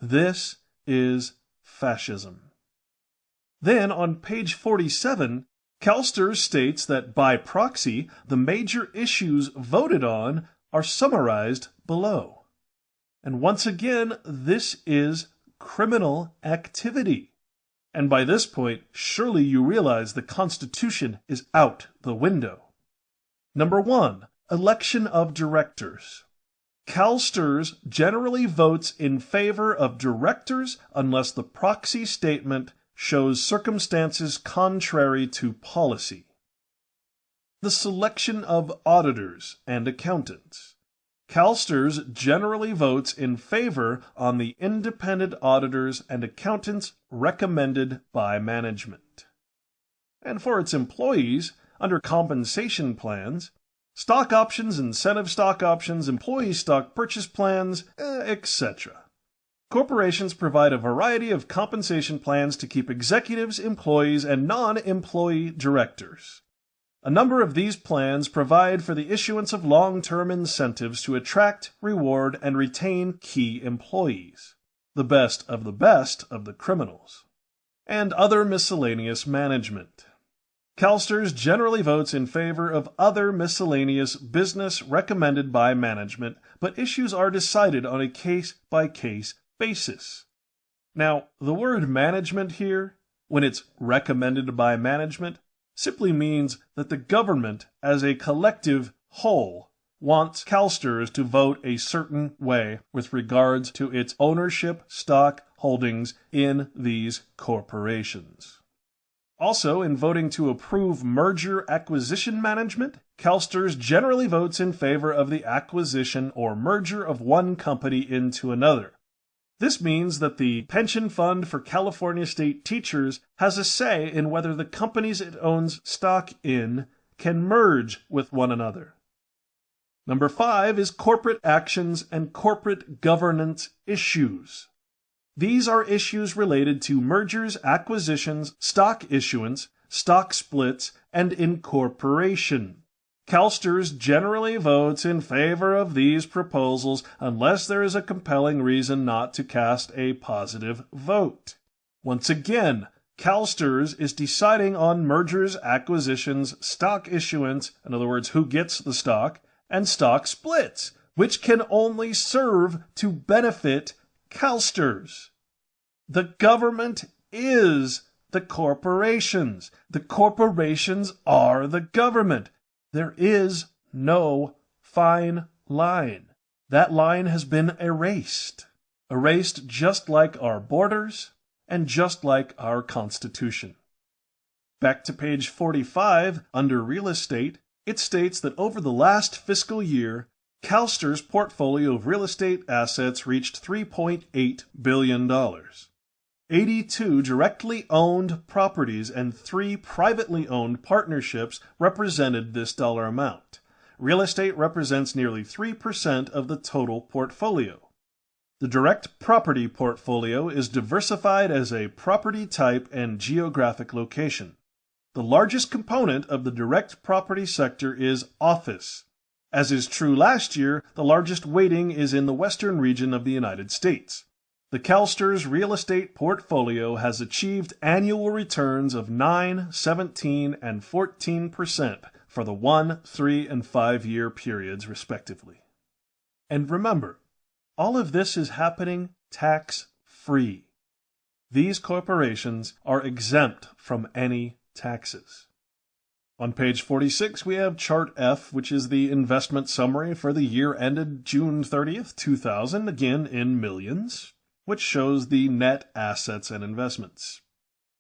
This is fascism. Then, on page 47, CalSTRS states that by proxy, the major issues voted on are summarized below. And once again, this is criminal activity. And by this point, surely you realize the Constitution is out the window. Number 1, election of directors. CalSTRS generally votes in favor of directors unless the proxy statement shows circumstances contrary to policy. The selection of auditors and accountants. CalSTRS generally votes in favor on the independent auditors and accountants recommended by management. And for its employees, under compensation plans, stock options, incentive stock options, employee stock purchase plans, etc. Corporations provide a variety of compensation plans to keep executives, employees, and non-employee directors. A number of these plans provide for the issuance of long-term incentives to attract, reward, and retain key employees, the best of the criminals, and other miscellaneous management. CalSTRS generally votes in favor of other miscellaneous business recommended by management, but issues are decided on a case-by-case basis. Now, the word management here, when it's recommended by management, simply means that the government, as a collective whole, wants CalSTRS to vote a certain way with regards to its ownership stock holdings in these corporations. Also, in voting to approve merger acquisition management, CalSTRS generally votes in favor of the acquisition or merger of one company into another. This means that the pension fund for California state teachers has a say in whether the companies it owns stock in can merge with one another. Number 5 is corporate actions and corporate governance issues. These are issues related to mergers, acquisitions, stock issuance, stock splits, and incorporation. CalSTRS generally votes in favor of these proposals unless there is a compelling reason not to cast a positive vote. Once again, CalSTRS is deciding on mergers, acquisitions, stock issuance, in other words, who gets the stock, and stock splits, which can only serve to benefit CalSTRS. The government is the corporations. The corporations are the government. There is no fine line. That line has been erased. Erased just like our borders and just like our Constitution. Back to page 45, under real estate, it states that over the last fiscal year, CalSTR's portfolio of real estate assets reached $3.8 billion. 82 directly owned properties and 3 privately owned partnerships represented this dollar amount. Real estate represents nearly 3% of the total portfolio. The direct property portfolio is diversified as a property type and geographic location. The largest component of the direct property sector is office. As is true last year, the largest weighting is in the western region of the United States. The CalSTRS real estate portfolio has achieved annual returns of 9, 17, and 14% for the 1, 3, and 5-year periods, respectively. And remember, all of this is happening tax-free. These corporations are exempt from any taxes. On page 46, we have Chart F, which is the investment summary for the year ended June 30th, 2000, again in millions, which shows the net assets and investments.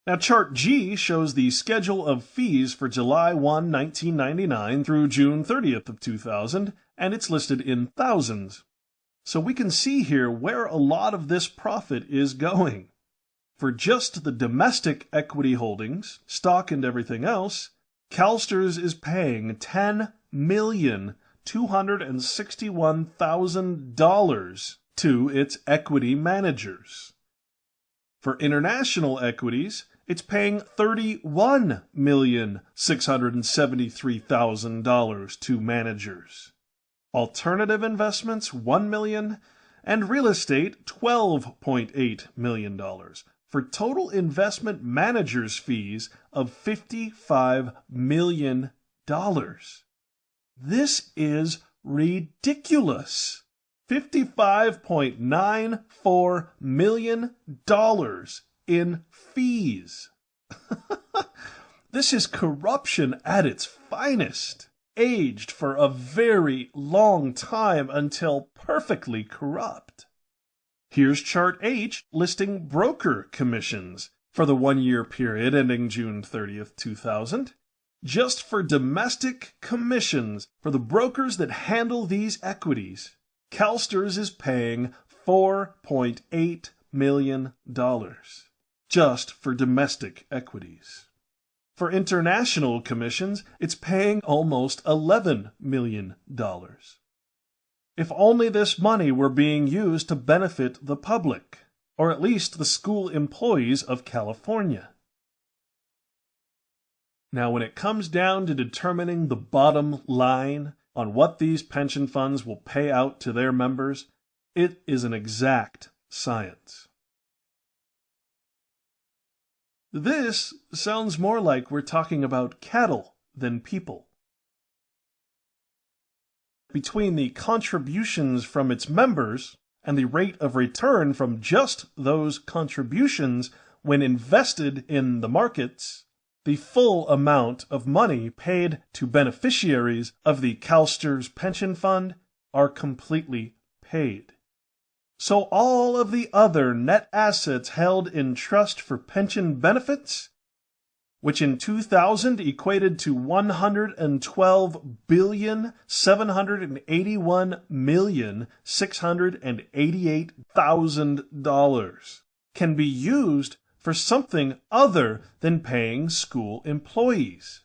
Now, Chart G shows the schedule of fees for July 1, 1999 through June 30th of 2000, and it's listed in thousands. So we can see here where a lot of this profit is going. For just the domestic equity holdings, stock and everything else, CalSTRS is paying $10,261,000 to its equity managers. For international equities, it's paying $31,673,000 to managers. Alternative investments, $1 million, and real estate, $12.8 million, for total investment managers' fees of $55 million. This is ridiculous. $55.94 million in fees. This is corruption at its finest, aged for a very long time until perfectly corrupt. Here's Chart H listing broker commissions for the 1-year period ending June 30th, 2000. Just for domestic commissions for the brokers that handle these equities, CalSTRS is paying $4.8 million just for domestic equities. For international commissions, it's paying almost $11 million. If only this money were being used to benefit the public, or at least the school employees of California. Now, when it comes down to determining the bottom line on what these pension funds will pay out to their members, it is an exact science. This sounds more like we're talking about cattle than people. Between the contributions from its members and the rate of return from just those contributions when invested in the markets, the full amount of money paid to beneficiaries of the CalSTRS pension fund are completely paid. So all of the other net assets held in trust for pension benefits, which in 2000 equated to $112,781,688,000, can be used for something other than paying school employees.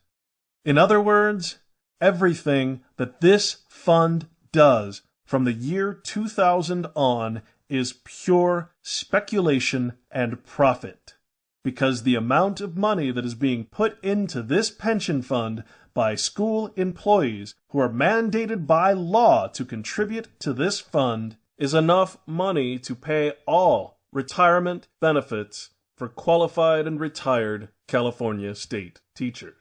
In other words, everything that this fund does from the year 2000 on is pure speculation and profit, because the amount of money that is being put into this pension fund by school employees who are mandated by law to contribute to this fund is enough money to pay all retirement benefits for qualified and retired California state teachers.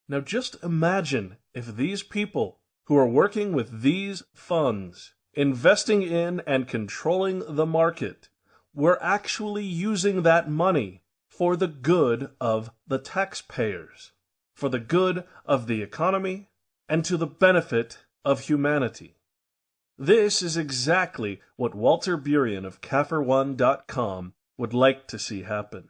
Now just imagine if these people who are working with these funds, investing in and controlling the market, were actually using that money for the good of the taxpayers, for the good of the economy, and to the benefit of humanity. This is exactly what Walter Burian of CAFR1.com would like to see happen.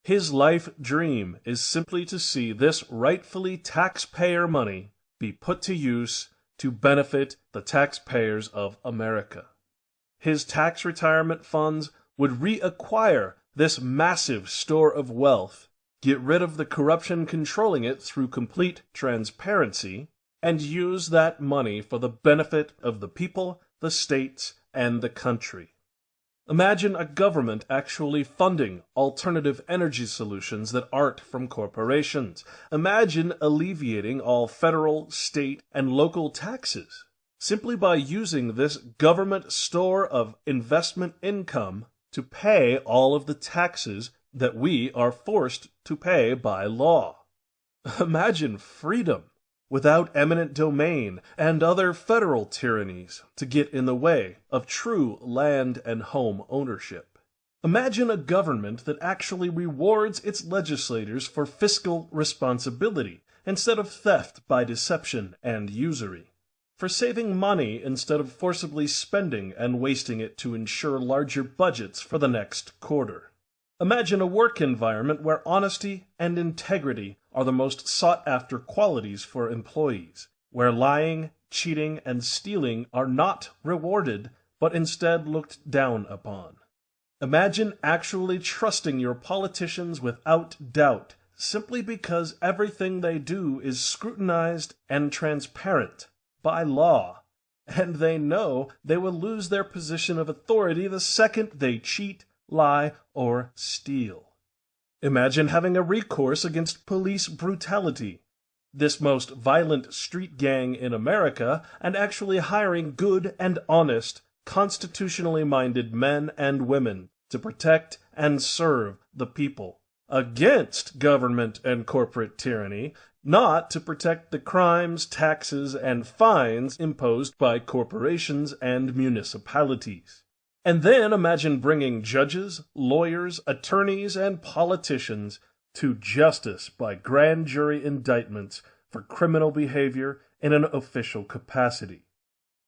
His life dream is simply to see this rightfully taxpayer money be put to use to benefit the taxpayers of America. His tax retirement funds would reacquire this massive store of wealth, get rid of the corruption controlling it through complete transparency, and use that money for the benefit of the people, the states, and the country. Imagine a government actually funding alternative energy solutions that aren't from corporations. Imagine alleviating all federal, state, and local taxes simply by using this government store of investment income to pay all of the taxes that we are forced to pay by law. Imagine freedom without eminent domain and other federal tyrannies to get in the way of true land and home ownership. Imagine a government that actually rewards its legislators for fiscal responsibility instead of theft by deception and usury, for saving money instead of forcibly spending and wasting it to ensure larger budgets for the next quarter. Imagine a work environment where honesty and integrity are the most sought-after qualities for employees, where lying, cheating, and stealing are not rewarded, but instead looked down upon. Imagine actually trusting your politicians without doubt, simply because everything they do is scrutinized and transparent by law, and they know they will lose their position of authority the second they cheat, lie, or steal. Imagine having a recourse against police brutality, this most violent street gang in America, and actually hiring good and honest, constitutionally minded men and women to protect and serve the people against government and corporate tyranny, not to protect the crimes, taxes, and fines imposed by corporations and municipalities. And then imagine bringing judges, lawyers, attorneys, and politicians to justice by grand jury indictments for criminal behavior in an official capacity.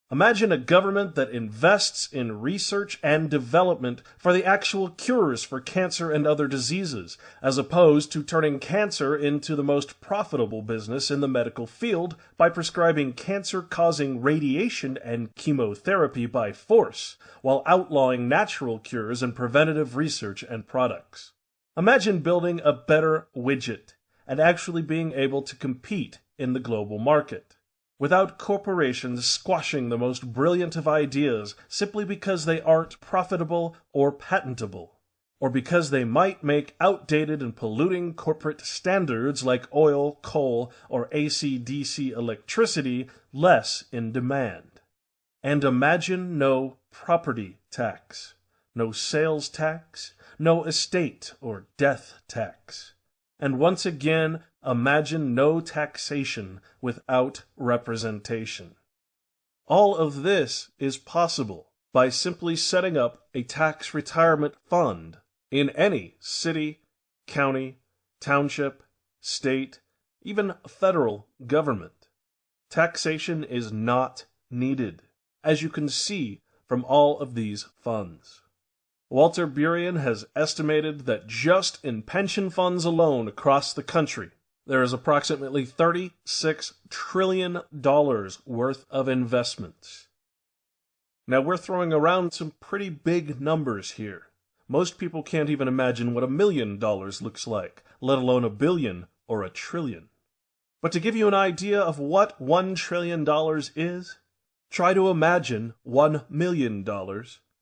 Imagine a government that invests in research and development for the actual cures for cancer and other diseases, as opposed to turning cancer into the most profitable business in the medical field by prescribing cancer-causing radiation and chemotherapy by force, while outlawing natural cures and preventative research and products. Imagine building a better widget and actually being able to compete in the global market, without corporations squashing the most brilliant of ideas simply because they aren't profitable or patentable, or because they might make outdated and polluting corporate standards like oil, coal, or AC/DC electricity less in demand. And imagine no property tax, no sales tax, no estate or death tax. And once again, imagine no taxation without representation. All of this is possible by simply setting up a tax retirement fund in any city, county, township, state, even federal government. Taxation is not needed, as you can see from all of these funds. Walter Burian has estimated that just in pension funds alone across the country, there is approximately $36 trillion worth of investments. Now, we're throwing around some pretty big numbers here. Most people can't even imagine what $1 million looks like, let alone $1 billion or $1 trillion. But to give you an idea of what $1 trillion is, try to imagine $1 million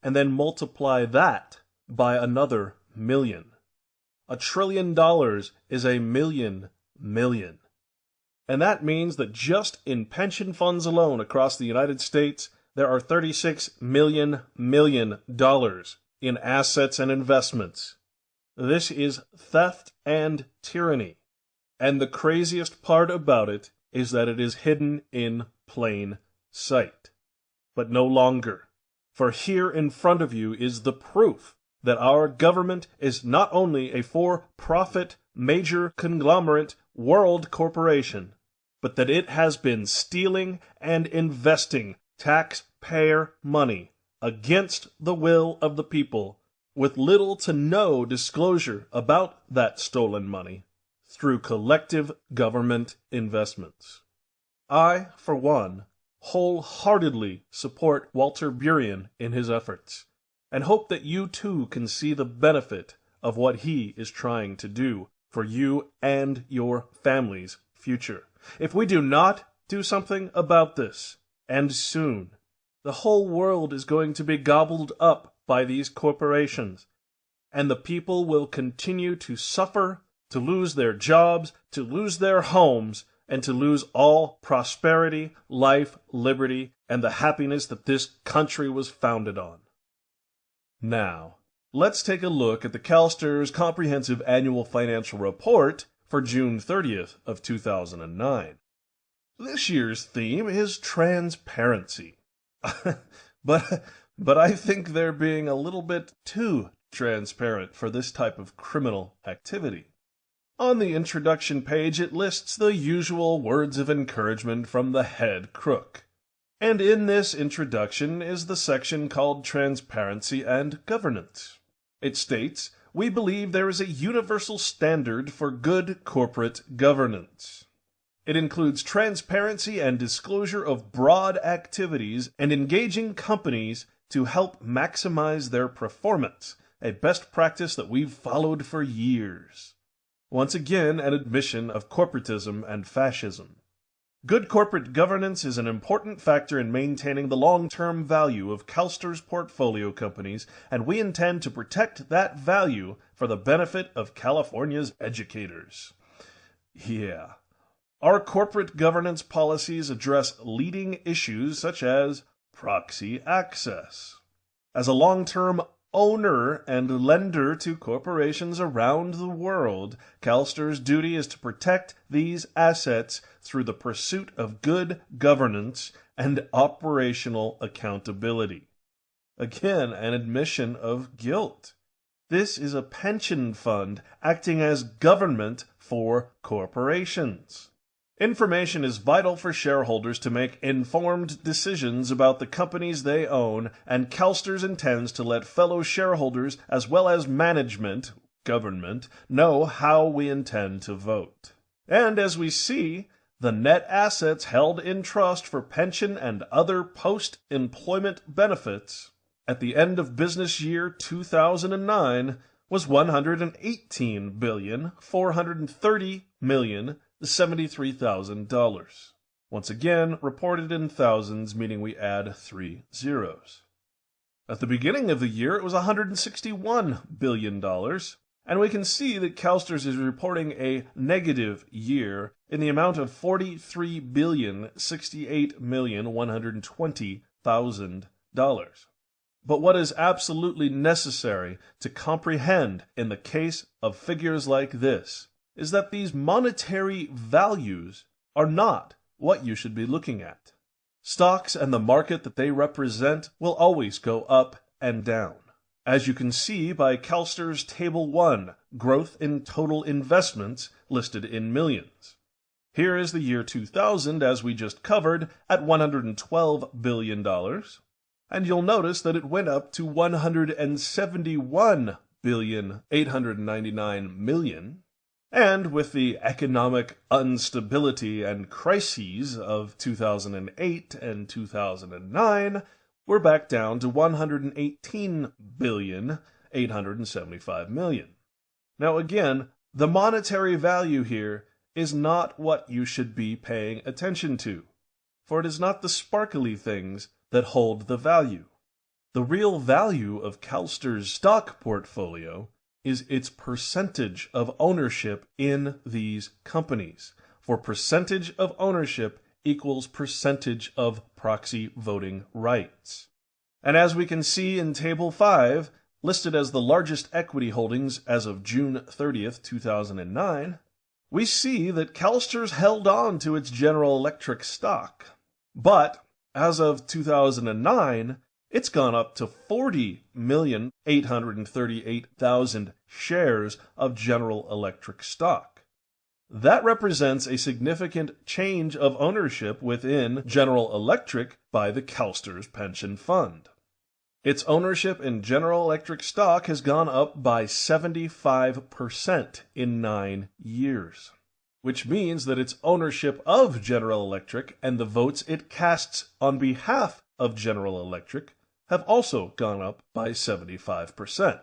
and then multiply that by another million. $1 trillion is 1,000,000,000. And that means that just in pension funds alone across the United States, there are $36 million in assets and investments. This is theft and tyranny. And the craziest part about it is that it is hidden in plain sight. But no longer. For here in front of you is the proof that our government is not only a for-profit, major conglomerate world corporation, but that it has been stealing and investing taxpayer money against the will of the people, with little to no disclosure about that stolen money through collective government investments. I, for one, wholeheartedly support Walter Bouvier in his efforts, and hope that you too can see the benefit of what he is trying to do for you and your family's future. If we do not do something about this, and soon, the whole world is going to be gobbled up by these corporations, and the people will continue to suffer, to lose their jobs, to lose their homes, and to lose all prosperity, life, liberty, and the happiness that this country was founded on. Now, let's take a look at the CalSTRS Comprehensive Annual Financial Report for June 30th of 2009. This year's theme is transparency. but I think they're being a little bit too transparent for this type of criminal activity. On the introduction page, it lists the usual words of encouragement from the head crook. And in this introduction is the section called Transparency and Governance. It states, "We believe there is a universal standard for good corporate governance. It includes transparency and disclosure of broad activities and engaging companies to help maximize their performance, a best practice that we've followed for years." Once again, an admission of corporatism and fascism. Good corporate governance is an important factor in maintaining the long-term value of CalSTRS portfolio companies, and we intend to protect that value for the benefit of California's educators. Yeah. Our corporate governance policies address leading issues such as proxy access. As a long-term owner and lender to corporations around the world, CalSTR's duty is to protect these assets through the pursuit of good governance and operational accountability. Again, an admission of guilt. This is a pension fund acting as government for corporations. Information is vital for shareholders to make informed decisions about the companies they own, and CalSTRS intends to let fellow shareholders as well as management, government, know how we intend to vote. And as we see, the net assets held in trust for pension and other post-employment benefits at the end of business year 2009 was $118,430,073,000. Once again, reported in thousands, meaning we add 3 zeros. At the beginning of the year, it was $161 billion, and we can see that CalSTRS is reporting a negative year in the amount of $43,068,120,000. But what is absolutely necessary to comprehend in the case of figures like this is that these monetary values are not what you should be looking at. Stocks and the market that they represent will always go up and down. As you can see by CalSTR's Table 1, Growth in Total Investments, listed in millions. Here is the year 2000, as we just covered, at $112 billion. And you'll notice that it went up to $171,899,000,000. And with the economic instability and crises of 2008 and 2009, we're back down to $118,875,000,000. Now again, the monetary value here is not what you should be paying attention to, for it is not the sparkly things that hold the value. The real value of CalSTR's stock portfolio is its percentage of ownership in these companies, for percentage of ownership equals percentage of proxy voting rights. And as we can see in Table 5, listed as the largest equity holdings as of June 30th, 2009, we see that CalSTRS held on to its General Electric stock. But as of 2009, it's gone up to 40,838,000 shares of General Electric stock. That represents a significant change of ownership within General Electric by the CalSTRS pension fund. Its ownership in General Electric stock has gone up by 75% in 9 years, which means that its ownership of General Electric and the votes it casts on behalf of General Electric have also gone up by 75%.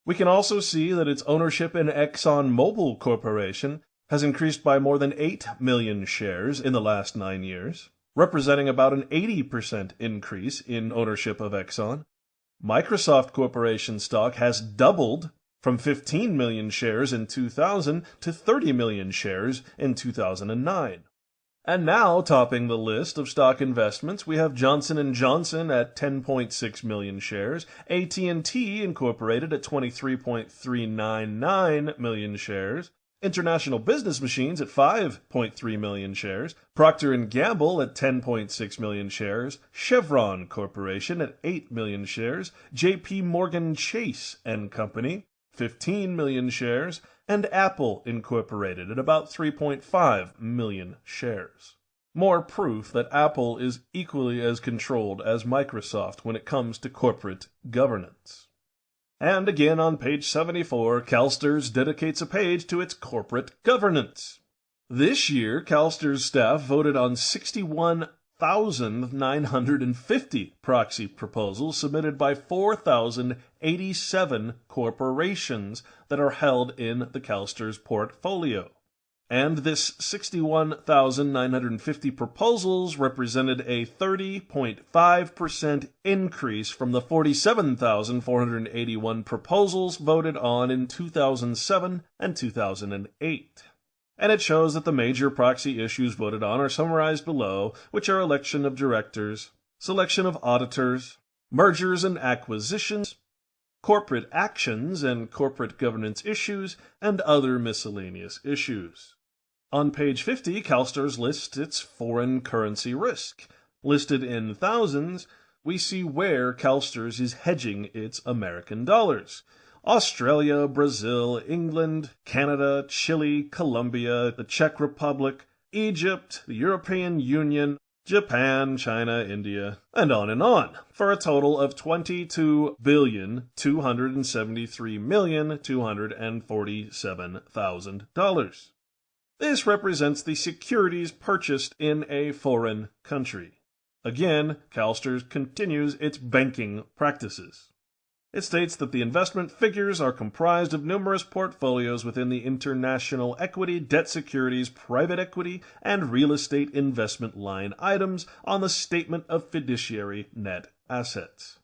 We can also see that its ownership in ExxonMobil Corporation has increased by more than 8 million shares in the last 9 years, representing about an 80% increase in ownership of Exxon. Microsoft Corporation stock has doubled from 15 million shares in 2000 to 30 million shares in 2009. And now, topping the list of stock investments, we have Johnson & Johnson at 10.6 million shares, AT&T Incorporated at 23.399 million shares, International Business Machines at 5.3 million shares, Procter & Gamble at 10.6 million shares, Chevron Corporation at 8 million shares, J.P. Morgan Chase & Company, 15 million shares, and Apple Incorporated at about 3.5 million shares. More proof that Apple is equally as controlled as Microsoft when it comes to corporate governance. And again on page 74, CalSTRS dedicates a page to its corporate governance. This year, CalSTRS staff voted on 61,950 proxy proposals submitted by 4,087 corporations that are held in the CalSTRS portfolio. And this 61,950 proposals represented a 30.5% increase from the 47,481 proposals voted on in 2007 and 2008. And it shows that the major proxy issues voted on are summarized below, which are election of directors, selection of auditors, mergers and acquisitions, corporate actions and corporate governance issues, and other miscellaneous issues. On page 50, CalSTRS lists its foreign currency risk. Listed in thousands, we see where CalSTRS is hedging its American dollars. Australia, Brazil, England, Canada, Chile, Colombia, the Czech Republic, Egypt, the European Union, Japan, China, India, and on, for a total of $22,273,247,000. This represents the securities purchased in a foreign country. Again, CalSTRS continues its banking practices. It states that the investment figures are comprised of numerous portfolios within the international equity, debt securities, private equity, and real estate investment line items on the statement of fiduciary net assets.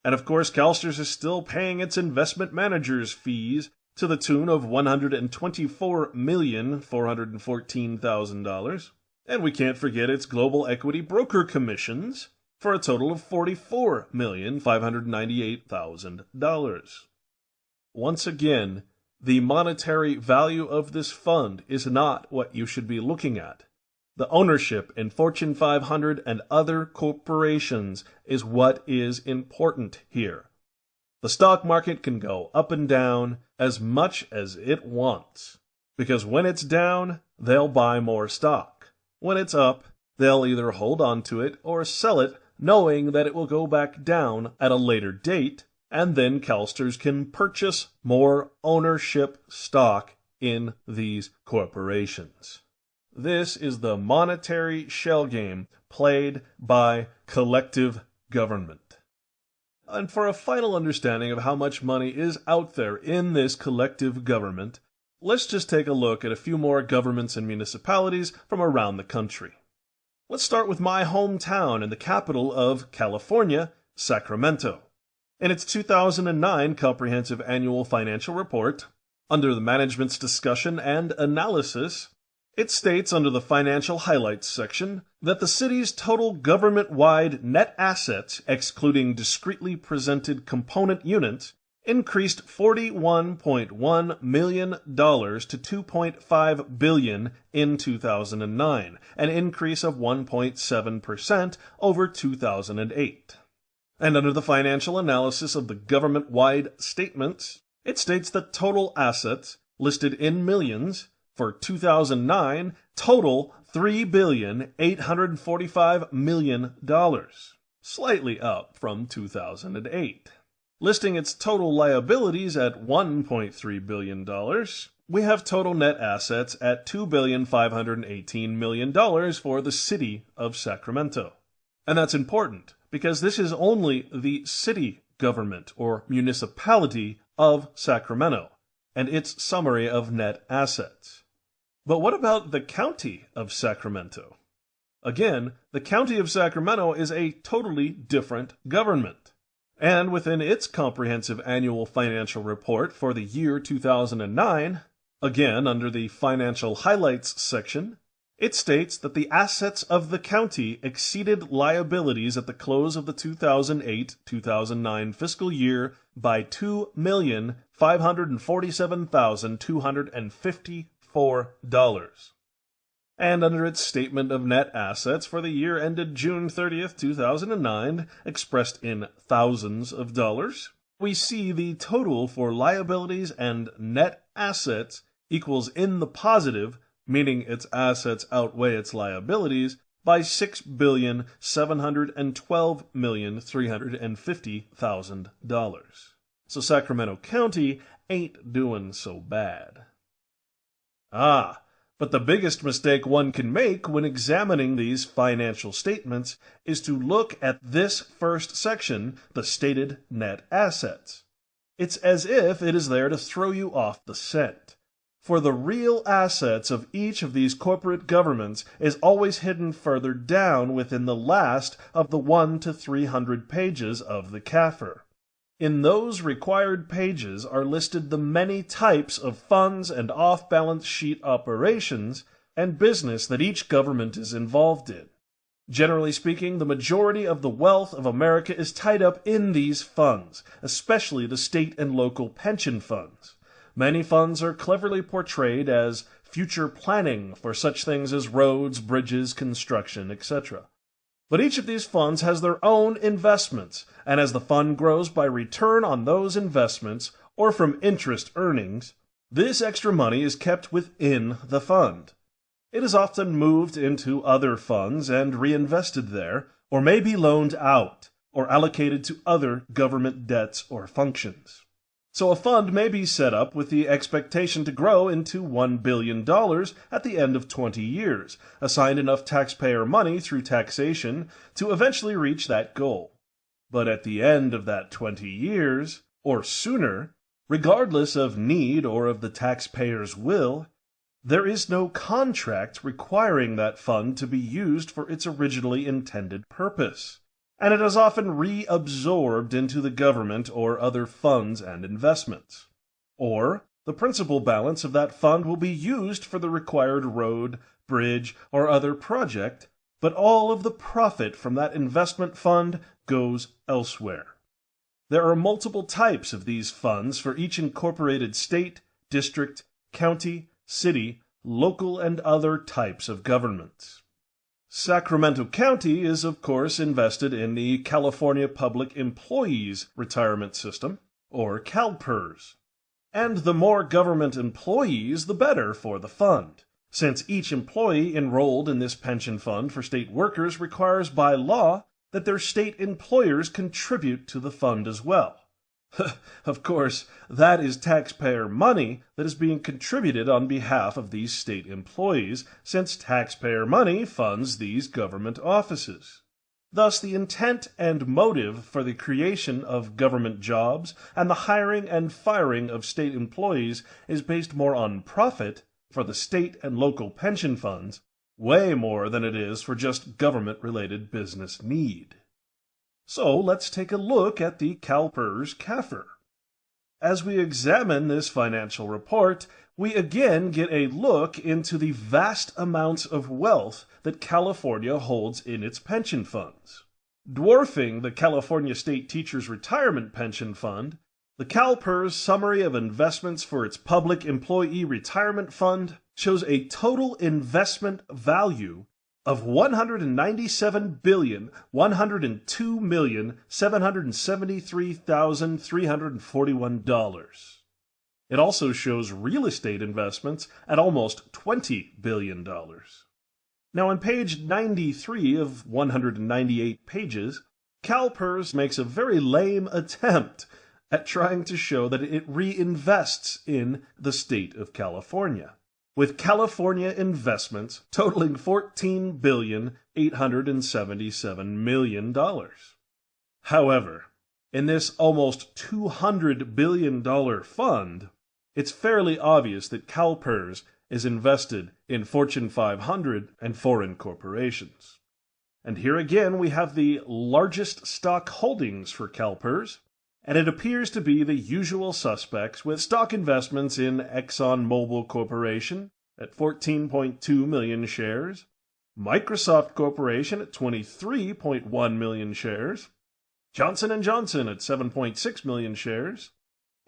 And of course, CalSTRS is still paying its investment managers fees to the tune of $124,414,000. And we can't forget its global equity broker commissions for a total of $44,598,000. Once again, the monetary value of this fund is not what you should be looking at. The ownership in Fortune 500 and other corporations is what is important here. The stock market can go up and down as much as it wants, because when it's down, they'll buy more stock. When it's up, they'll either hold on to it or sell it, knowing that it will go back down at a later date, and then CalSTRS can purchase more ownership stock in these corporations. This is the monetary shell game played by collective government. And for a final understanding of how much money is out there in this collective government, let's just take a look at a few more governments and municipalities from around the country. Let's start with my hometown and the capital of California, Sacramento. In its 2009 Comprehensive Annual Financial Report, under the Management's Discussion and Analysis, It states under the Financial Highlights section that the city's total government-wide net assets, excluding discretely presented component units, increased $41.1 million to $2.5 billion in 2009, an increase of 1.7% over 2008. And under the financial analysis of the government-wide statements, it states that total assets, listed in millions, for 2009 total $3,845 million, slightly up from 2008. Listing its total liabilities at $1.3 billion, we have total net assets at $2,518 million for the city of Sacramento. And that's important, because this is only the city government or municipality of Sacramento and its summary of net assets. But what about the county of Sacramento? Again, the county of Sacramento is a totally different government. And within its comprehensive annual financial report for the year 2009, again under the Financial Highlights section, it states that the assets of the county exceeded liabilities at the close of the 2008-2009 fiscal year by $2,547,254. And under its statement of net assets for the year ended June 30th, 2009, expressed in thousands of dollars, we see the total for liabilities and net assets equals in the positive, meaning its assets outweigh its liabilities, by $6,712,350,000. So Sacramento County ain't doing so bad. But the biggest mistake one can make when examining these financial statements is to look at this first section, the stated net assets. It's as if it is there to throw you off the scent. For the real assets of each of these corporate governments is always hidden further down within the last of the 100 to 300 pages of the CAFR. In those required pages are listed the many types of funds and off-balance sheet operations and business that each government is involved in. Generally speaking, the majority of the wealth of America is tied up in these funds, especially the state and local pension funds. Many funds are cleverly portrayed as future planning for such things as roads, bridges, construction, etc. But each of these funds has their own investments, and as the fund grows by return on those investments or from interest earnings, this extra money is kept within the fund. It is often moved into other funds and reinvested there, or may be loaned out, or allocated to other government debts or functions. So a fund may be set up with the expectation to grow into $1 billion at the end of 20 years, assigned enough taxpayer money through taxation to eventually reach that goal. But at the end of that 20 years, or sooner, regardless of need or of the taxpayer's will, there is no contract requiring that fund to be used for its originally intended purpose, and it is often reabsorbed into the government or other funds and investments. Or the principal balance of that fund will be used for the required road, bridge, or other project, but all of the profit from that investment fund goes elsewhere. There are multiple types of these funds for each incorporated state, district, county, city, local, and other types of governments. Sacramento County is, of course, invested in the California Public Employees Retirement System, or CalPERS. And the more government employees, the better for the fund, since each employee enrolled in this pension fund for state workers requires by law that their state employers contribute to the fund as well. Of course, that is taxpayer money that is being contributed on behalf of these state employees, since taxpayer money funds these government offices. Thus, the intent and motive for the creation of government jobs and the hiring and firing of state employees is based more on profit for the state and local pension funds, way more than it is for just government-related business need. So let's take a look at the CalPERS CAFR. As we examine this financial report, we again get a look into the vast amounts of wealth that California holds in its pension funds. Dwarfing the California State Teachers Retirement Pension Fund, the CalPERS Summary of Investments for its Public Employee Retirement Fund shows a total investment value of $197,102,773,341. It also shows real estate investments at almost $20 billion. Now, on page 93 of 198 pages, CalPERS makes a very lame attempt at trying to show that it reinvests in the state of California, with California investments totaling $14,877 billion. However, in this almost $200 billion fund, it's fairly obvious that CalPERS is invested in Fortune 500 and foreign corporations. And here again we have the largest stock holdings for CalPERS, and it appears to be the usual suspects with stock investments in ExxonMobil Corporation at 14.2 million shares, Microsoft Corporation at 23.1 million shares, Johnson & Johnson at 7.6 million shares,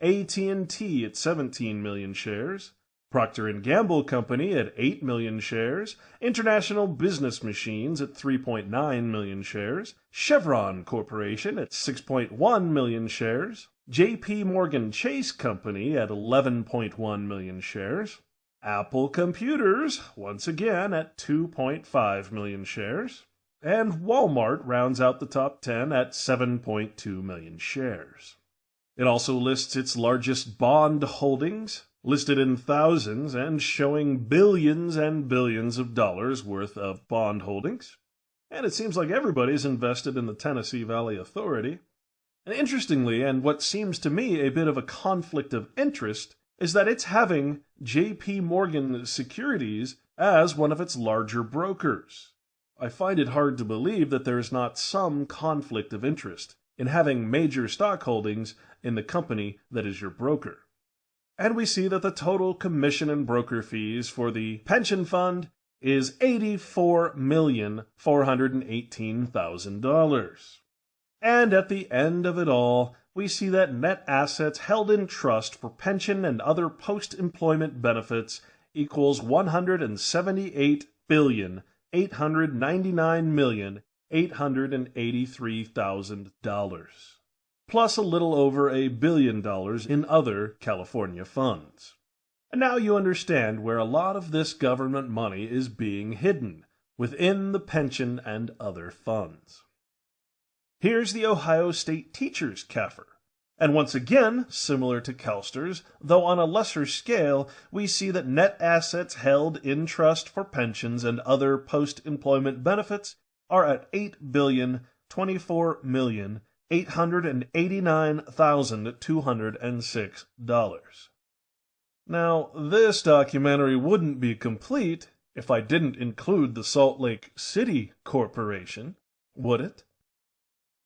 AT&T at 17 million shares, Procter & Gamble Company at 8 million shares, International Business Machines at 3.9 million shares, Chevron Corporation at 6.1 million shares, J.P. Morgan Chase Company at 11.1 million shares, Apple Computers, once again at 2.5 million shares, and Walmart rounds out the top 10 at 7.2 million shares. It also lists its largest bond holdings, listed in thousands and showing billions and billions of dollars worth of bond holdings. And it seems like everybody's invested in the Tennessee Valley Authority. And interestingly, and what seems to me a bit of a conflict of interest, is that it's having J.P. Morgan Securities as one of its larger brokers. I find it hard to believe that there is not some conflict of interest in having major stock holdings in the company that is your broker. And we see that the total commission and broker fees for the pension fund is $84,418,000. And at the end of it all, we see that net assets held in trust for pension and other post-employment benefits equals $178,899,883,000. Plus a little over $1 billion in other California funds. And now you understand where a lot of this government money is being hidden, within the pension and other funds. Here's the Ohio State Teachers CAFR. And once again, similar to CalSTRS, though on a lesser scale, we see that net assets held in trust for pensions and other post-employment benefits are at $8,024,889,206. Now, this documentary wouldn't be complete if I didn't include the Salt Lake City Corporation, would it?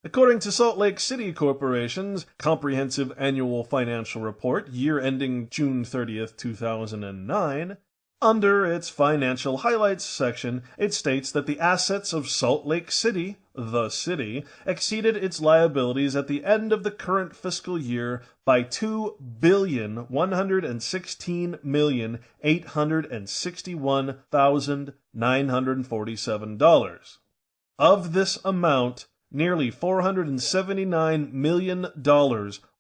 According to Salt Lake City Corporation's Comprehensive Annual Financial Report, year ending June 30th, 2009, under its Financial Highlights section, it states that the assets of Salt Lake City, the city, exceeded its liabilities at the end of the current fiscal year by $2,116,861,947. Of this amount, nearly $479 million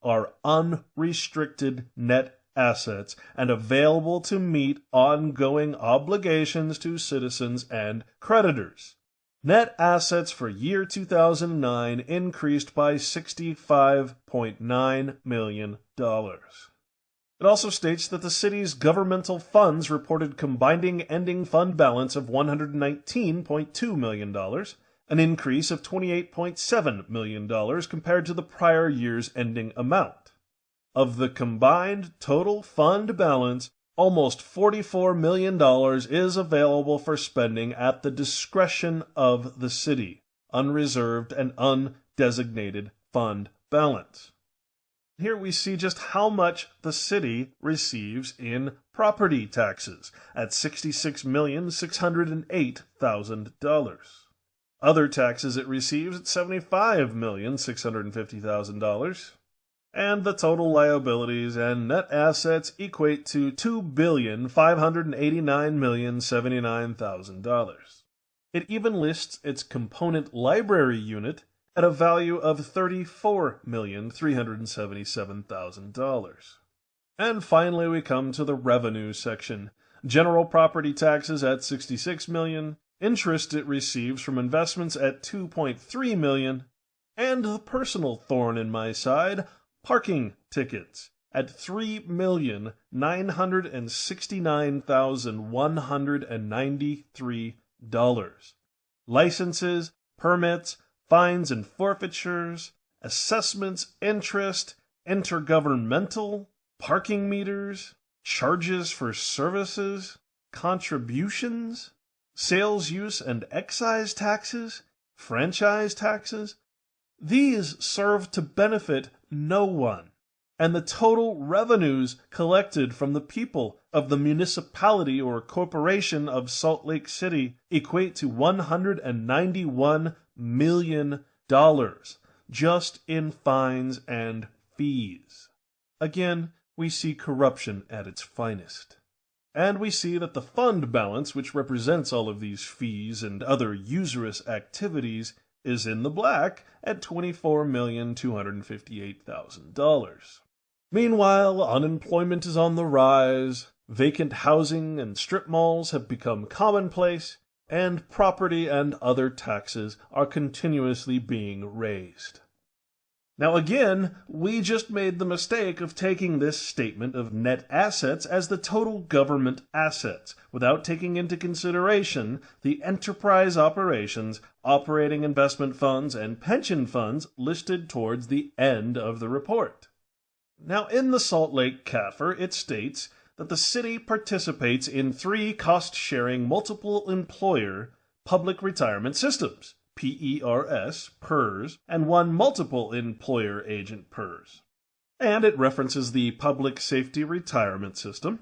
are unrestricted net assets and available to meet ongoing obligations to citizens and creditors. Net assets for year 2009 increased by $65.9 million. It also states that the city's governmental funds reported combined ending fund balance of $119.2 million, an increase of $28.7 million compared to the prior year's ending amount. Of the combined total fund balance, almost $44 million is available for spending at the discretion of the city, unreserved and undesignated fund balance. Here we see just how much the city receives in property taxes at $66,608,000. Other taxes it receives at $75,650,000. And the total liabilities and net assets equate to $2,589,079,000. It even lists its component library unit at a value of $34,377,000. And finally we come to the revenue section. General property taxes at $66 million, interest it receives from investments at $2.3 million, and the personal thorn in my side, parking tickets at $3,969,193. Licenses, permits, fines and forfeitures, assessments, interest, intergovernmental, parking meters, charges for services, contributions, sales use and excise taxes, franchise taxes. These serve to benefit no one, and the total revenues collected from the people of the municipality or corporation of Salt Lake City equate to $191 million just in fines and fees. Again, we see corruption at its finest. And we see that the fund balance, which represents all of these fees and other usurious activities, is in the black at $24,258,000. Meanwhile, unemployment is on the rise, vacant housing and strip malls have become commonplace, and property and other taxes are continuously being raised. Now again, we just made the mistake of taking this statement of net assets as the total government assets, without taking into consideration the enterprise operations, operating investment funds, and pension funds listed towards the end of the report. Now in the Salt Lake CAFR, it states that the city participates in 3 cost-sharing multiple employer public retirement systems, PERS, PERS, and 1 multiple employer agent PERS. And it references the public safety retirement system,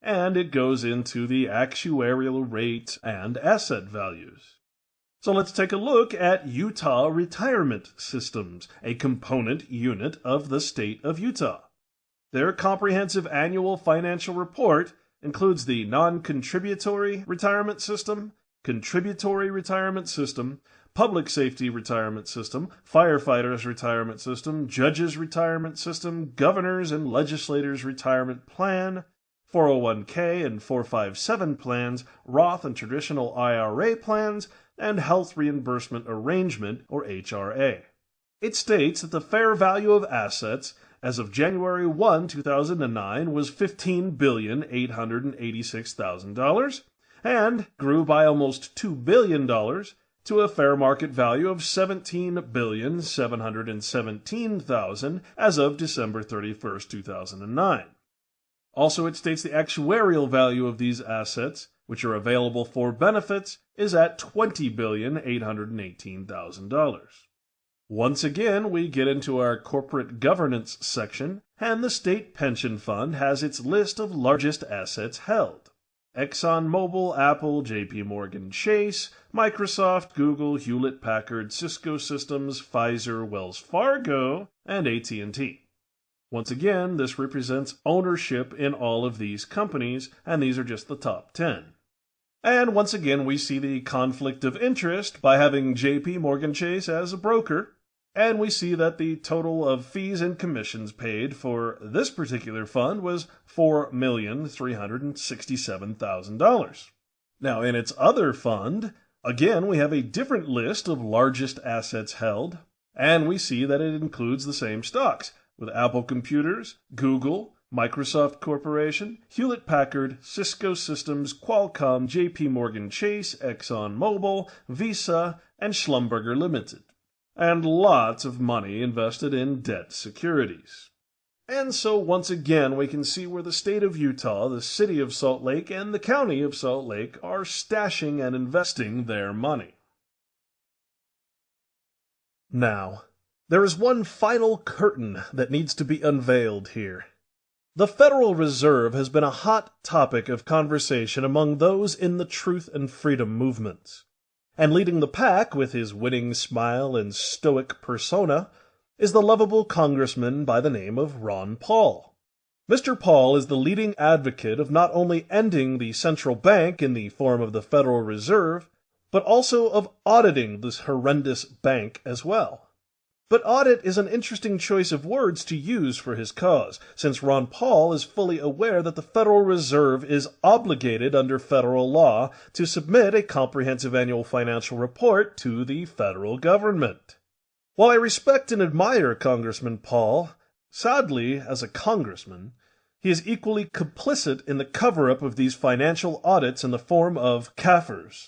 and it goes into the actuarial rate and asset values. So let's take a look at Utah Retirement Systems, a component unit of the state of Utah. Their comprehensive annual financial report includes the non-contributory retirement system, contributory retirement system, public safety retirement system, firefighters retirement system, judges retirement system, governors and legislators retirement plan, 401k and 457 plans, Roth and traditional IRA plans, and health reimbursement arrangement, or HRA. It states that the fair value of assets as of January 1, 2009 was $15,886,000 and grew by almost $2 billion to a fair market value of $17,717,000 as of December 31, 2009. Also, it states the actuarial value of these assets, which are available for benefits, is at $20,818,000. Once again, we get into our corporate governance section, and the state pension fund has its list of largest assets held. ExxonMobil, Apple, JP Morgan Chase, Microsoft, Google, Hewlett-Packard, Cisco Systems, Pfizer, Wells Fargo, and AT&T. Once again, this represents ownership in all of these companies, and these are just the top 10. And once again, we see the conflict of interest by having JP Morgan Chase as a broker, and we see that the total of fees and commissions paid for this particular fund was $4,367,000. Now, in its other fund, again, we have a different list of largest assets held, and we see that it includes the same stocks, with Apple Computers, Google, Microsoft Corporation, Hewlett-Packard, Cisco Systems, Qualcomm, JP Morgan Chase, ExxonMobil, Visa, and Schlumberger Limited, and lots of money invested in debt securities. And so once again we can see where the state of Utah, the city of Salt Lake, and the county of Salt Lake are stashing and investing their money. Now, There is one final curtain that needs to be unveiled here. The Federal Reserve has been a hot topic of conversation among those in the truth and freedom movements. And leading the pack with his winning smile and stoic persona is the lovable congressman by the name of Ron Paul. Mr. Paul is the leading advocate of not only ending the central bank in the form of the Federal Reserve, but also of auditing this horrendous bank as well. But audit is an interesting choice of words to use for his cause, since Ron Paul is fully aware that the Federal Reserve is obligated under federal law to submit a comprehensive annual financial report to the federal government. While I respect and admire Congressman Paul, sadly, as a congressman, he is equally complicit in the cover-up of these financial audits in the form of CAFRs.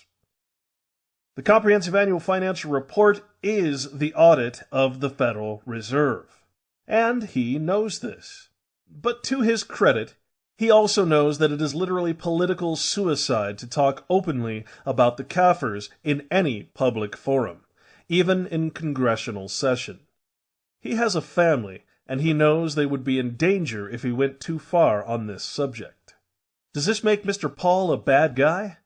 The Comprehensive Annual Financial Report is the audit of the Federal Reserve, and he knows this. But to his credit, he also knows that it is literally political suicide to talk openly about the CAFRs in any public forum, even in congressional session. He has a family, and he knows they would be in danger if he went too far on this subject. Does this make Mr. Paul a bad guy?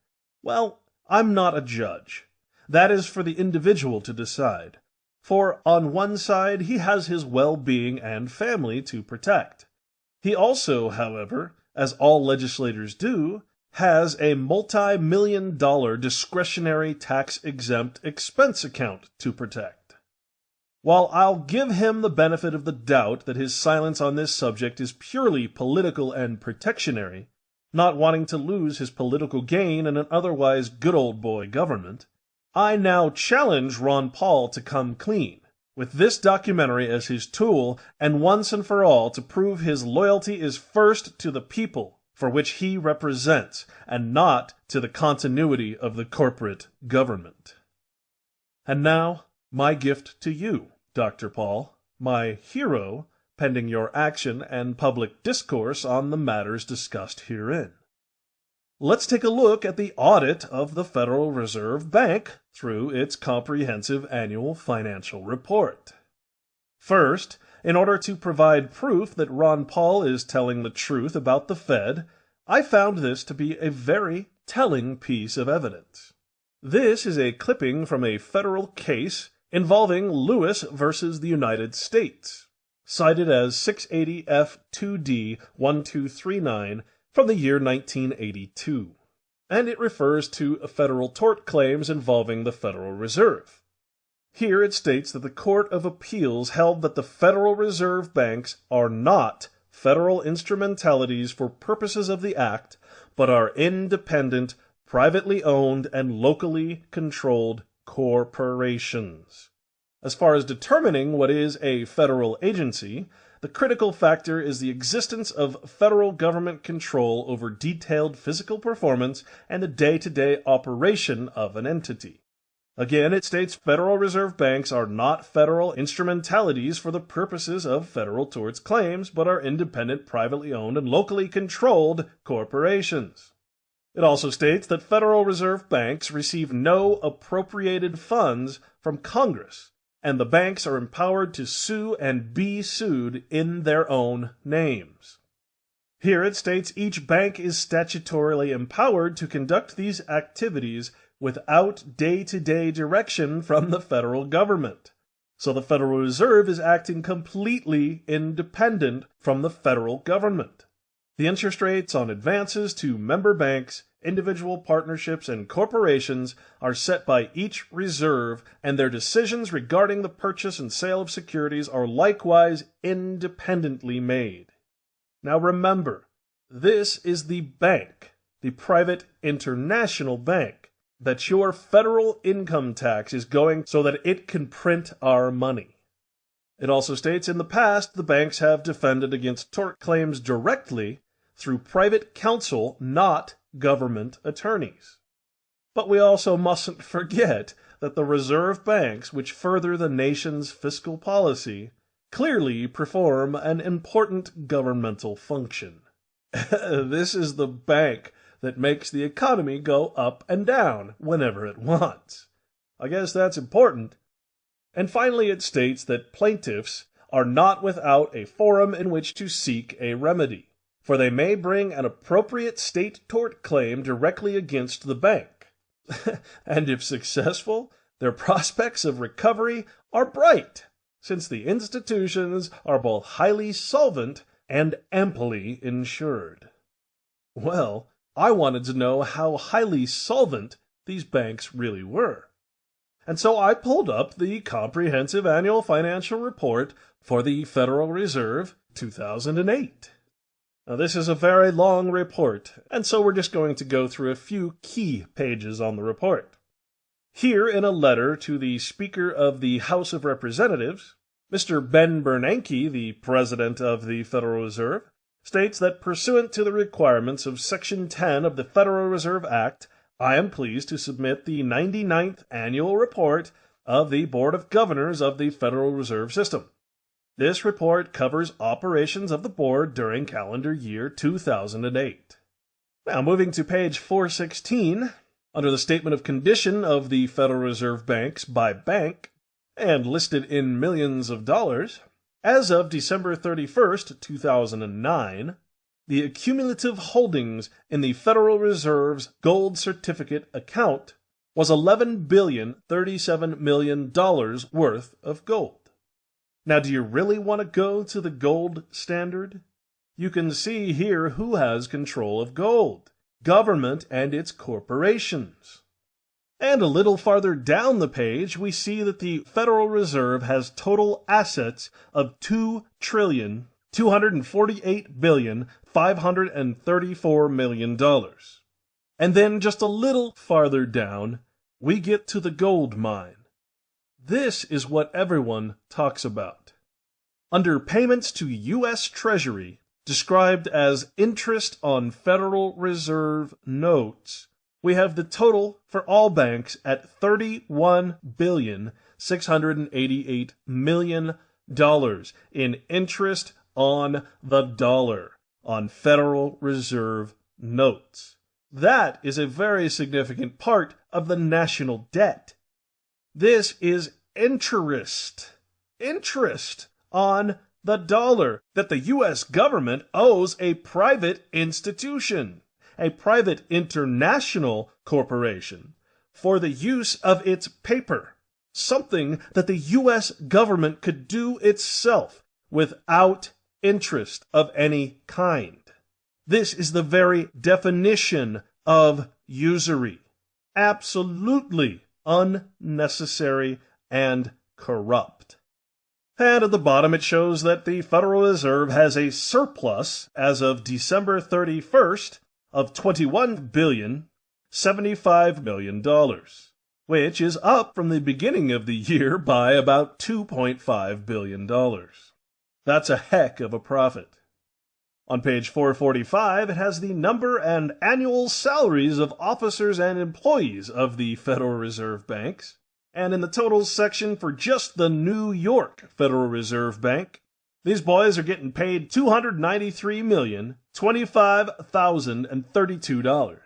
Well, I'm not a judge. That is for the individual to decide. For on one side, he has his well-being and family to protect. He also, however, as all legislators do, has a multi-million-dollar discretionary tax-exempt expense account to protect. While I'll give him the benefit of the doubt that his silence on this subject is purely political and protectionary, not wanting to lose his political gain in an otherwise good old boy government, I now challenge Ron Paul to come clean, with this documentary as his tool, and once and for all to prove his loyalty is first to the people for which he represents, and not to the continuity of the corporate government. And now, my gift to you, Dr. Paul, my hero, pending your action and public discourse on the matters discussed herein. Let's take a look at the audit of the Federal Reserve Bank through its comprehensive annual financial report. First, in order to provide proof that Ron Paul is telling the truth about the Fed, I found this to be a very telling piece of evidence. This is a clipping from a federal case involving Lewis versus the United States, cited as 680 F2D 1239 from the year 1982, and it refers to federal tort claims involving the Federal Reserve. Here it states that the Court of Appeals held that the Federal Reserve banks are not federal instrumentalities for purposes of the Act, but are independent, privately owned, and locally controlled corporations. As far as determining what is a federal agency, the critical factor is the existence of federal government control over detailed physical performance and the day-to-day operation of an entity. Again, it states Federal Reserve banks are not federal instrumentalities for the purposes of federal torts claims, but are independent, privately owned, and locally controlled corporations. It also states that Federal Reserve banks receive no appropriated funds from Congress, and the banks are empowered to sue and be sued in their own names. Here it states each bank is statutorily empowered to conduct these activities without day-to-day direction from the federal government. So the Federal Reserve is acting completely independent from the federal government. The interest rates on advances to member banks, individual partnerships, and corporations are set by each reserve, and their decisions regarding the purchase and sale of securities are likewise independently made. Now remember, this is the bank, the private international bank, that your federal income tax is going so that it can print our money. It also states in the past the banks have defended against tort claims directly through private counsel, not government attorneys. But we also mustn't forget that the reserve banks, which further the nation's fiscal policy, clearly perform an important governmental function. This is the bank that makes the economy go up and down whenever it wants. I guess that's important. And finally, it states that plaintiffs are not without a forum in which to seek a remedy, for they may bring an appropriate state tort claim directly against the bank. And if successful, their prospects of recovery are bright, since the institutions are both highly solvent and amply insured. Well, I wanted to know how highly solvent these banks really were. And so I pulled up the Comprehensive Annual Financial Report for the Federal Reserve 2008. Now, this is a very long report, and so we're just going to go through a few key pages on the report. Here, in a letter to the Speaker of the House of Representatives, Mr. Ben Bernanke, the President of the Federal Reserve, states that pursuant to the requirements of Section 10 of the Federal Reserve Act, I am pleased to submit the 99th Annual Report of the Board of Governors of the Federal Reserve System. This report covers operations of the board during calendar year 2008. Now, moving to page 416, under the Statement of Condition of the Federal Reserve Banks by bank, and listed in millions of dollars, as of December 31st, 2009, the accumulative holdings in the Federal Reserve's gold certificate account was $11,037 million worth of gold. Now, do you really want to go to the gold standard? You can see here who has control of gold: government and its corporations. And a little farther down the page, we see that the Federal Reserve has total assets of $2,248,534 million. And then just a little farther down, we get to the gold mine. This is what everyone talks about. Under payments to U.S. Treasury, described as interest on Federal Reserve notes, we have the total for all banks at $31,688 million in interest on the dollar on Federal Reserve notes. That is a very significant part of the national debt. This is interest on the dollar that the U.S. government owes a private institution, a private international corporation, for the use of its paper, something that the U.S. government could do itself without interest of any kind. This is the very definition of usury. Absolutely unnecessary and corrupt. And at the bottom it shows that the Federal Reserve has a surplus as of December 31st of $21,075 million, which is up from the beginning of the year by about $2.5 billion. That's a heck of a profit. On page 445, it has the number and annual salaries of officers and employees of the Federal Reserve Banks. And in the totals section for just the New York Federal Reserve Bank, these boys are getting paid $293,025,032,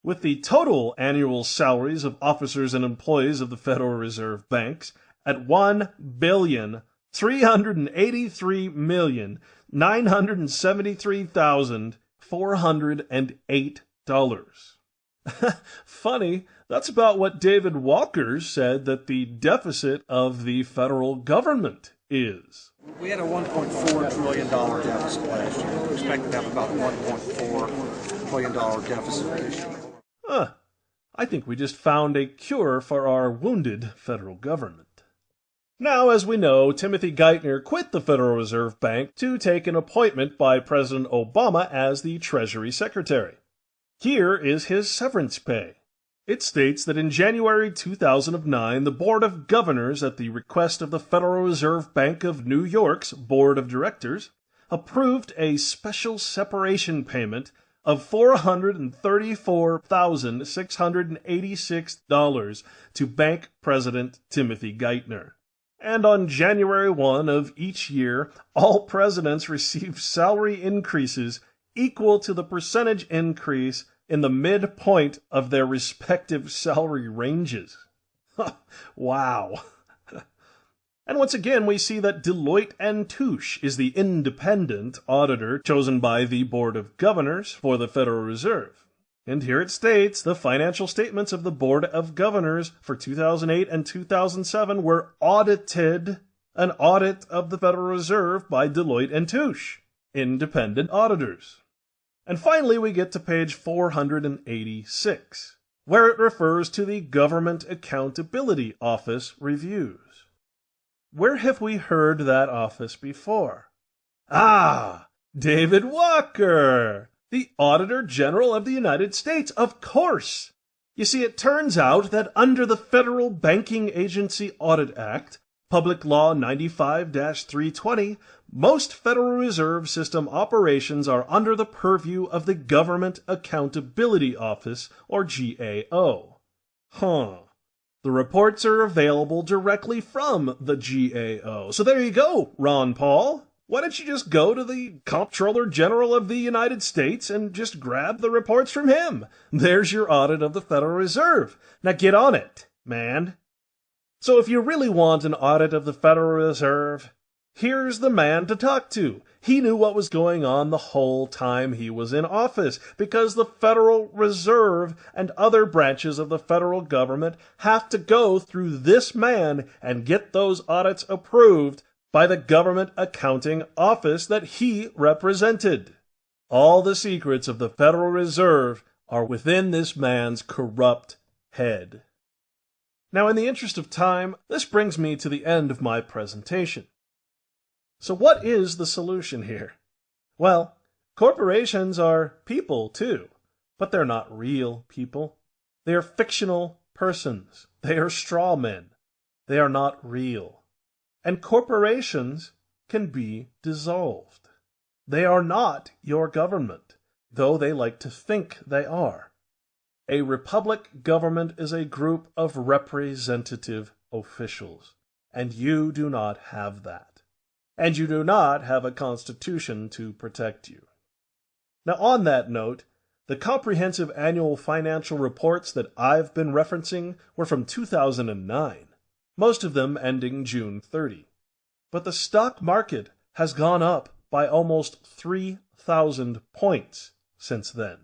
with the total annual salaries of officers and employees of the Federal Reserve Banks at $1,383,973,408. Funny, that's about what David Walker said that the deficit of the federal government is. We had a $1.4 trillion deficit last year. We expect to have about $1.4 billion deficit this year. I think we just found a cure for our wounded federal government. Now, as we know, Timothy Geithner quit the Federal Reserve Bank to take an appointment by President Obama as the Treasury Secretary. Here is his severance pay. It states that in January 2009, the Board of Governors, at the request of the Federal Reserve Bank of New York's Board of Directors, approved a special separation payment of $434,686 to Bank President Timothy Geithner. And on January 1 of each year, all presidents receive salary increases equal to the percentage increase in the midpoint of their respective salary ranges. Wow. And once again, we see that Deloitte and Touche is the independent auditor chosen by the Board of Governors for the Federal Reserve. And here it states the financial statements of the Board of Governors for 2008 and 2007 were audited, an audit of the Federal Reserve by Deloitte and Touche, independent auditors. And finally, we get to page 486, where it refers to the Government Accountability Office reviews. Where have we heard that office before? Ah, David Walker, the Auditor General of the United States, of course. You see, it turns out that under the Federal Banking Agency Audit Act, Public Law 95-320, most Federal Reserve System operations are under the purview of the Government Accountability Office, or GAO. The reports are available directly from the GAO. So there you go, Ron Paul. Why don't you just go to the Comptroller General of the United States and just grab the reports from him? There's your audit of the Federal Reserve. Now get on it, man. So if you really want an audit of the Federal Reserve, here's the man to talk to. He knew what was going on the whole time he was in office, because the Federal Reserve and other branches of the federal government have to go through this man and get those audits approved by the Government Accounting Office that he represented. All the secrets of the Federal Reserve are within this man's corrupt head. Now, in the interest of time, this brings me to the end of my presentation. So what is the solution here? Well, corporations are people too, but they're not real people. They are fictional persons. They are straw men. They are not real. And corporations can be dissolved. They are not your government, though they like to think they are. A republic government is a group of representative officials, and you do not have that. And you do not have a constitution to protect you. Now, on that note, the comprehensive annual financial reports that I've been referencing were from 2009, most of them ending June 30. But the stock market has gone up by almost 3,000 points since then,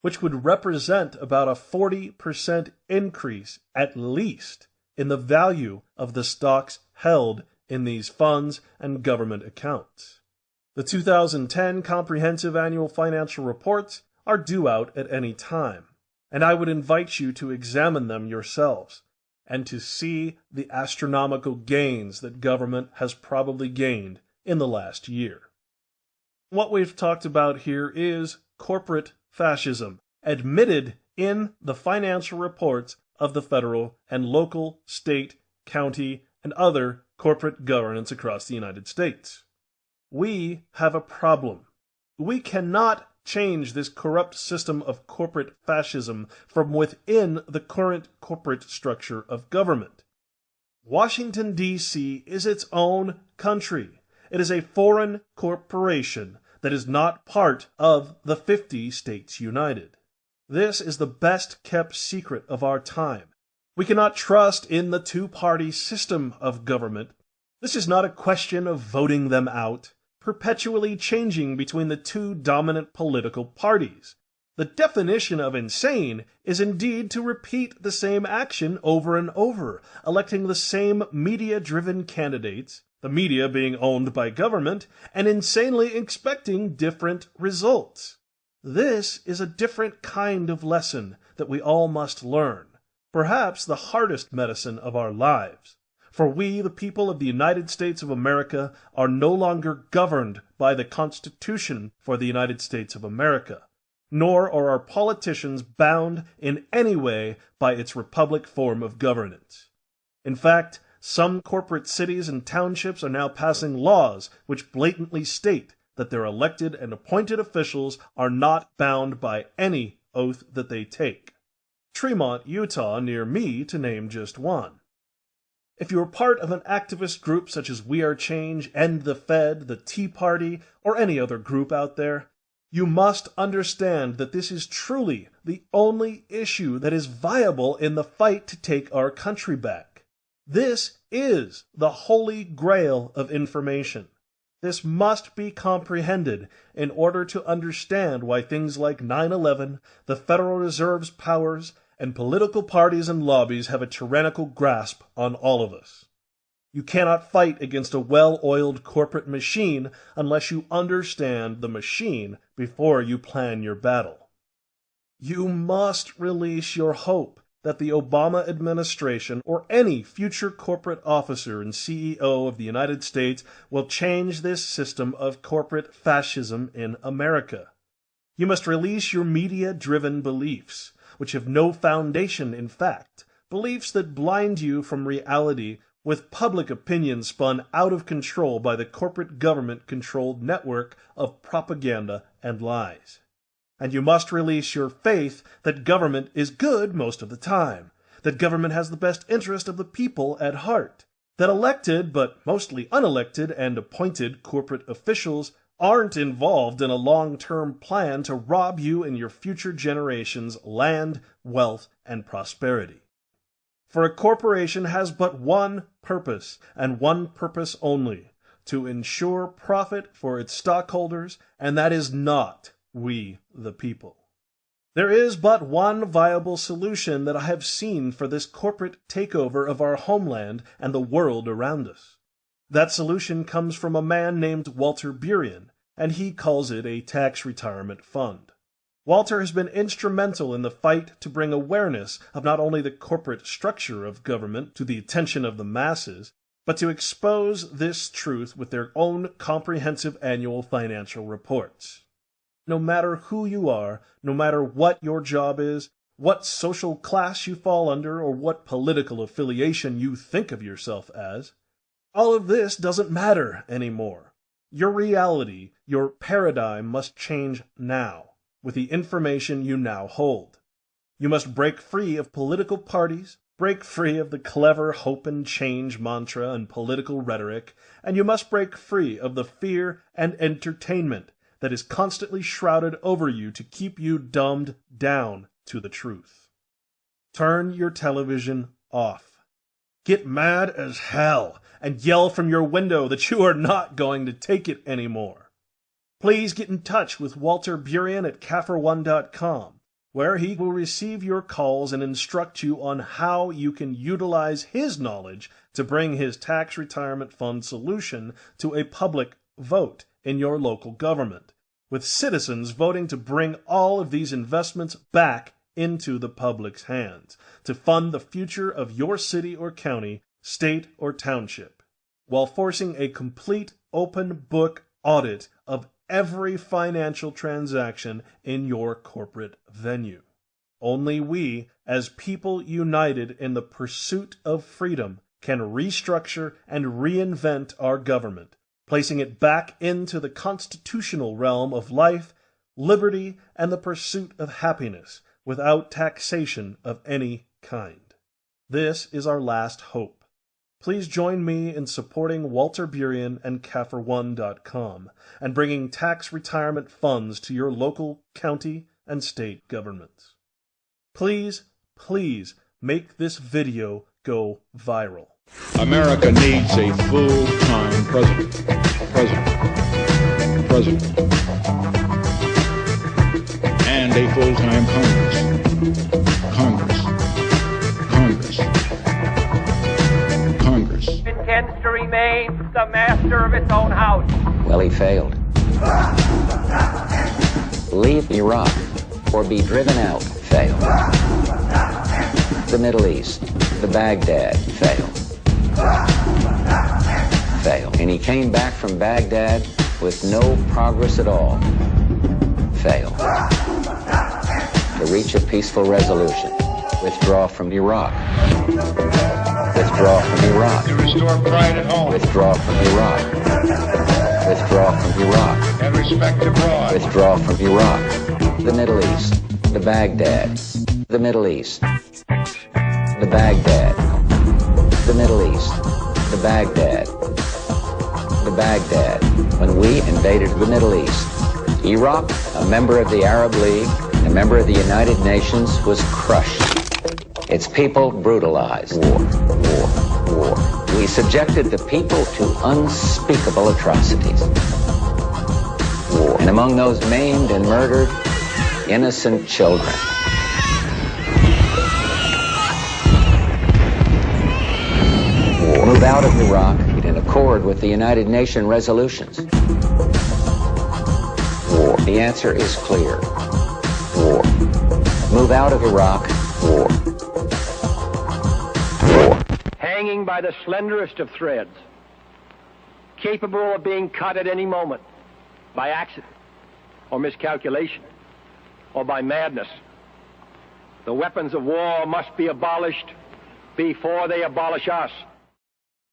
which would represent about a 40% increase at least in the value of the stocks held in these funds and government accounts. The 2010 Comprehensive Annual Financial Reports are due out at any time, and I would invite you to examine them yourselves and to see the astronomical gains that government has probably gained in the last year. What we've talked about here is corporate fascism, admitted in the financial reports of the federal and local, state, county, and other corporate governance across the United States. We have a problem. We cannot change this corrupt system of corporate fascism from within the current corporate structure of government. Washington, D.C. is its own country. It is a foreign corporation that is not part of the 50 States United. This is the best kept secret of our time. We cannot trust in the two-party system of government. This is not a question of voting them out, perpetually changing between the two dominant political parties. The definition of insane is indeed to repeat the same action over and over, electing the same media-driven candidates, the media being owned by government, and insanely expecting different results. This is a different kind of lesson that we all must learn, perhaps the hardest medicine of our lives. For we, the people of the United States of America, are no longer governed by the Constitution for the United States of America, nor are our politicians bound in any way by its republic form of governance. In fact, some corporate cities and townships are now passing laws which blatantly state that their elected and appointed officials are not bound by any oath that they take. Tremont, Utah, near me, to name just one. If you are part of an activist group such as We Are Change, End the Fed, the Tea Party, or any other group out there, you must understand that this is truly the only issue that is viable in the fight to take our country back. This is the holy grail of information. This must be comprehended in order to understand why things like 9/11, the Federal Reserve's powers, and political parties and lobbies have a tyrannical grasp on all of us. You cannot fight against a well-oiled corporate machine unless you understand the machine before you plan your battle. You must release your hope that the Obama administration or any future corporate officer and CEO of the United States will change this system of corporate fascism in America. You must release your media-driven beliefs, which have no foundation in fact, beliefs that blind you from reality with public opinion spun out of control by the corporate government-controlled network of propaganda and lies. And you must release your faith that government is good most of the time, that government has the best interest of the people at heart, that elected but mostly unelected and appointed corporate officials aren't involved in a long-term plan to rob you and your future generations land, wealth, and prosperity. For a corporation has but one purpose, and one purpose only, to ensure profit for its stockholders, and that is not we the people. There is but one viable solution that I have seen for this corporate takeover of our homeland and the world around us. That solution comes from a man named Walter Burian, and he calls it a tax retirement fund. Walter has been instrumental in the fight to bring awareness of not only the corporate structure of government to the attention of the masses, but to expose this truth with their own comprehensive annual financial reports. No matter who you are, no matter what your job is, what social class you fall under, or what political affiliation you think of yourself as, all of this doesn't matter anymore. Your reality, your paradigm must change now, with the information you now hold. You must break free of political parties, break free of the clever hope and change mantra and political rhetoric, and you must break free of the fear and entertainment that is constantly shrouded over you to keep you dumbed down to the truth. Turn your television off. Get mad as hell and yell from your window that you are not going to take it anymore. Please get in touch with Walter Burian at CAFR1.com, where he will receive your calls and instruct you on how you can utilize his knowledge to bring his tax retirement fund solution to a public vote in your local government, with citizens voting to bring all of these investments back into the public's hands, to fund the future of your city or county, state or township, while forcing a complete open book audit of every financial transaction in your corporate venue. Only we, as people united in the pursuit of freedom, can restructure and reinvent our government, placing it back into the constitutional realm of life, liberty, and the pursuit of happiness, without taxation of any kind. This is our last hope. Please join me in supporting Walter Burian and CAFR1.com and bringing tax retirement funds to your local, county, and state governments. Please, please make this video go viral. America needs a full-time president. And a full-time Congress. Intends to remain the master of its own house. Well, he failed. Leave Iraq or be driven out, failed. The Middle East, the Baghdad, failed. And he came back from Baghdad with no progress at all, failed. To reach a peaceful resolution, withdraw from Iraq. Withdraw from Iraq. To restore pride at home. Withdraw from Iraq. Withdraw from Iraq. And respect abroad. Withdraw from Iraq. The Middle East. The Baghdad. The Middle East. The Baghdad. The Middle East. The Baghdad. The Baghdad. When we invaded the Middle East, Iraq, a member of the Arab League, a member of the United Nations, was crushed. Its people brutalized. War. War. We subjected the people to unspeakable atrocities. War. And among those maimed and murdered, innocent children. War. Move out of Iraq in accord with the United Nations resolutions. War. The answer is clear. War. Move out of Iraq. War. War. Hanging by the slenderest of threads, capable of being cut at any moment by accident or miscalculation or by madness. The weapons of war must be abolished before they abolish us.